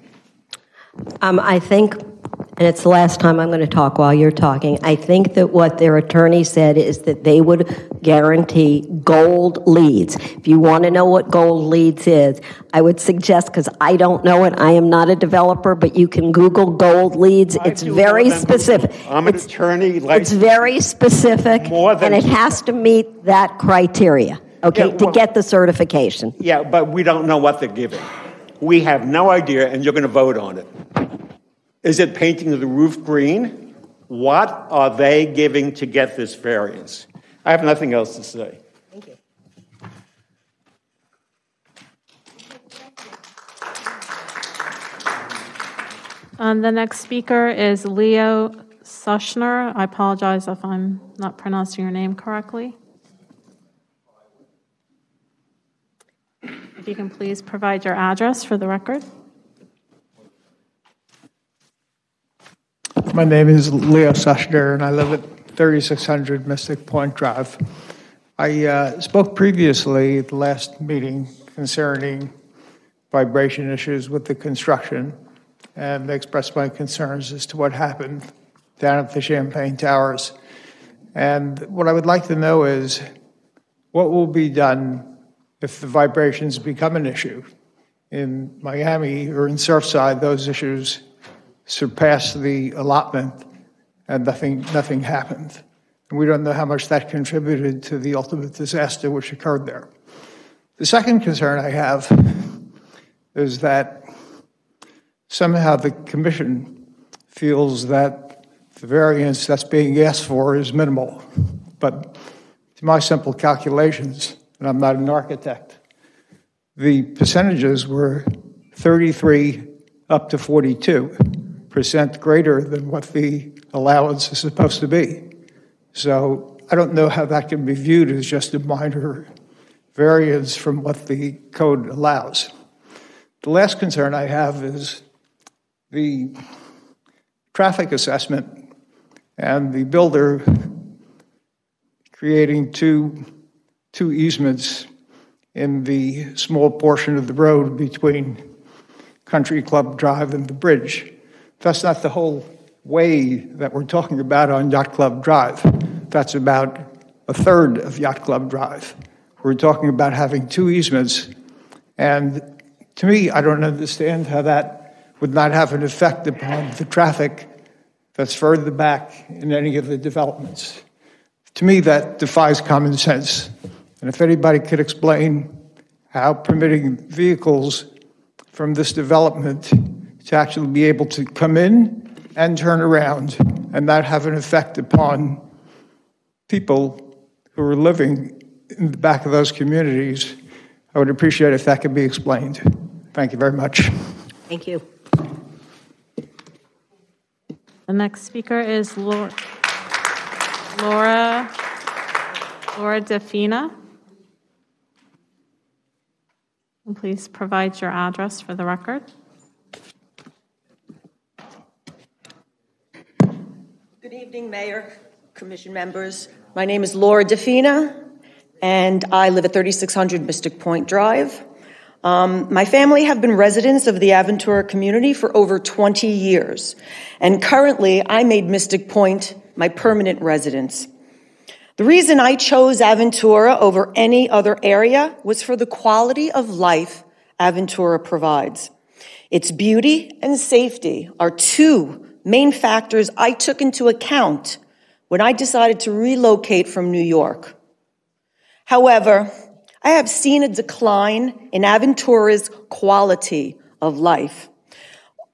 [SPEAKER 1] I think, and it's the last time I'm going to talk while you're talking, I think that what their attorney said is that they would guarantee gold leads. If you want to know what gold leads is, I would suggest, because I don't know it, I am not a developer, but you can Google gold leads. It's very specific.
[SPEAKER 19] I'm an attorney.
[SPEAKER 1] It's very specific, and it has to meet that criteria, okay, to get the certification.
[SPEAKER 19] Yeah, but we don't know what they're giving. We have no idea, and you're going to vote on it. Is it painting the roof green? What are they giving to get this variance? I have nothing else to say.
[SPEAKER 1] Thank you.
[SPEAKER 3] The next speaker is Leo Sushner. I apologize if I'm not pronouncing your name correctly. If you can please provide your address for the record.
[SPEAKER 20] My name is Leo Sushner, and I live at 3600 Mystic Point Drive. I spoke previously at the last meeting concerning vibration issues with the construction, and expressed my concerns as to what happened down at the Champagne Towers. And what I would like to know is what will be done if the vibrations become an issue. In Miami or in Surfside, those issues surpassed the allotment and nothing happened. And we don't know how much that contributed to the ultimate disaster which occurred there. The second concern I have is that somehow the commission feels that the variance that's being asked for is minimal. But to my simple calculations, and I'm not an architect, the percentages were 33 up to 42% greater than what the allowance is supposed to be. So I don't know how that can be viewed as just a minor variance from what the code allows. The last concern I have is the traffic assessment and the builder creating two easements in the small portion of the road between Country Club Drive and the bridge. That's not the whole way that we're talking about on Yacht Club Drive. That's about a third of Yacht Club Drive. We're talking about having two easements. And to me, I don't understand how that would not have an effect upon the traffic that's further back in any of the developments. To me, that defies common sense. And if anybody could explain how permitting vehicles from this development to actually be able to come in and turn around and not have an effect upon people who are living in the back of those communities. I would appreciate if that could be explained. Thank you very much.
[SPEAKER 1] Thank you.
[SPEAKER 3] The next speaker is Laura Defina. And please provide your address for the record.
[SPEAKER 21] Good evening, Mayor, Commission members. My name is Laura Defina, and I live at 3600 Mystic Point Drive. My family have been residents of the Aventura community for over 20 years, and currently I made Mystic Point my permanent residence. The reason I chose Aventura over any other area was for the quality of life Aventura provides. Its beauty and safety are two main factors I took into account when I decided to relocate from New York. However, I have seen a decline in Aventura's quality of life.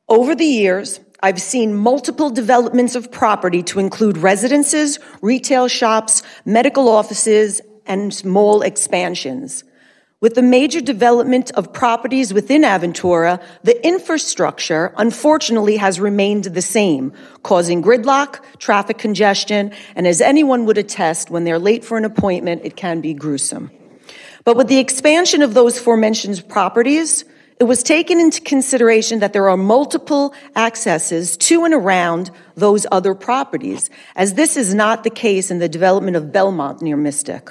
[SPEAKER 21] Over the years, I've seen multiple developments of property to include residences, retail shops, medical offices, and mall expansions. With the major development of properties within Aventura, the infrastructure, unfortunately, has remained the same, causing gridlock, traffic congestion, and as anyone would attest, when they're late for an appointment, it can be gruesome. But with the expansion of those aforementioned properties, it was taken into consideration that there are multiple accesses to and around those other properties, as this is not the case in the development of Belmont near Mystic.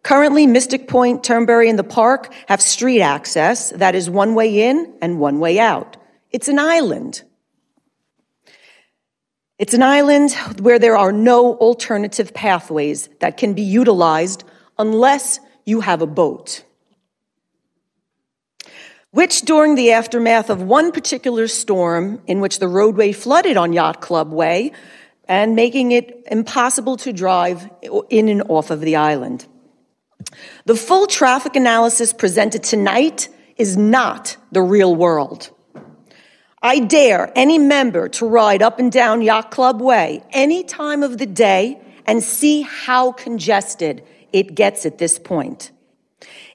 [SPEAKER 21] Currently, Mystic Point, Turnberry, and the park have street access that is one way in and one way out. It's an island. It's an island where there are no alternative pathways that can be utilized unless you have a boat, which during the aftermath of one particular storm in which the roadway flooded on Yacht Club Way and making it impossible to drive in and off of the island. The full traffic analysis presented tonight is not the real world. I dare any member to ride up and down Yacht Club Way any time of the day and see how congested it gets at this point.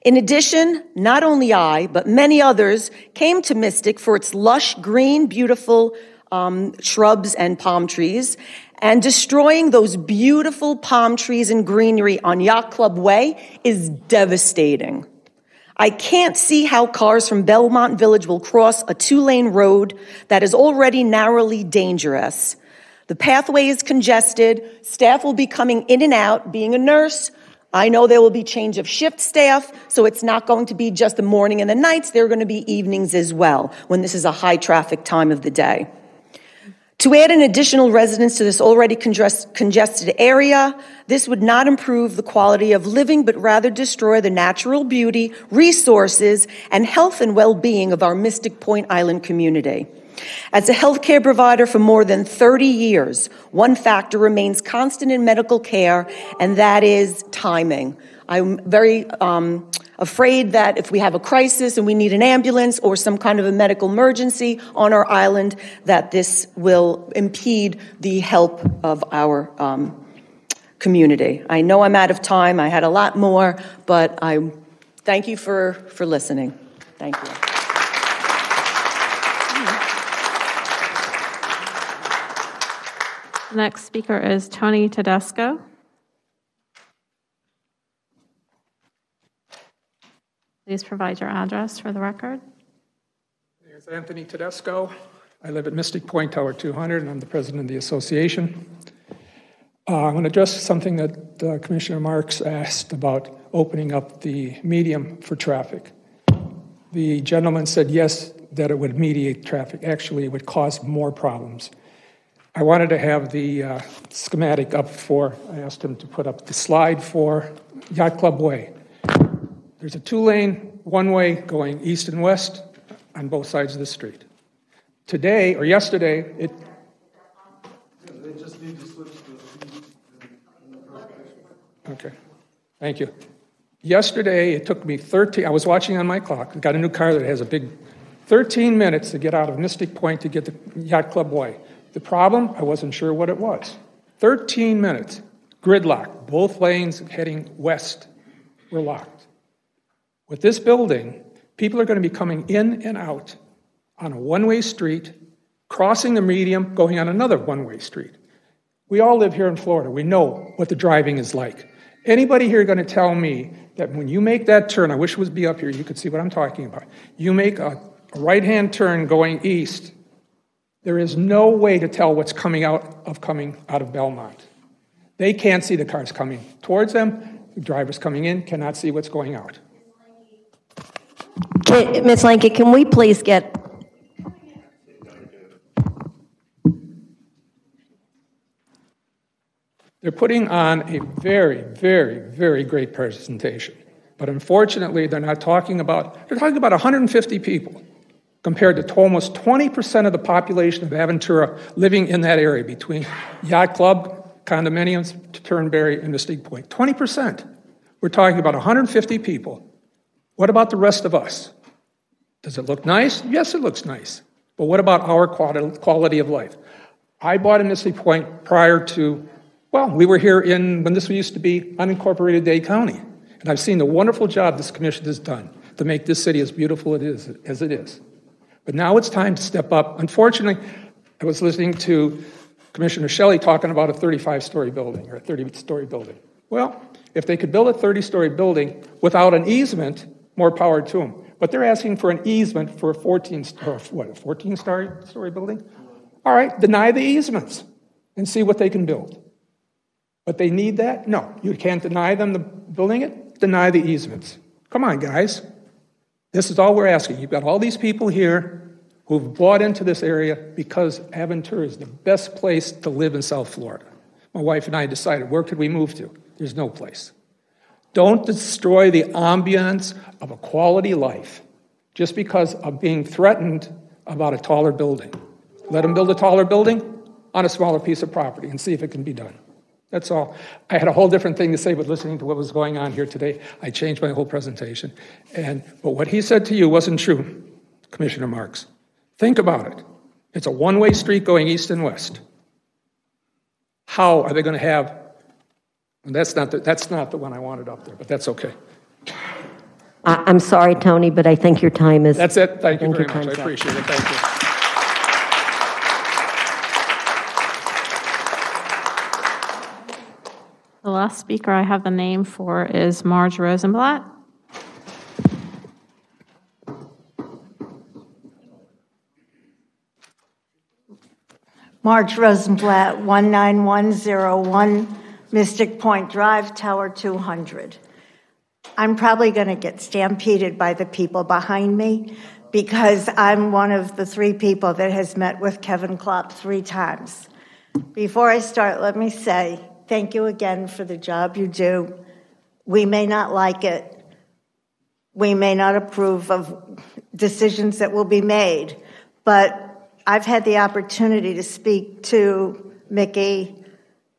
[SPEAKER 21] In addition, not only I, but many others came to Mystic for its lush, green, beautiful shrubs and palm trees, and destroying those beautiful palm trees and greenery on Yacht Club Way is devastating. I can't see how cars from Belmont Village will cross a two-lane road that is already narrowly dangerous. The pathway is congested, staff will be coming in and out. Being a nurse, I know there will be change of shift staff, so it's not going to be just the morning and the nights, there are going to be evenings as well, when this is a high traffic time of the day. To add an additional residence to this already congested area, this would not improve the quality of living, but rather destroy the natural beauty, resources, and health and well-being of our Mystic Point Island community. As a healthcare provider for more than 30 years, one factor remains constant in medical care, and that is timing. I'm very afraid that if we have a crisis and we need an ambulance or some kind of a medical emergency on our island, that this will impede the help of our community. I know I'm out of time. I had a lot more, but I thank you for listening. Thank you.
[SPEAKER 3] The next speaker is Tony Tedesco. Please provide your address for the record.
[SPEAKER 22] There's Anthony Tedesco. I live at Mystic Point Tower 200, and I'm the president of the association. I'm going to address something that Commissioner Marks asked about opening up the medium for traffic. The gentleman said yes, that it would mediate traffic. Actually, it would cause more problems. I wanted to have the schematic up I asked him to put up the slide for Yacht Club Way. There's a two-lane, one-way going east and west on both sides of the street. Today, or yesterday,
[SPEAKER 10] They just need to switch
[SPEAKER 22] Okay, thank you. Yesterday, it took me I was watching on my clock. I got a new car that has a big 13 minutes to get out of Mystic Point to get to Yacht Club Way. The problem, I wasn't sure what it was. 13 minutes, gridlock, both lanes heading west were locked. With this building, people are going to be coming in and out on a one-way street, crossing the median, going on another one-way street. We all live here in Florida. We know what the driving is like. Anybody here going to tell me that when you make that turn, I wish it would be up here, you could see what I'm talking about. You make a right-hand turn going east, there is no way to tell what's coming out of Belmont. They can't see the cars coming towards them. The drivers coming in cannot see what's going out.
[SPEAKER 1] Ms. Lanke, can we please get...
[SPEAKER 22] They're putting on a very, very, very great presentation. But unfortunately, they're talking about 150 people compared to almost 20% of the population of Aventura living in that area between Yacht Club, condominiums, Turnberry, and Mystic Point. 20%. We're talking about 150 people. What about the rest of us? Does it look nice? Yes, it looks nice. But what about our quality of life? I bought in Mystic Point prior to, we were here when this used to be unincorporated Dade County. And I've seen the wonderful job this commission has done to make this city as beautiful as it is. But now it's time to step up. Unfortunately, I was listening to Commissioner Shelley talking about a 35-story building or a 30-story building. Well, if they could build a 30-story building without an easement, more power to them. But they're asking for an easement for a 14-story building? All right, deny the easements and see what they can build. But they need that? No, you can't deny them building it. Deny the easements. Come on, guys. This is all we're asking. You've got all these people here who've bought into this area because Aventura is the best place to live in South Florida. My wife and I decided, where could we move to? There's no place. Don't destroy the ambiance of a quality life just because of being threatened about a taller building. Let them build a taller building on a smaller piece of property and see if it can be done. That's all. I had a whole different thing to say, but listening to what was going on here today, I changed my whole presentation. But what he said to you wasn't true, Commissioner Marks. Think about it. It's a one-way street going east and west. How are they going to have? And that's not the one I wanted up there, but that's okay.
[SPEAKER 1] I'm sorry, Tony, but I think your time is...
[SPEAKER 22] That's it. Thank you very much. I appreciate it. Thank you.
[SPEAKER 3] The last speaker I have the name for is Marge Rosenblatt.
[SPEAKER 7] Marge Rosenblatt, 19101 Mystic Point Drive, Tower 200. I'm probably going to get stampeded by the people behind me because I'm one of the 3 people that has met with Kevin Klopp 3 times. Before I start, let me say thank you again for the job you do. We may not like it. We may not approve of decisions that will be made, but I've had the opportunity to speak to Mickey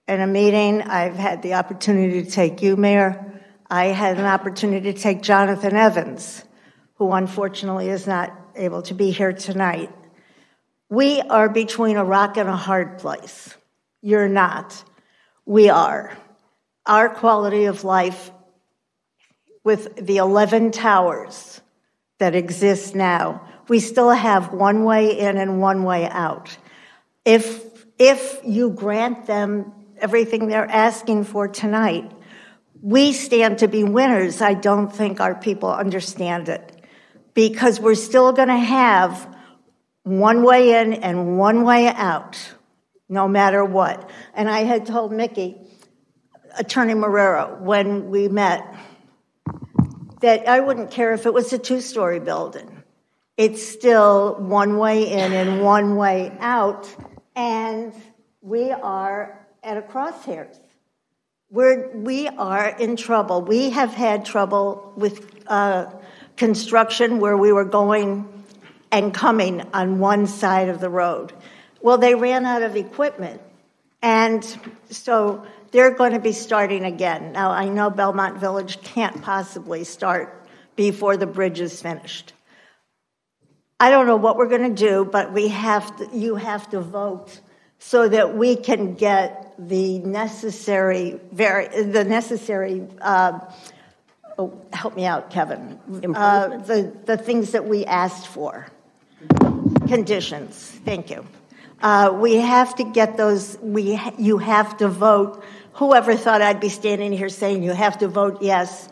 [SPEAKER 7] in a meeting. I've had the opportunity to take you, Mayor. I had an opportunity to take Jonathan Evans, who unfortunately is not able to be here tonight. We are between a rock and a hard place. You're not. We are. Our quality of life with the 11 towers that exist now, we still have one way in and one way out. If you grant them everything they're asking for tonight, we stand to be winners. I don't think our people understand it because we're still going to have one way in and one way out, no matter what. And I had told Mickey, Attorney Marrero, when we met, that I wouldn't care if it was a 2-story building. It's still one way in and one way out, and we are at a crosshairs. We are in trouble. We have had trouble with construction where we were going and coming on one side of the road. Well, they ran out of equipment, and so they're going to be starting again. Now, I know Belmont Village can't possibly start before the bridge is finished. I don't know what we're going to do, but you have to vote so that we can get the necessary, help me out, Kevin, the things that we asked for. Conditions, thank you. We have to get those, you have to vote. Whoever thought I'd be standing here saying you have to vote yes,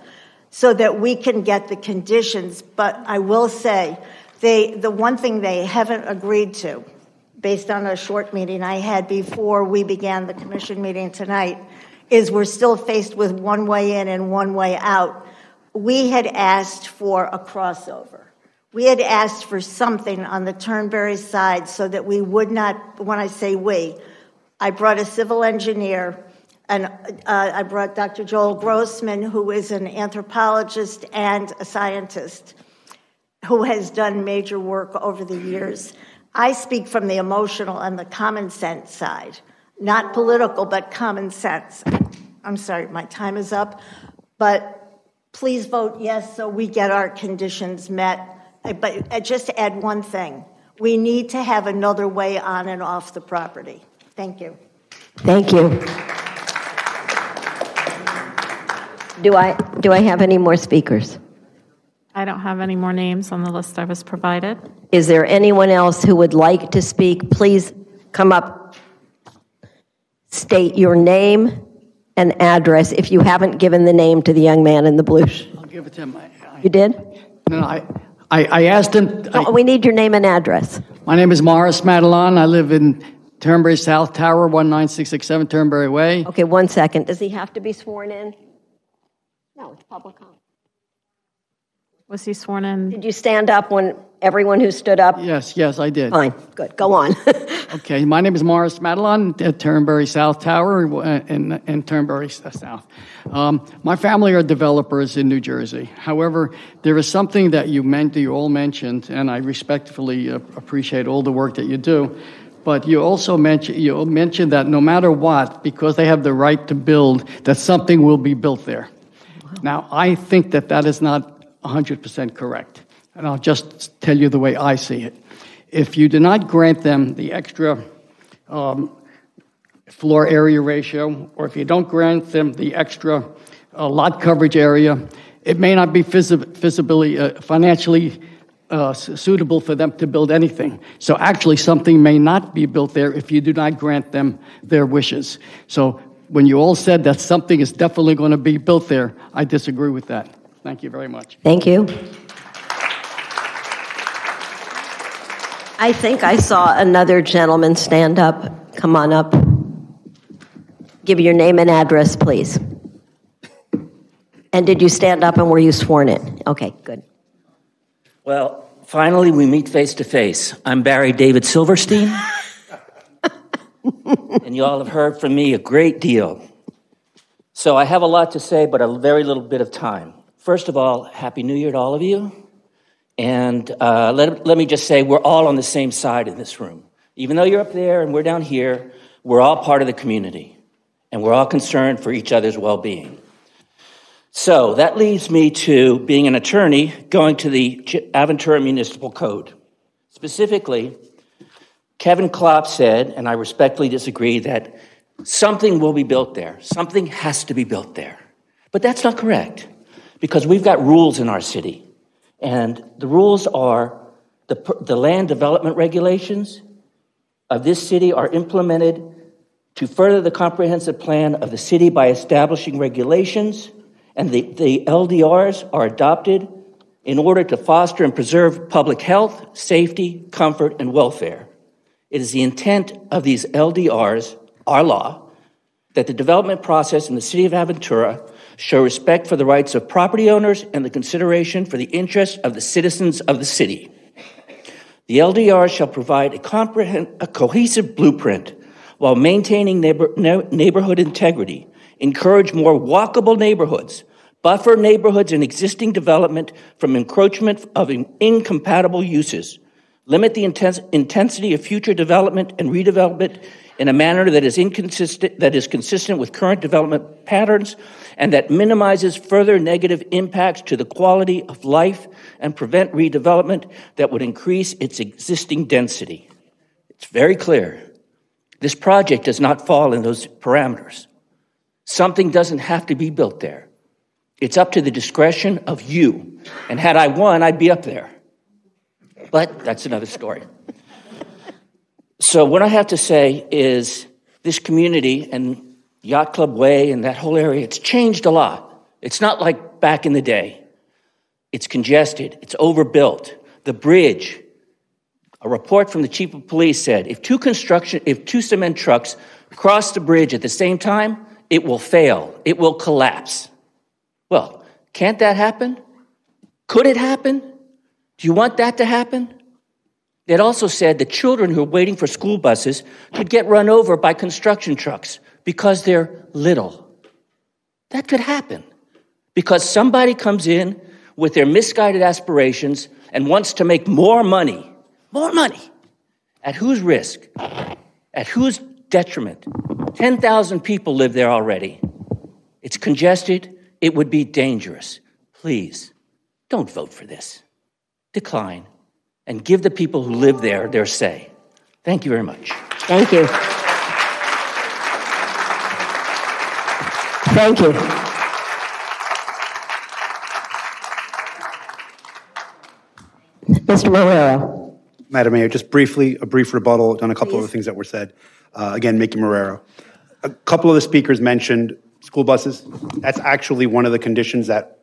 [SPEAKER 7] so that we can get the conditions. But I will say, the one thing they haven't agreed to, based on a short meeting I had before we began the commission meeting tonight, is we're still faced with one way in and one way out. We had asked for a crossover. We had asked for something on the Turnberry side so that we would not, when I say we, I brought a civil engineer, and I brought Dr. Joel Grossman, who is an anthropologist and a scientist who has done major work over the years. I speak from the emotional and the common sense side, not political, but common sense. I'm sorry, my time is up, but please vote yes so we get our conditions met. But just to add one thing, we need to have another way on and off the property. Thank you.
[SPEAKER 1] Thank you. Do I have any more speakers?
[SPEAKER 3] I don't have any more names on the list I was provided.
[SPEAKER 1] Is there anyone else who would like to speak? Please come up, state your name and address if you haven't given the name to the young man in the blue.
[SPEAKER 8] I'll give it to him.
[SPEAKER 1] You did?
[SPEAKER 8] No, I asked him.
[SPEAKER 1] We need your name and address.
[SPEAKER 8] My name is Morris Madelon. I live in Turnberry South Tower, 19667 Turnberry Way.
[SPEAKER 1] Okay, 1 second. Does he have to be sworn in? No, it's public comment.
[SPEAKER 3] Was he sworn in?
[SPEAKER 1] Did you stand up when everyone who stood up?
[SPEAKER 8] Yes, I did.
[SPEAKER 1] Fine, good. Go on.
[SPEAKER 8] Okay, my name is Morris Madelon at Turnberry South Tower in Turnberry South. My family are developers in New Jersey. However, there is something that you all mentioned, and I respectfully appreciate all the work that you do. But you also mentioned that no matter what, because they have the right to build, that something will be built there. Wow. Now, I think that is not 100% correct. And I'll just tell you the way I see it. If you do not grant them the extra floor area ratio, or if you don't grant them the extra lot coverage area, it may not be financially suitable for them to build anything. So actually something may not be built there if you do not grant them their wishes. So when you all said that something is definitely going to be built there, I disagree with that. Thank you very much.
[SPEAKER 1] Thank you. I think I saw another gentleman stand up. Come on up. Give your name and address, please. And did you stand up and were you sworn in? Okay, good.
[SPEAKER 9] Well, finally we meet face to face. I'm Barry David Silverstein. And you all have heard from me a great deal. So I have a lot to say, but a very little bit of time. First of all, Happy New Year to all of you. And let me just say, we're all on the same side in this room. Even though you're up there and we're down here, we're all part of the community. And we're all concerned for each other's well-being. So that leads me to being an attorney, going to the Aventura Municipal Code. Specifically, Kevin Klopp said, and I respectfully disagree, that something will be built there. Something has to be built there. But that's not correct. Because we've got rules in our city, and the rules are the land development regulations of this city are implemented to further the comprehensive plan of the city by establishing regulations, and the LDRs are adopted in order to foster and preserve public health, safety, comfort, and welfare. It is the intent of these LDRs, our law, that the development process in the city of Aventura show respect for the rights of property owners and the consideration for the interests of the citizens of the city. The LDR shall provide a cohesive blueprint while maintaining neighborhood integrity, encourage more walkable neighborhoods, buffer neighborhoods in existing development from encroachment of incompatible uses, limit the intensity of future development and redevelopment in a manner that is consistent with current development patterns and that minimizes further negative impacts to the quality of life and prevent redevelopment that would increase its existing density. It's very clear. This project does not fall in those parameters. Something doesn't have to be built there. It's up to the discretion of you. And had I won, I'd be up there. But that's another story. So what I have to say is this community and Yacht Club Way and that whole area, it's changed a lot. It's not like back in the day. It's congested. It's overbuilt. The bridge, a report from the chief of police said, if two cement trucks cross the bridge at the same time, it will fail. It will collapse. Well, can't that happen? Could it happen? Do you want that to happen? It also said that children who are waiting for school buses could get run over by construction trucks because they're little. That could happen because somebody comes in with their misguided aspirations and wants to make more money. More money. At whose risk? At whose detriment? 10,000 people live there already. It's congested. It would be dangerous. Please, don't vote for this. Decline and give the people who live there their say. Thank you very much.
[SPEAKER 1] Thank you. Thank you. Mr. Marrero.
[SPEAKER 16] Madam Mayor, just briefly, a brief rebuttal on a couple of the things that were said. Again, Mickey Marrero. A couple of the speakers mentioned school buses. That's actually one of the conditions that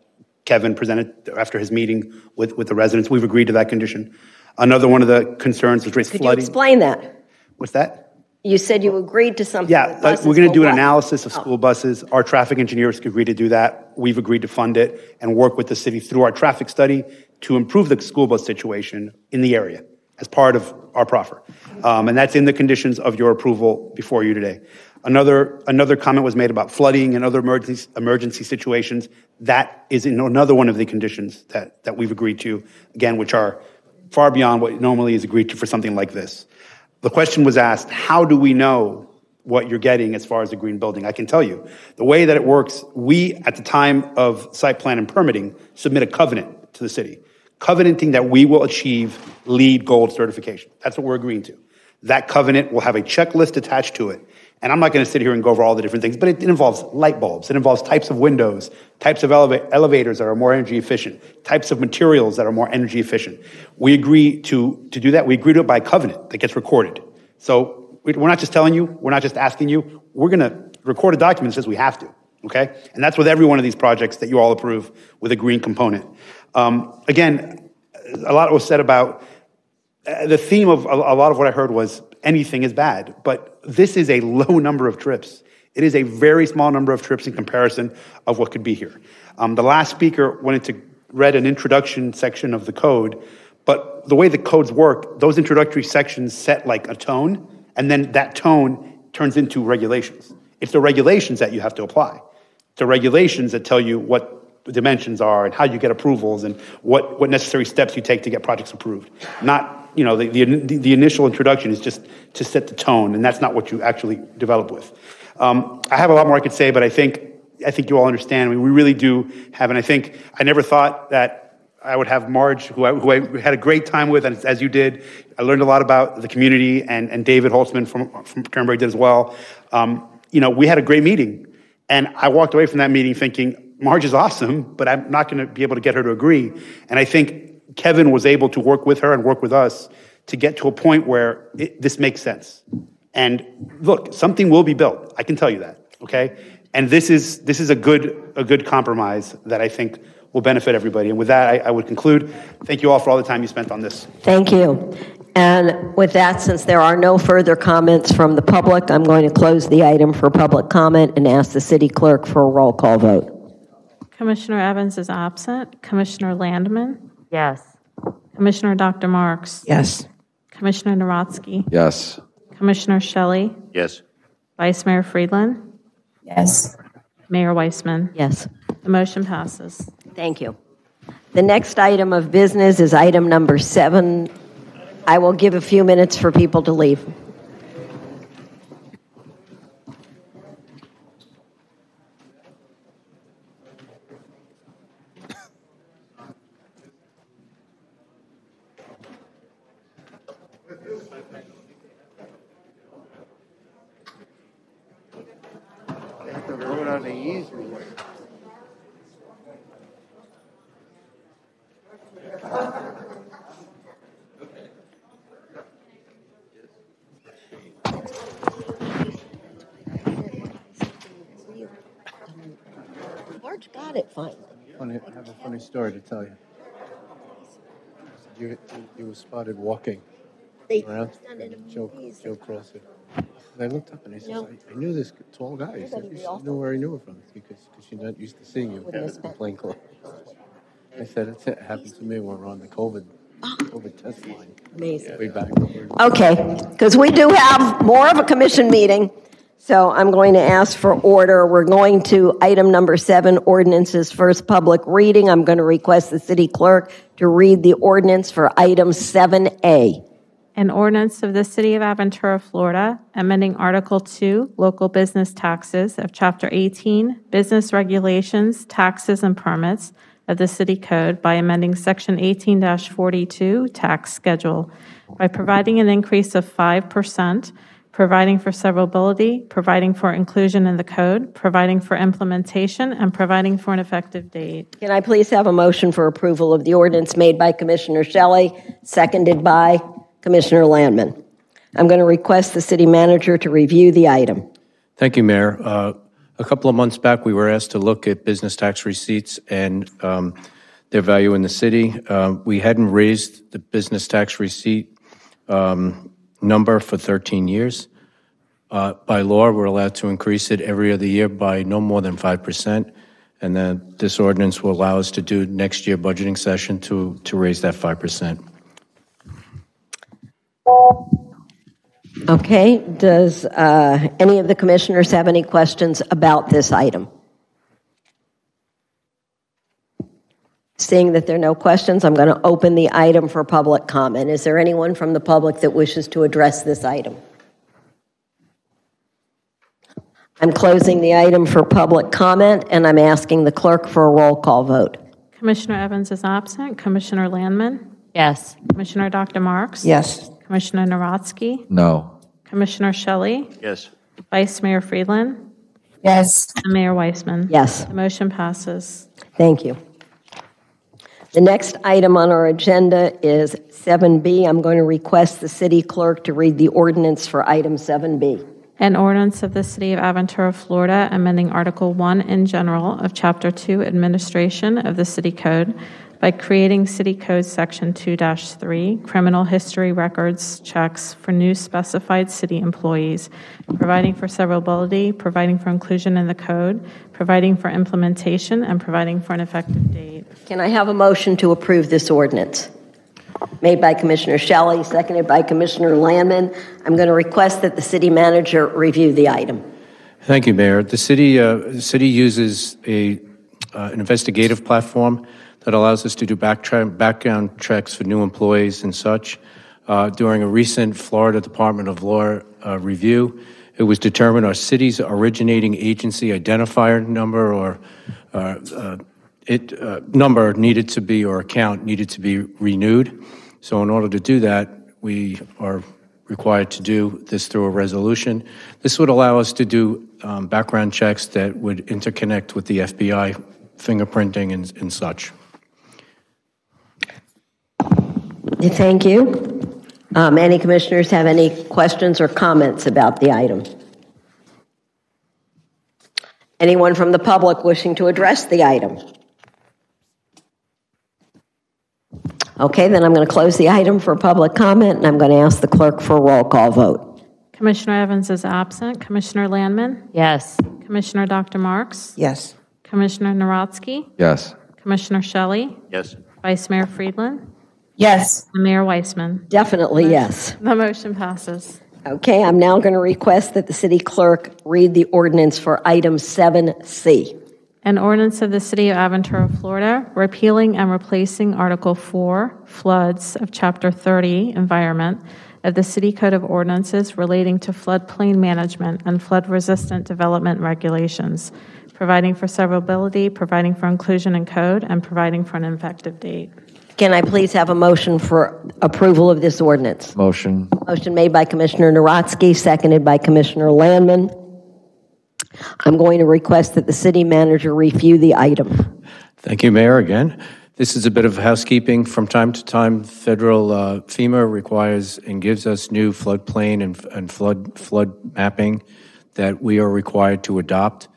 [SPEAKER 16] Kevin presented after his meeting with the residents. We've agreed to that condition. Another one of the concerns was flooding.
[SPEAKER 1] Could you explain that?
[SPEAKER 16] What's that?
[SPEAKER 1] You said you agreed to something.
[SPEAKER 16] Yeah, we're going to do an analysis of school buses. Our traffic engineers agreed to do that. We've agreed to fund it and work with the city through our traffic study to improve the school bus situation in the area as part of our proffer. And that's in the conditions of your approval before you today. Another comment was made about flooding and other emergency situations. That is in another one of the conditions that we've agreed to, again, which are far beyond what normally is agreed to for something like this. The question was asked, how do we know what you're getting as far as the green building? I can tell you. The way that it works, we, at the time of site plan and permitting, submit a covenant to the city, covenanting that we will achieve LEED Gold certification. That's what we're agreeing to. That covenant will have a checklist attached to it. And I'm not going to sit here and go over all the different things, but it involves light bulbs. It involves types of windows, types of elevators that are more energy efficient, types of materials that are more energy efficient. We agree to do that. We agree to it by covenant that gets recorded. So we're not just telling you, we're not just asking you, we're going to record a document that says we have to, okay? And that's with every one of these projects that you all approve with a green component. Again, a lot was said about the theme of a lot of what I heard was anything is bad, but this is a low number of trips. It is a very small number of trips in comparison of what could be here. The last speaker read an introduction section of the code, but the way the codes work, those introductory sections set like a tone, and then that tone turns into regulations. It's the regulations that you have to apply. The regulations that tell you what the dimensions are and how you get approvals and what necessary steps you take to get projects approved. Not, the initial introduction is just to set the tone, and that's not what you actually develop with. I have a lot more I could say, but I think you all understand. I mean, we really do have, and I never thought that I would have Marge, who I had a great time with, and as you did. I learned a lot about the community, and David Holtzman from Turnberry did as well. We had a great meeting, and I walked away from that meeting thinking, Marge is awesome, but I'm not going to be able to get her to agree. And I think Kevin was able to work with her and work with us to get to a point where this makes sense. And look, something will be built. I can tell you that, okay? And this is a good compromise that I think will benefit everybody. And with that, I would conclude. Thank you all for all the time you spent on this.
[SPEAKER 1] Thank you. And with that, since there are no further comments from the public, I'm going to close the item for public comment and ask the city clerk for a roll call vote.
[SPEAKER 3] Commissioner Evans is absent. Commissioner Landman?
[SPEAKER 5] Yes.
[SPEAKER 3] Commissioner Dr. Marks?
[SPEAKER 4] Yes.
[SPEAKER 3] Commissioner Narotsky?
[SPEAKER 15] Yes.
[SPEAKER 3] Commissioner Shelley?
[SPEAKER 2] Yes.
[SPEAKER 3] Vice Mayor Friedland?
[SPEAKER 5] Yes.
[SPEAKER 3] Mayor Weissman?
[SPEAKER 1] Yes.
[SPEAKER 3] The motion passes.
[SPEAKER 1] Thank you. The next item of business is item number 7. I will give a few minutes for people to leave.
[SPEAKER 5] on the easement.
[SPEAKER 1] Marge got it finally.
[SPEAKER 5] I have a funny story to tell you. You were spotted walking around. Joe Cross said, and I looked up and he says, I knew this tall guy. He said, you know where I knew him from? Because you're not used to seeing you in plain clothes. I said, it happened to me when we were on the COVID test line.
[SPEAKER 1] Amazing.
[SPEAKER 5] Way back.
[SPEAKER 1] Okay, because we do have more of a commission meeting, so I'm going to ask for order. We're going to item number 7, ordinances, first public reading. I'm going to request the city clerk to read the ordinance for item 7A.
[SPEAKER 3] An ordinance of the City of Aventura, Florida, amending Article 2, Local Business Taxes of Chapter 18, Business Regulations, Taxes and Permits of the City Code by amending Section 18-42, Tax Schedule, by providing an increase of 5%, providing for severability, providing for inclusion in the code, providing for implementation, and providing for an effective date.
[SPEAKER 1] Can I please have a motion for approval of the ordinance made by Commissioner Shelley, seconded by Commissioner Landman? I'm going to request the city manager to review the item.
[SPEAKER 6] Thank you, Mayor. A couple of months back, we were asked to look at business tax receipts and their value in the city. We hadn't raised the business tax receipt number for 13 years. By law, we're allowed to increase it every other year by no more than 5%. And then this ordinance will allow us to do next year budgeting session to raise that 5%.
[SPEAKER 1] Okay, does any of the commissioners have any questions about this item? Seeing that there are no questions, I'm going to open the item for public comment. Is there anyone from the public that wishes to address this item? I'm closing the item for public comment, and I'm asking the clerk for a roll call vote.
[SPEAKER 3] Commissioner Evans is absent. Commissioner Landman?
[SPEAKER 23] Yes.
[SPEAKER 3] Commissioner Dr. Marks?
[SPEAKER 4] Yes.
[SPEAKER 3] Commissioner Narodsky?
[SPEAKER 15] No.
[SPEAKER 3] Commissioner Shelley?
[SPEAKER 2] Yes.
[SPEAKER 3] Vice Mayor Friedland?
[SPEAKER 23] Yes.
[SPEAKER 3] And Mayor Weissman?
[SPEAKER 1] Yes.
[SPEAKER 3] The motion passes.
[SPEAKER 1] Thank you. The next item on our agenda is 7B. I'm going to request the city clerk to read the ordinance for item 7B.
[SPEAKER 3] An ordinance of the City of Aventura, Florida, amending Article 1 in general of Chapter 2, Administration of the City Code by creating City Code Section 2-3, Criminal History Records Checks for new specified city employees, providing for severability, providing for inclusion in the code, providing for implementation, and providing for an effective date.
[SPEAKER 1] Can I have a motion to approve this ordinance? Made by Commissioner Shelley, seconded by Commissioner Landman. I'm going to request that the city manager review the item.
[SPEAKER 6] Thank you, Mayor. The city uses an investigative platform that allows us to do background checks for new employees and such. During a recent Florida Department of Law review, it was determined our city's originating agency identifier number or number needed to be, or account needed to be renewed. So in order to do that, we are required to do this through a resolution. This would allow us to do background checks that would interconnect with the FBI fingerprinting and such.
[SPEAKER 1] Thank you. Any commissioners have any questions or comments about the item? Anyone from the public wishing to address the item? Okay, then I'm going to close the item for public comment, and I'm going to ask the clerk for a roll call vote.
[SPEAKER 3] Commissioner Evans is absent. Commissioner Landman?
[SPEAKER 23] Yes.
[SPEAKER 3] Commissioner Dr. Marks?
[SPEAKER 4] Yes.
[SPEAKER 3] Commissioner Narodsky?
[SPEAKER 15] Yes.
[SPEAKER 3] Commissioner Shelley?
[SPEAKER 2] Yes.
[SPEAKER 3] Vice Mayor Friedland?
[SPEAKER 23] Yes.
[SPEAKER 3] And Mayor Weissman?
[SPEAKER 1] Definitely yes.
[SPEAKER 3] The motion passes.
[SPEAKER 1] Okay, I'm now going to request that the city clerk read the ordinance for item 7C.
[SPEAKER 3] An ordinance of the City of Aventura, Florida, repealing and replacing Article 4, Floods of Chapter 30, Environment, of the City Code of Ordinances relating to floodplain management and flood-resistant development regulations, providing for severability, providing for inclusion in code, and providing for an effective date.
[SPEAKER 1] Can I please have a motion for approval of this ordinance?
[SPEAKER 15] Motion.
[SPEAKER 1] Motion made by Commissioner Narodsky, seconded by Commissioner Landman. I'm going to request that the city manager review the item.
[SPEAKER 6] Thank you, Mayor, again. This is a bit of housekeeping. From time to time, federal FEMA requires and gives us new floodplain and flood mapping that we are required to adopt.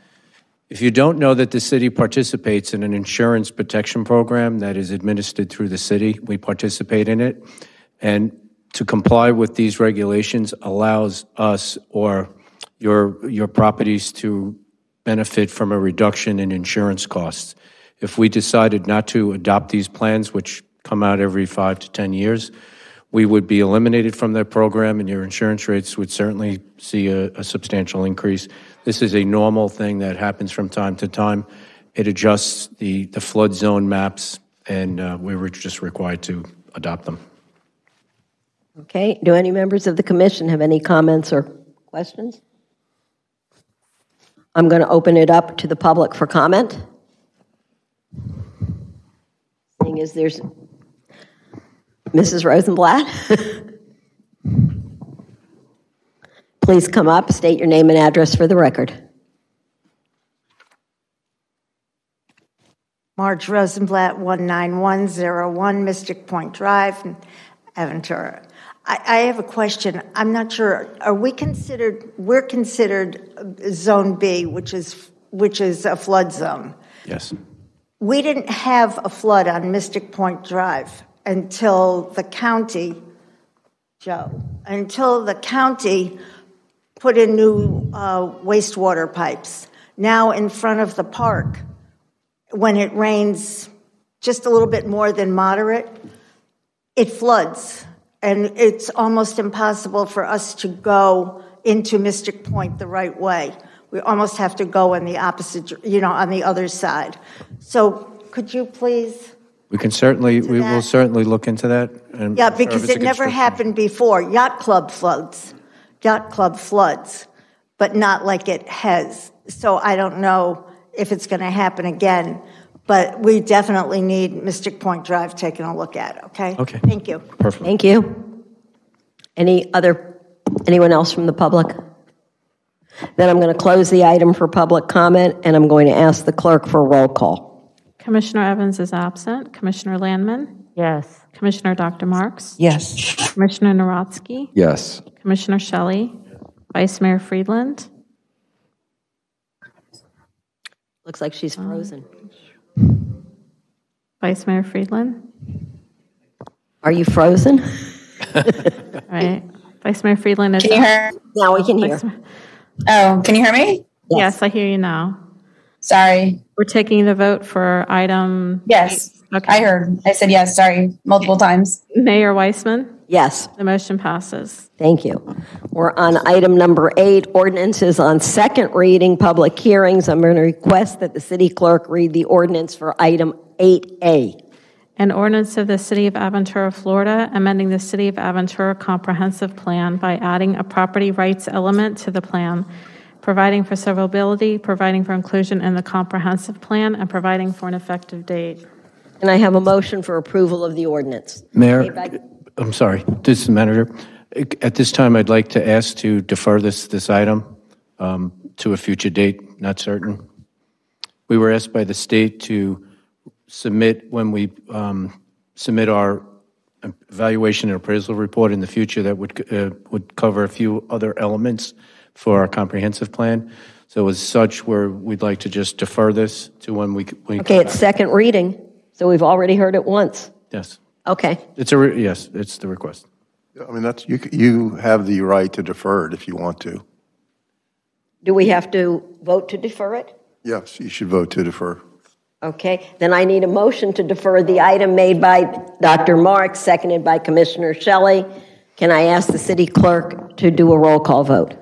[SPEAKER 6] If you don't know that the city participates in an insurance protection program that is administered through the city, we participate in it. And to comply with these regulations allows us or your properties to benefit from a reduction in insurance costs. If we decided not to adopt these plans, which come out every 5 to 10 years, we would be eliminated from that program and your insurance rates would certainly see a substantial increase. This is a normal thing that happens from time to time. It adjusts the flood zone maps and we were just required to adopt them.
[SPEAKER 1] Okay, do any members of the commission have any comments or questions? I'm going to open it up to the public for comment. Seeing as there's Mrs. Rosenblatt. Please come up, state your name and address for the record.
[SPEAKER 7] Marge Rosenblatt, 19101 Mystic Point Drive, Aventura. I have a question. I'm not sure. We're considered Zone B, which is a flood zone.
[SPEAKER 6] Yes.
[SPEAKER 7] We didn't have a flood on Mystic Point Drive until the county, put in new wastewater pipes. Now in front of the park, when it rains just a little bit more than moderate, it floods. And it's almost impossible for us to go into Mystic Point the right way. We almost have to go in the opposite, on the other side. So could you please?
[SPEAKER 6] We will certainly look into that. And
[SPEAKER 7] yeah, because it never happened before. Yacht club floods, but not like it has. So I don't know if it's going to happen again, but we definitely need Mystic Point Drive taken a look at, okay?
[SPEAKER 6] Okay.
[SPEAKER 7] Thank you.
[SPEAKER 6] Perfect.
[SPEAKER 1] Thank you. Anyone else from the public? Then I'm going to close the item for public comment, and I'm going to ask the clerk for a roll call.
[SPEAKER 3] Commissioner Evans is absent. Commissioner Landman?
[SPEAKER 1] Yes.
[SPEAKER 3] Commissioner Dr. Marks?
[SPEAKER 4] Yes.
[SPEAKER 3] Commissioner Narodsky?
[SPEAKER 15] Yes.
[SPEAKER 3] Commissioner Shelley? Vice Mayor Friedland?
[SPEAKER 1] Looks like she's frozen.
[SPEAKER 3] Vice Mayor Friedland?
[SPEAKER 1] Are you frozen?
[SPEAKER 3] Right. Vice Mayor Friedland is.
[SPEAKER 12] Can you hear?
[SPEAKER 1] Now we can hear.
[SPEAKER 12] Oh, can you hear me?
[SPEAKER 3] Yes, I hear you now.
[SPEAKER 12] Sorry.
[SPEAKER 3] We're taking the vote for item.
[SPEAKER 12] Yes. Okay. I heard. I said yes. Sorry. Multiple times.
[SPEAKER 3] Mayor Weissman?
[SPEAKER 1] Yes.
[SPEAKER 3] The motion passes.
[SPEAKER 1] Thank you. We're on item number 8, ordinances on second reading, public hearings. I'm going to request that the city clerk read the ordinance for item 8A.
[SPEAKER 3] An ordinance of the City of Aventura, Florida, amending the City of Aventura Comprehensive Plan by adding a property rights element to the plan, providing for severability, providing for inclusion in the comprehensive plan, and providing for an effective date.
[SPEAKER 1] And I have a motion for approval of the ordinance.
[SPEAKER 6] Mayor, I'm sorry, this is the manager. At this time, I'd like to ask to defer this item to a future date, not certain. We were asked by the state to submit, when we submit our evaluation and appraisal report in the future, that would cover a few other elements for our comprehensive plan. So as such, we'd like to just defer this to when we
[SPEAKER 1] okay, it's second reading, so we've already heard it once.
[SPEAKER 6] Yes.
[SPEAKER 1] Okay.
[SPEAKER 6] Yes, it's the request.
[SPEAKER 11] I mean, that's you have the right to defer it if you want to.
[SPEAKER 1] Do we have to vote to defer it?
[SPEAKER 11] Yes, you should vote to defer.
[SPEAKER 1] Okay, then I need a motion to defer the item made by Dr. Marks, seconded by Commissioner Shelley. Can I ask the city clerk to do a roll call vote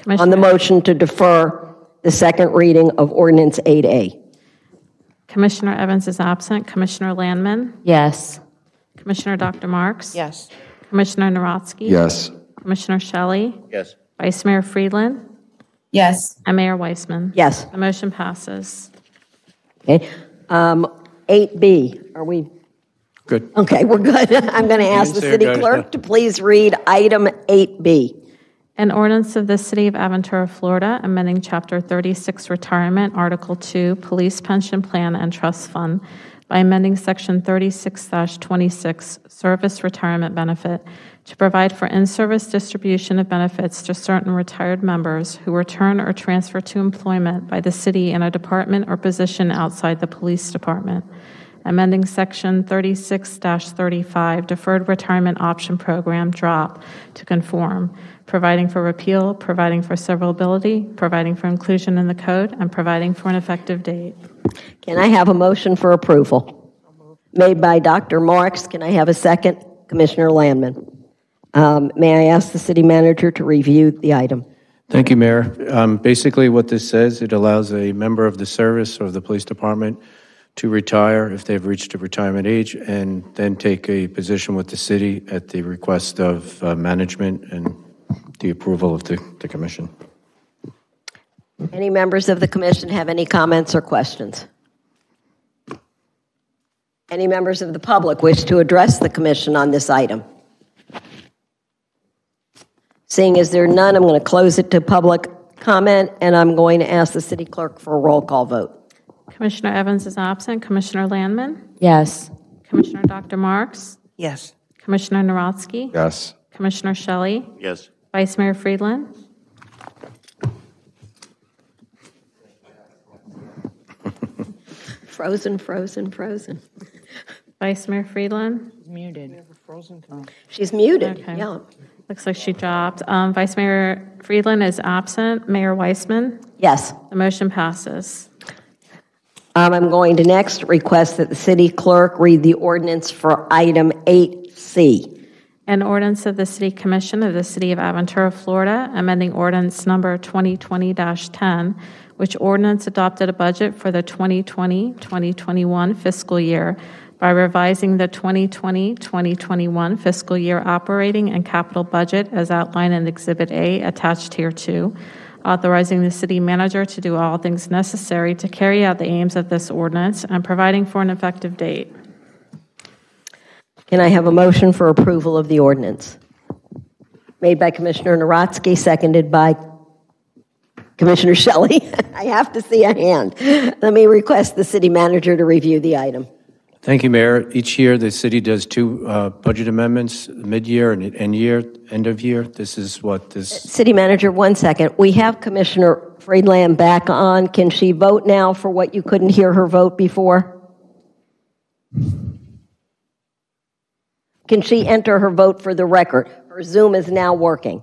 [SPEAKER 1] on the motion to defer the second reading of ordinance 8A?
[SPEAKER 3] Commissioner Evans is absent. Commissioner Landman?
[SPEAKER 12] Yes.
[SPEAKER 3] Commissioner Dr. Marks?
[SPEAKER 4] Yes.
[SPEAKER 3] Commissioner Narodsky?
[SPEAKER 15] Yes.
[SPEAKER 3] Commissioner Shelley?
[SPEAKER 2] Yes.
[SPEAKER 3] Vice Mayor Friedland?
[SPEAKER 12] Yes.
[SPEAKER 3] And Mayor Weissman?
[SPEAKER 1] Yes.
[SPEAKER 3] The motion passes.
[SPEAKER 1] Okay. 8B, are we?
[SPEAKER 6] Good.
[SPEAKER 1] Okay, we're good. I'm going to ask the city clerk to please read item 8B.
[SPEAKER 3] An ordinance of the City of Aventura, Florida, amending Chapter 36 Retirement, Article 2, Police Pension Plan and Trust Fund by amending Section 36-26, Service Retirement Benefit, to provide for in-service distribution of benefits to certain retired members who return or transfer to employment by the city in a department or position outside the police department. Amending Section 36-35, Deferred Retirement Option Program, DROP, to conform, providing for repeal, providing for severability, providing for inclusion in the code, and providing for an effective date.
[SPEAKER 1] Can I have a motion for approval? Made by Dr. Marks. Can I have a second? Commissioner Landman. May I ask the city manager to review the item?
[SPEAKER 6] Thank you, Mayor. Basically, what this says, it allows a member of the service or the police department to retire if they've reached a retirement age and then take a position with the city at the request of management and the approval of the commission.
[SPEAKER 1] Any members of the commission have any comments or questions? Any members of the public wish to address the commission on this item? Seeing as there are none, I'm going to close it to public comment, and I'm going to ask the city clerk for a roll call vote.
[SPEAKER 3] Commissioner Evans is absent. Commissioner Landman?
[SPEAKER 14] Yes.
[SPEAKER 3] Commissioner Dr. Marks?
[SPEAKER 4] Yes.
[SPEAKER 3] Commissioner Narodsky?
[SPEAKER 15] Yes.
[SPEAKER 3] Commissioner Shelley?
[SPEAKER 2] Yes.
[SPEAKER 3] Vice Mayor Friedland?
[SPEAKER 1] Frozen.
[SPEAKER 3] Vice Mayor Friedland?
[SPEAKER 14] Muted.
[SPEAKER 1] She's muted.
[SPEAKER 3] Okay.
[SPEAKER 1] Yeah.
[SPEAKER 3] Looks like she dropped. Vice Mayor Friedland is absent. Mayor Weissman?
[SPEAKER 1] Yes.
[SPEAKER 3] The motion passes.
[SPEAKER 1] I'm going to next request that the city clerk read the ordinance for item 8C.
[SPEAKER 3] An ordinance of the City Commission of the City of Aventura, Florida, amending ordinance number 2020-10, which ordinance adopted a budget for the 2020-2021 fiscal year by revising the 2020-2021 fiscal year operating and capital budget as outlined in Exhibit A attached hereto, authorizing the city manager to do all things necessary to carry out the aims of this ordinance and providing for an effective date.
[SPEAKER 1] Can I have a motion for approval of the ordinance? Made by Commissioner Narodsky, seconded by Commissioner Shelley. I have to see a hand. Let me request the city manager to review the item.
[SPEAKER 6] Thank you, Mayor. Each year, the city does two budget amendments, mid-year and end of year. This is what this...
[SPEAKER 1] City manager, 1 second. We have Commissioner Friedland back on. Can she vote now for what you couldn't hear her vote before? Can she enter her vote for the record? Her Zoom is now working.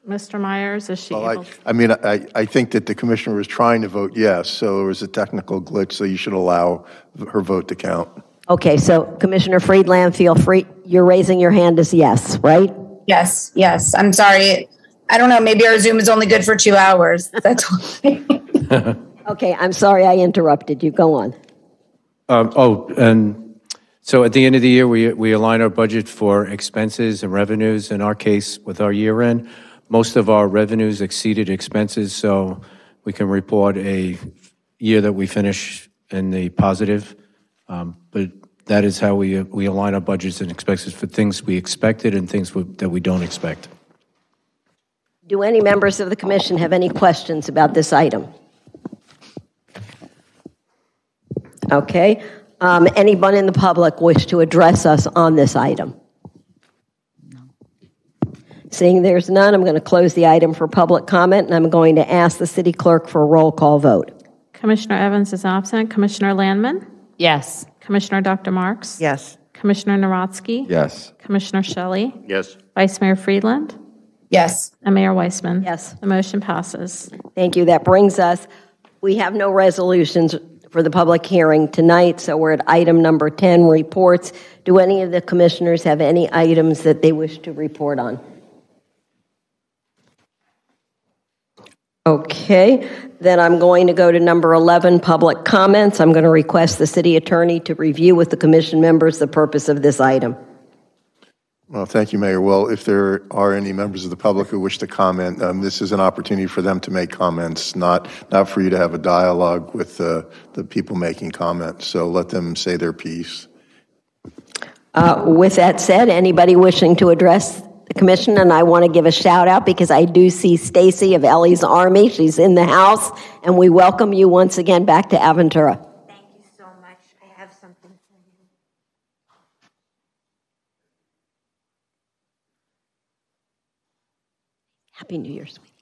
[SPEAKER 3] Mr. Myers, is she able to?
[SPEAKER 11] I think that the commissioner was trying to vote yes, so there was a technical glitch, so you should allow her vote to count.
[SPEAKER 1] Okay, so Commissioner Friedland, feel free. You're raising your hand as yes, right?
[SPEAKER 12] Yes. I'm sorry. I don't know. Maybe our Zoom is only good for 2 hours. That's why.
[SPEAKER 1] Okay, I'm sorry I interrupted you. Go on.
[SPEAKER 6] And so at the end of the year, we align our budget for expenses and revenues. In our case, with our year end, most of our revenues exceeded expenses, so we can report a year that we finish in the positive. But that is how we align our budgets and expenses for things we expected and things that we don't expect.
[SPEAKER 1] Do any members of the commission have any questions about this item? Okay. Anyone in the public wish to address us on this item? Seeing there's none, I'm going to close the item for public comment, and I'm going to ask the city clerk for a roll call vote.
[SPEAKER 3] Commissioner Evans is absent. Commissioner Landman?
[SPEAKER 14] Yes.
[SPEAKER 3] Commissioner Dr. Marks?
[SPEAKER 4] Yes.
[SPEAKER 3] Commissioner Narodsky?
[SPEAKER 15] Yes.
[SPEAKER 3] Commissioner Shelley?
[SPEAKER 2] Yes.
[SPEAKER 3] Vice Mayor Friedland?
[SPEAKER 12] Yes.
[SPEAKER 3] And Mayor Weissman?
[SPEAKER 1] Yes.
[SPEAKER 3] The motion passes.
[SPEAKER 1] Thank you. That brings us, we have no resolutions for the public hearing tonight, so we're at item number 10, reports. Do any of the commissioners have any items that they wish to report on? Okay, then I'm going to go to number 11, public comments. I'm going to request the city attorney to review with the commission members the purpose of this item.
[SPEAKER 11] Well, thank you, Mayor. Well, if there are any members of the public who wish to comment, this is an opportunity for them to make comments, not for you to have a dialogue with the people making comments. So let them say their piece.
[SPEAKER 1] With that said, anybody wishing to address the Commission, and I want to give a shout out because I do see Stacy of Ellie's Army. She's in the house, and we welcome you once again back to Aventura.
[SPEAKER 14] Thank you so much. I have something for you.
[SPEAKER 1] Happy New Year, sweetie.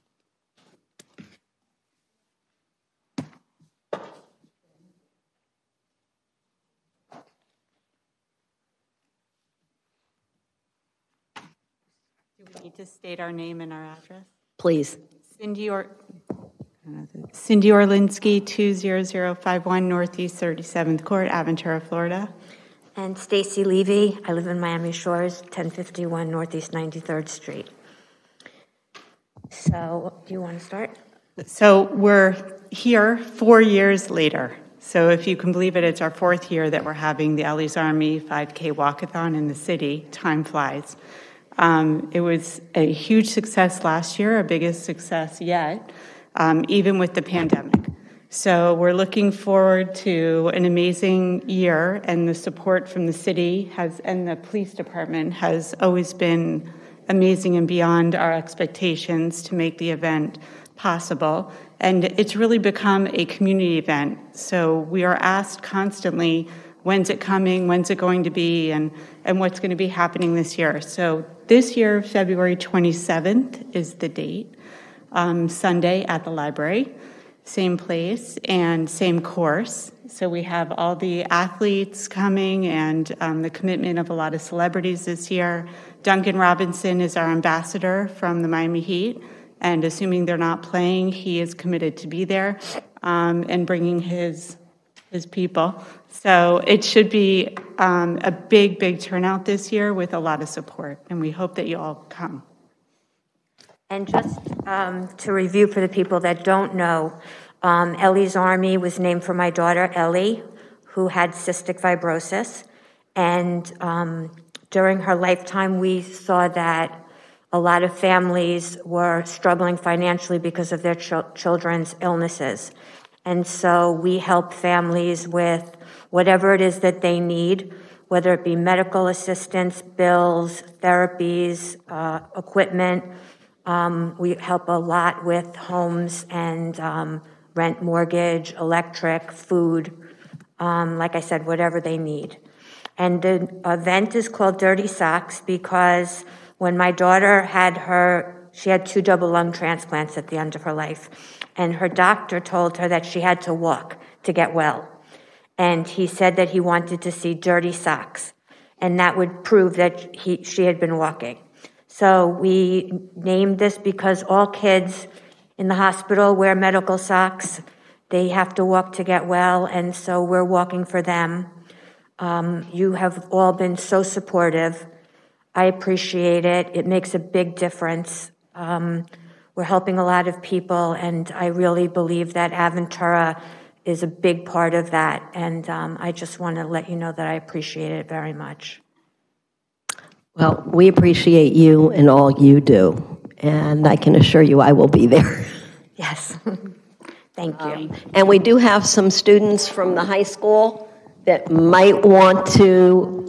[SPEAKER 17] We need to state our name and our address.
[SPEAKER 1] Please.
[SPEAKER 17] Cindy Orlinsky, 20051 Northeast 37th Court, Aventura, Florida.
[SPEAKER 14] And Stacy Levy. I live in Miami Shores, 1051 Northeast 93rd Street. So, do you want to start?
[SPEAKER 17] So we're here 4 years later. So if you can believe it, it's our 4th year that we're having the Ellie's Army 5K walkathon in the city. Time flies. It was a huge success last year, our biggest success yet, even with the pandemic. So we're looking forward to an amazing year, and the support from the city and the police department has always been amazing and beyond our expectations to make the event possible. And it's really become a community event. So we are asked constantly, when's it coming, when's it going to be, and what's going to be happening this year. So this year, February 27th is the date, Sunday at the library, same place and same course. So we have all the athletes coming and the commitment of a lot of celebrities this year. Duncan Robinson is our ambassador from the Miami Heat, and assuming they're not playing, he is committed to be there and bringing his people. So it should be a big, big turnout this year with a lot of support, and we hope that you all come.
[SPEAKER 14] And just to review for the people that don't know, Ellie's Army was named for my daughter, Ellie, who had cystic fibrosis. And during her lifetime, we saw that a lot of families were struggling financially because of their children's illnesses. And so we help families with whatever it is that they need, whether it be medical assistance, bills, therapies, equipment. We help a lot with homes and rent, mortgage, electric, food, like I said, whatever they need. And the event is called Dirty Socks because when my daughter she had 2 double lung transplants at the end of her life, and her doctor told her that she had to walk to get well. And he said that he wanted to see dirty socks, and that would prove that she had been walking. So we named this because all kids in the hospital wear medical socks. They have to walk to get well, and so we're walking for them. You have all been so supportive. I appreciate it. It makes a big difference. We're helping a lot of people, and I really believe that Aventura is a big part of that. And I just want to let you know that I appreciate it very much.
[SPEAKER 1] Well, we appreciate you and all you do, and I can assure you I will be there.
[SPEAKER 14] Yes. Thank you.
[SPEAKER 1] And we do have some students from the high school that might want to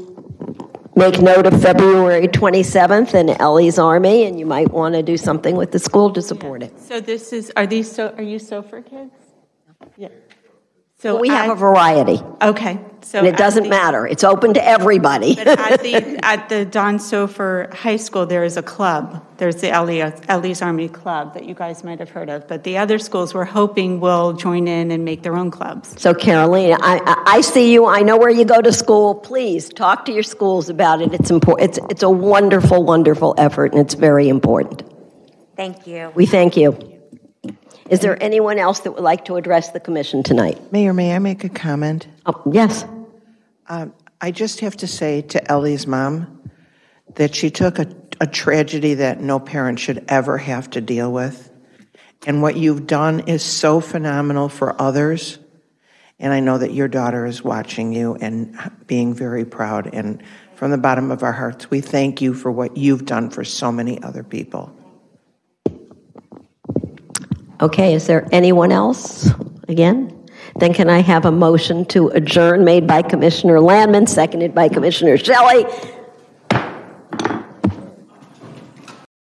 [SPEAKER 1] make note of February 27th and Ellie's Army, and you might want to do something with the school to support it.
[SPEAKER 17] So are you SOFR kids? Yeah. So
[SPEAKER 1] well, we have a variety.
[SPEAKER 17] Okay. So
[SPEAKER 1] and it doesn't matter. It's open to everybody.
[SPEAKER 17] But at the Don Sofer High School, there is a club. There's the Ellie's Army Club that you guys might have heard of. But the other schools we're hoping will join in and make their own clubs.
[SPEAKER 1] So, Caroline, I see you. I know where you go to school. Please talk to your schools about it. It's important. It's a wonderful, wonderful effort, and it's very important.
[SPEAKER 14] Thank you.
[SPEAKER 1] We thank you. Is there anyone else that would like to address the commission tonight?
[SPEAKER 4] Mayor, may I make a comment?
[SPEAKER 1] Oh, yes.
[SPEAKER 4] I just have to say to Ellie's mom that she took a tragedy that no parent should ever have to deal with. And what you've done is so phenomenal for others. And I know that your daughter is watching you and being very proud. And from the bottom of our hearts, we thank you for what you've done for so many other people.
[SPEAKER 1] Okay, is there anyone else? Again? Then can I have a motion to adjourn made by Commissioner Landman, seconded by Commissioner Shelley,